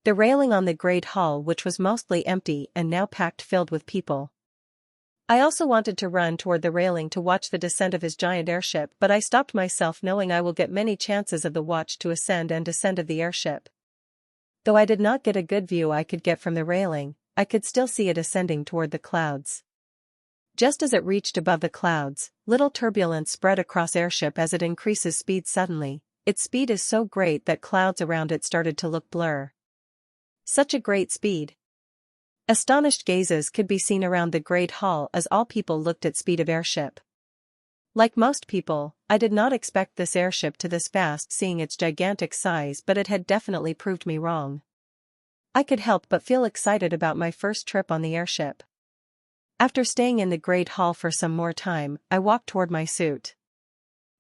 The railing on the great hall, which was mostly empty and now packed filled with people. I also wanted to run toward the railing to watch the descent of his giant airship, but I stopped myself knowing I will get many chances of the watch to ascend and descend of the airship. Though I did not get a good view I could get from the railing, I could still see it ascending toward the clouds. Just as it reached above the clouds, little turbulence spread across airship as it increases speed suddenly. Its speed is so great that clouds around it started to look blur. Such a great speed. Astonished gazes could be seen around the great hall as all people looked at speed of airship. Like most people, I did not expect this airship to this fast seeing its gigantic size, but it had definitely proved me wrong. I could help but feel excited about my first trip on the airship. After staying in the Great Hall for some more time, I walked toward my suite.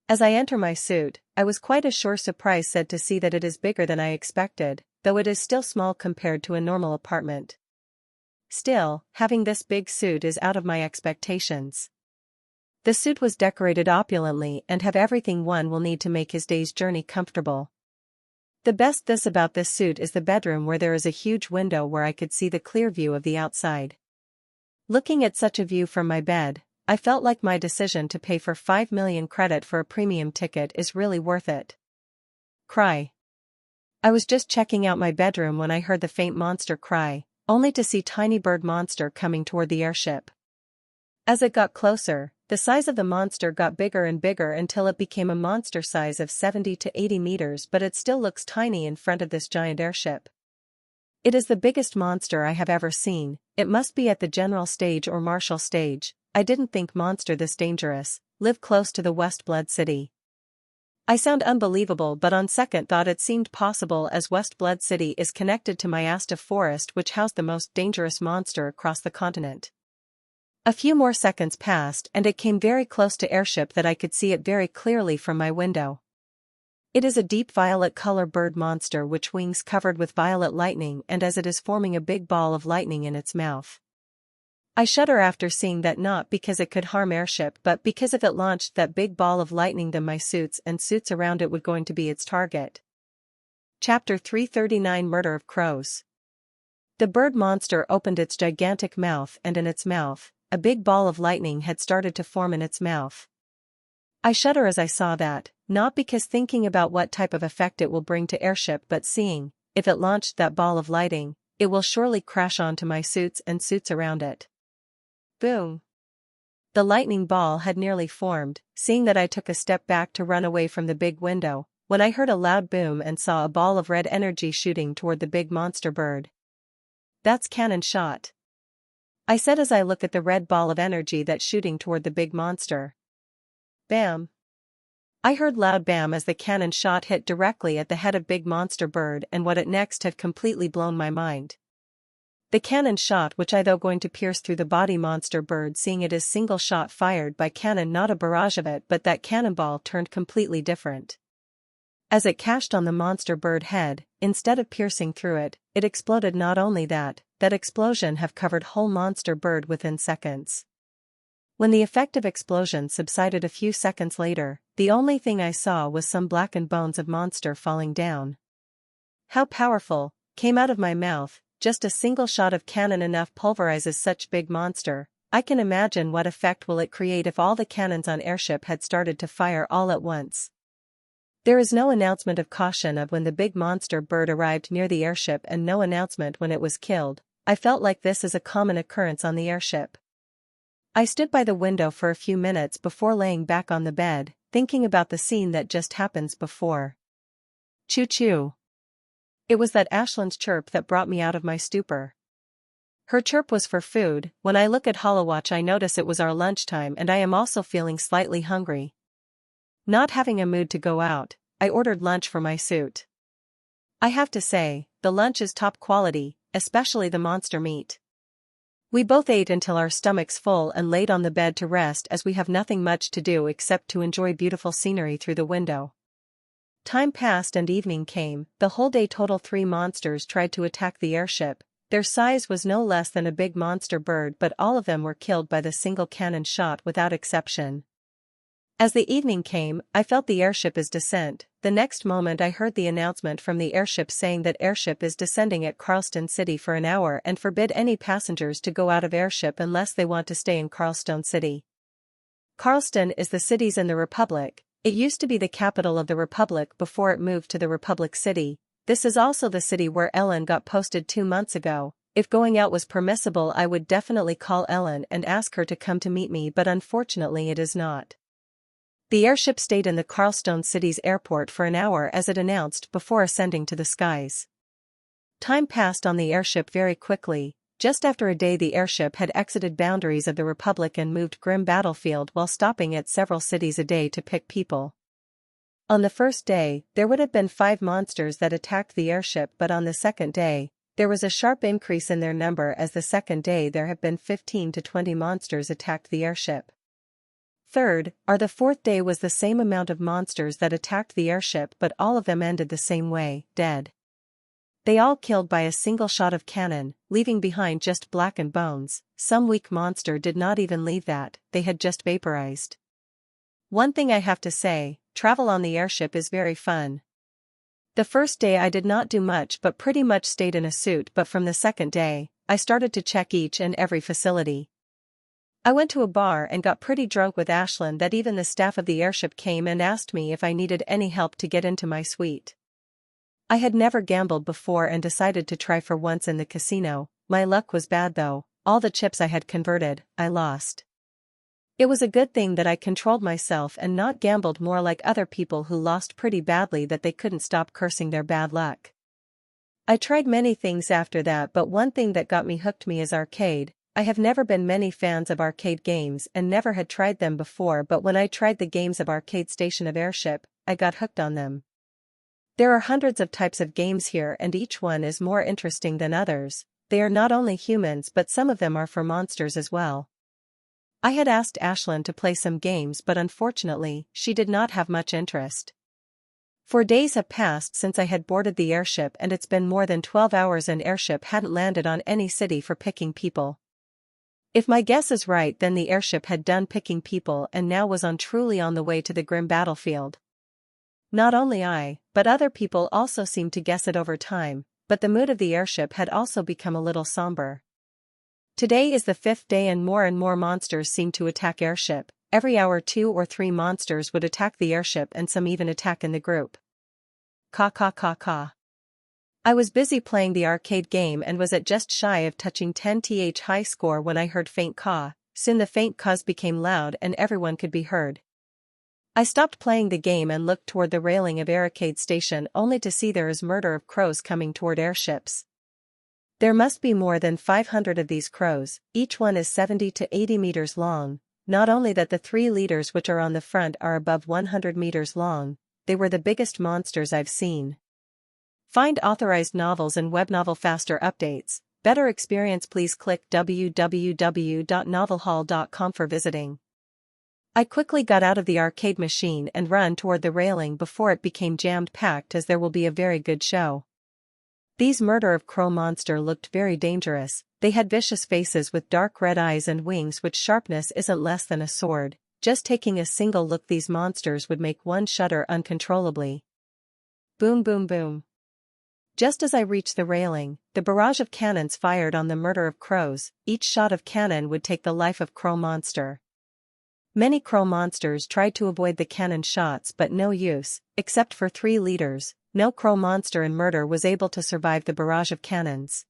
As I enter my suite, I was quite surprised to see that it is bigger than I expected, though it is still small compared to a normal apartment. Still, having this big suite is out of my expectations. The suite was decorated opulently and have everything one will need to make his day's journey comfortable. The best thing about this suite is the bedroom, where there is a huge window where I could see the clear view of the outside. Looking at such a view from my bed, I felt like my decision to pay for 5 million credit for a premium ticket is really worth it. Cry. I was just checking out my bedroom when I heard the faint monster cry, only to see tiny bird monster coming toward the airship. As it got closer, the size of the monster got bigger and bigger until it became a monster size of 70 to 80 meters, but it still looks tiny in front of this giant airship. It is the biggest monster I have ever seen. It must be at the general stage or martial stage. I didn't think monster this dangerous, live close to the West Blood City. I sound unbelievable, but on second thought it seemed possible, as West Blood City is connected to Myasta Forest, which housed the most dangerous monster across the continent. A few more seconds passed and it came very close to airship that I could see it very clearly from my window. It is a deep violet color bird monster which wings covered with violet lightning, and as it is forming a big ball of lightning in its mouth. I shudder after seeing that, not because it could harm airship, but because if it launched that big ball of lightning, then my suits and suits around it would going to be its target. Chapter 339 Murder of Crows. The bird monster opened its gigantic mouth, and in its mouth, a big ball of lightning had started to form in its mouth. I shudder as I saw that, not because thinking about what type of effect it will bring to airship, but seeing, if it launched that ball of lightning, it will surely crash onto my suits and suits around it. Boom! The lightning ball had nearly formed, seeing that I took a step back to run away from the big window, when I heard a loud boom and saw a ball of red energy shooting toward the big monster bird. That's cannon shot, I said as I look at the red ball of energy that's shooting toward the big monster. Bam! I heard loud bam as the cannon shot hit directly at the head of big monster bird, and what it next had completely blown my mind. The cannon shot, which I though going to pierce through the body monster bird, seeing it as single shot fired by cannon, not a barrage of it, but that cannonball turned completely different. As it cashed on the monster bird head, instead of piercing through it, it exploded. Not only that explosion have covered whole monster bird within seconds. When the effective explosion subsided a few seconds later, the only thing I saw was some blackened bones of monster falling down. How powerful, came out of my mouth, just a single shot of cannon enough pulverizes such big monster. I can imagine what effect will it create if all the cannons on airship had started to fire all at once. There is no announcement of caution of when the big monster bird arrived near the airship, and no announcement when it was killed. I felt like this is a common occurrence on the airship. I stood by the window for a few minutes before laying back on the bed, thinking about the scene that just happens before. Choo-choo. It was that Ashland's chirp that brought me out of my stupor. Her chirp was for food. When I look at Holowatch, I notice it was our lunchtime, and I am also feeling slightly hungry. Not having a mood to go out, I ordered lunch for my suit. I have to say, the lunch is top quality, especially the monster meat. We both ate until our stomachs full and laid on the bed to rest, as we have nothing much to do except to enjoy beautiful scenery through the window. Time passed and evening came. The whole day total 3 monsters tried to attack the airship. Their size was no less than a big monster bird, but all of them were killed by the single cannon shot without exception. As the evening came, I felt the airship's descent. The next moment I heard the announcement from the airship saying that airship is descending at Charleston City for an hour and forbid any passengers to go out of airship unless they want to stay in Charleston City. Charleston is the cities in the Republic. It used to be the capital of the Republic before it moved to the Republic City. This is also the city where Ellen got posted 2 months ago. If going out was permissible, I would definitely call Ellen and ask her to come to meet me, but unfortunately it is not. The airship stayed in the Charleston City's airport for an hour as it announced before ascending to the skies. Time passed on the airship very quickly. Just after a day the airship had exited boundaries of the Republic and moved grim battlefield while stopping at several cities a day to pick people. On the first day, there would have been 5 monsters that attacked the airship, but on the second day, there was a sharp increase in their number as the second day there have been 15 to 20 monsters attacked the airship. Third, or the fourth day was the same amount of monsters that attacked the airship, but all of them ended the same way, dead. They all killed by a single shot of cannon, leaving behind just blackened bones. Some weak monster did not even leave that, they had just vaporized. One thing I have to say, travel on the airship is very fun. The first day I did not do much but pretty much stayed in a suit, but from the second day, I started to check each and every facility. I went to a bar and got pretty drunk with Ashlyn that even the staff of the airship came and asked me if I needed any help to get into my suite. I had never gambled before and decided to try for once in the casino. My luck was bad though, all the chips I had converted, I lost. It was a good thing that I controlled myself and not gambled more like other people who lost pretty badly that they couldn't stop cursing their bad luck. I tried many things after that, but one thing that got me hooked is arcade. I have never been many fans of arcade games and never had tried them before, but when I tried the games of Arcade Station of Airship, I got hooked on them. There are hundreds of types of games here and each one is more interesting than others. They are not only humans but some of them are for monsters as well. I had asked Ashlyn to play some games but unfortunately, she did not have much interest. 4 days have passed since I had boarded the airship and it's been more than 12 hours and airship hadn't landed on any city for picking people. If my guess is right, then the airship had done picking people and now was truly on the way to the grim battlefield. Not only I, but other people also seemed to guess it over time, but the mood of the airship had also become a little somber. Today is the 5th day and more monsters seem to attack airship. Every hour 2 or 3 monsters would attack the airship and some even attack in the group. Caw caw caw caw. I was busy playing the arcade game and was at just shy of touching 10th high score when I heard faint caw. Soon the faint caws became loud and everyone could be heard. I stopped playing the game and looked toward the railing of Arcade Station only to see there is murder of crows coming toward airships. There must be more than 500 of these crows, each one is 70 to 80 meters long. Not only that, the 3 leaders which are on the front are above 100 meters long, they were the biggest monsters I've seen. Find authorized novels and web novel faster updates. Better experience, please click www.novelhall.com for visiting. I quickly got out of the arcade machine and ran toward the railing before it became jammed packed, as there will be a very good show. These murder of crow monster looked very dangerous. They had vicious faces with dark red eyes and wings which sharpness isn't less than a sword. Just taking a single look these monsters would make one shudder uncontrollably. Boom boom boom. Just as I reached the railing, the barrage of cannons fired on the murder of crows. Each shot of cannon would take the life of crow monster. Many crow monsters tried to avoid the cannon shots but no use, except for 3 leaders. No crow monster in murder was able to survive the barrage of cannons.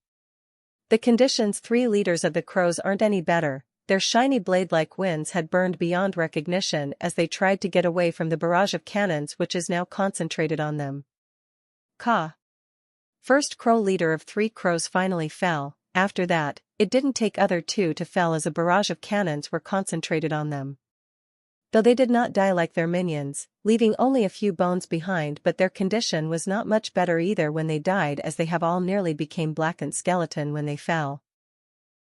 The conditions 3 leaders of the crows aren't any better. Their shiny blade-like wings had burned beyond recognition as they tried to get away from the barrage of cannons which is now concentrated on them. Caw. First crow leader of 3 crows finally fell. After that, it didn't take other 2 to fell as a barrage of cannons were concentrated on them. Though they did not die like their minions, leaving only a few bones behind, but their condition was not much better either when they died, as they have all nearly became blackened skeleton when they fell.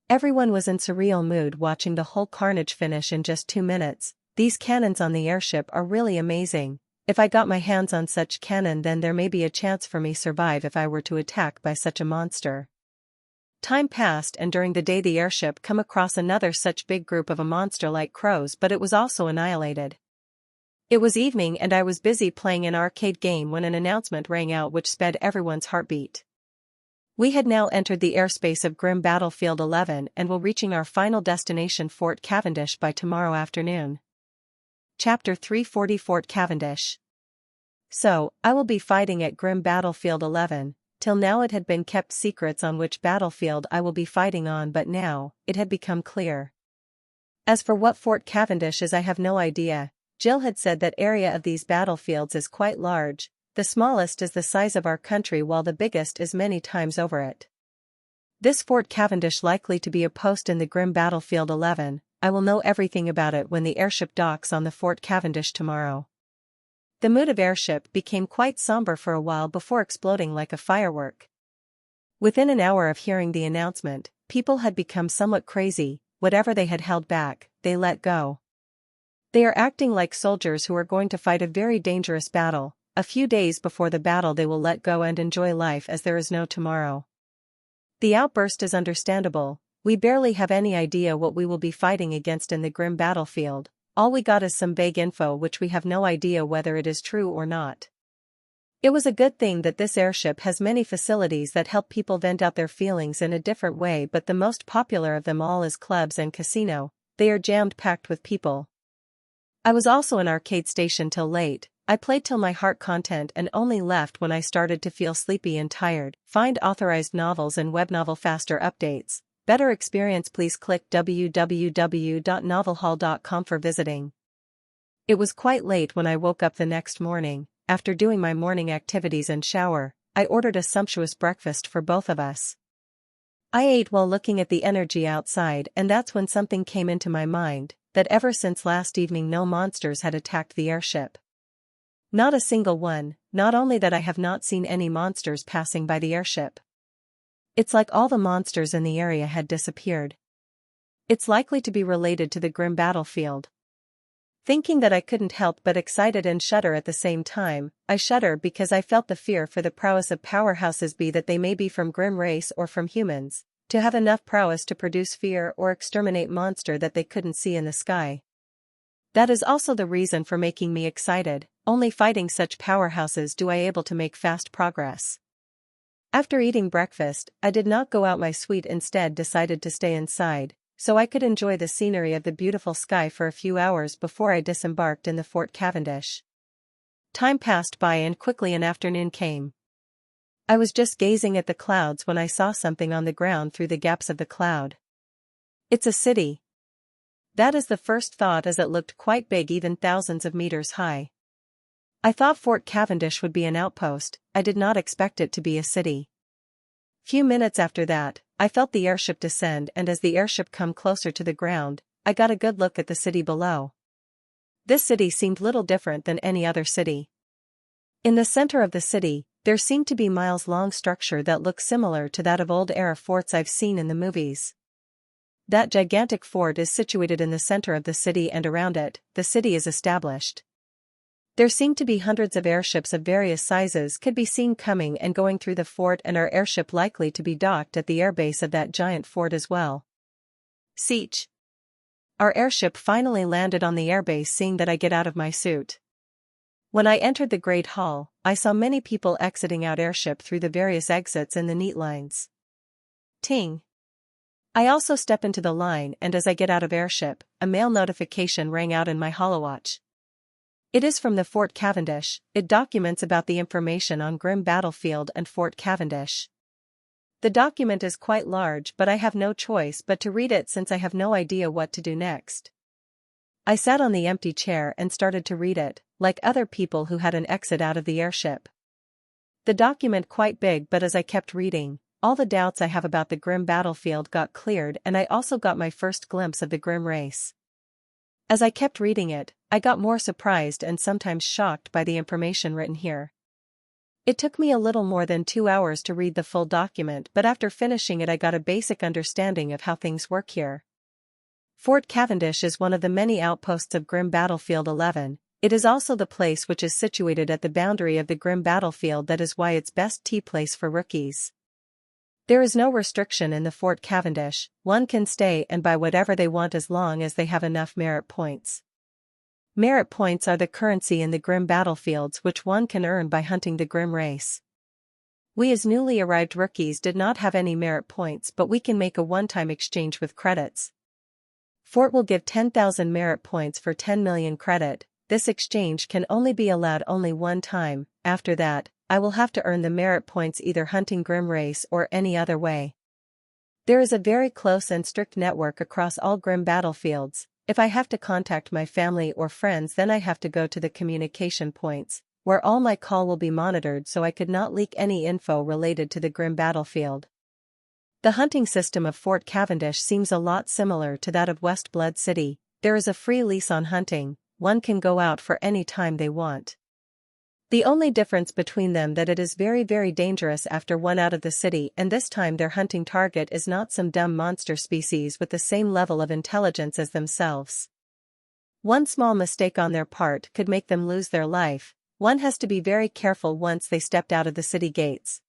Everyone was in surreal mood watching the whole carnage finish in just 2 minutes. These cannons on the airship are really amazing. If I got my hands on such cannon, then there may be a chance for me survive if I were to attack by such a monster. Time passed and during the day the airship come across another such big group of a monster like crows, but it was also annihilated. It was evening and I was busy playing an arcade game when an announcement rang out which sped everyone's heartbeat. We had now entered the airspace of Grim Battlefield 11 and will reaching our final destination, Fort Cavendish, by tomorrow afternoon. Chapter 340, Fort Cavendish. So, I will be fighting at Grim Battlefield 11. Till now it had been kept secrets on which battlefield I will be fighting on, but now, it had become clear. As for what Fort Cavendish is, I have no idea. Jill had said that area of these battlefields is quite large. The smallest is the size of our country while the biggest is many times over it. This Fort Cavendish likely to be a post in the grim battlefield 11, I will know everything about it when the airship docks on the Fort Cavendish tomorrow. The mood of airship became quite somber for a while before exploding like a firework. Within an hour of hearing the announcement, people had become somewhat crazy. Whatever they had held back, they let go. They are acting like soldiers who are going to fight a very dangerous battle. A few days before the battle they will let go and enjoy life as there is no tomorrow. The outburst is understandable. We barely have any idea what we will be fighting against in the grim battlefield. All we got is some vague info which we have no idea whether it is true or not. It was a good thing that this airship has many facilities that help people vent out their feelings in a different way, but the most popular of them all is clubs and casino. They are jammed packed with people. I was also in arcade station till late. I played till my heart content and only left when I started to feel sleepy and tired. Find authorized novels and web novel faster updates. Better experience, please click www.novelhall.com for visiting. It was quite late when I woke up the next morning. After doing my morning activities and shower, I ordered a sumptuous breakfast for both of us. I ate while looking at the energy outside, and that's when something came into my mind, that ever since last evening no monsters had attacked the airship. Not a single one. Not only that, I have not seen any monsters passing by the airship. It's like all the monsters in the area had disappeared. It's likely to be related to the grim battlefield. Thinking that, I couldn't help but excited and shudder at the same time. I shudder because I felt the fear for the prowess of powerhouses, be that they may be from grim race or from humans, to have enough prowess to produce fear or exterminate monster that they couldn't see in the sky. That is also the reason for making me excited. Only fighting such powerhouses do I able to make fast progress. After eating breakfast, I did not go out my suite, instead decided to stay inside, so I could enjoy the scenery of the beautiful sky for a few hours before I disembarked in the Fort Cavendish. Time passed by and quickly an afternoon came. I was just gazing at the clouds when I saw something on the ground through the gaps of the cloud. It's a city. That is the first thought, as it looked quite big, even thousands of meters high. I thought Fort Cavendish would be an outpost. I did not expect it to be a city. Few minutes after that, I felt the airship descend, and as the airship come closer to the ground, I got a good look at the city below. This city seemed little different than any other city. In the center of the city, there seemed to be miles-long structure that looked similar to that of old-era forts I've seen in the movies. That gigantic fort is situated in the center of the city, and around it, the city is established. There seemed to be hundreds of airships of various sizes could be seen coming and going through the fort, and our airship likely to be docked at the airbase of that giant fort as well. Siege. Our airship finally landed on the airbase, seeing that I get out of my suit. When I entered the Great Hall, I saw many people exiting out airship through the various exits in the neat lines. Ting. I also step into the line, and as I get out of airship, a mail notification rang out in my holowatch. It is from the Fort Cavendish. It documents about the information on Grim Battlefield and Fort Cavendish. The document is quite large, but I have no choice but to read it since I have no idea what to do next. I sat on the empty chair and started to read it, like other people who had an exit out of the airship. The document quite big, but as I kept reading, all the doubts I have about the grim battlefield got cleared, and I also got my first glimpse of the grim race. As I kept reading it, I got more surprised and sometimes shocked by the information written here. It took me a little more than 2 hours to read the full document, but after finishing it I got a basic understanding of how things work here. Fort Cavendish is one of the many outposts of Grim Battlefield 11. It is also the place which is situated at the boundary of the Grim Battlefield. That is why it's best tea place for rookies. There is no restriction in the Fort Cavendish. One can stay and buy whatever they want as long as they have enough merit points. Merit points are the currency in the Grim Battlefields, which one can earn by hunting the Grim race. We as newly arrived rookies did not have any merit points, but we can make a one-time exchange with credits. Fort will give 10,000 merit points for 10 million credit. This exchange can only be allowed only one time. After that, I will have to earn the merit points either hunting Grim race or any other way. There is a very close and strict network across all Grim Battlefields. If I have to contact my family or friends, then I have to go to the communication points, where all my call will be monitored, so I could not leak any info related to the Grim Battlefield. The hunting system of Fort Cavendish seems a lot similar to that of West Blood City. There is a free lease on hunting, one can go out for any time they want. The only difference between them that it is very very dangerous after one out of the city, and this time their hunting target is not some dumb monster species with the same level of intelligence as themselves. One small mistake on their part could make them lose their life. One has to be very careful once they stepped out of the city gates.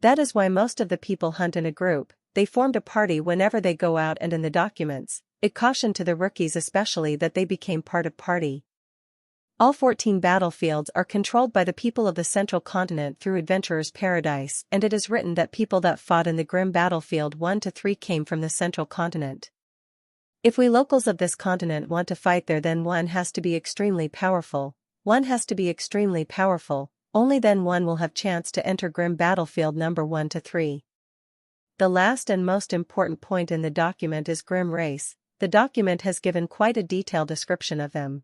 That is why most of the people hunt in a group. They formed a party whenever they go out, and in the documents, it cautioned to the rookies especially that they became part of party. All 14 battlefields are controlled by the people of the Central Continent through Adventurer's Paradise, and it is written that people that fought in the grim battlefield 1 to 3 came from the Central Continent. If we locals of this continent want to fight there, then one has to be extremely powerful. One has to be extremely powerful, only then one will have chance to enter grim battlefield number 1 to 3. The last and most important point in the document is grim race. The document has given quite a detailed description of them.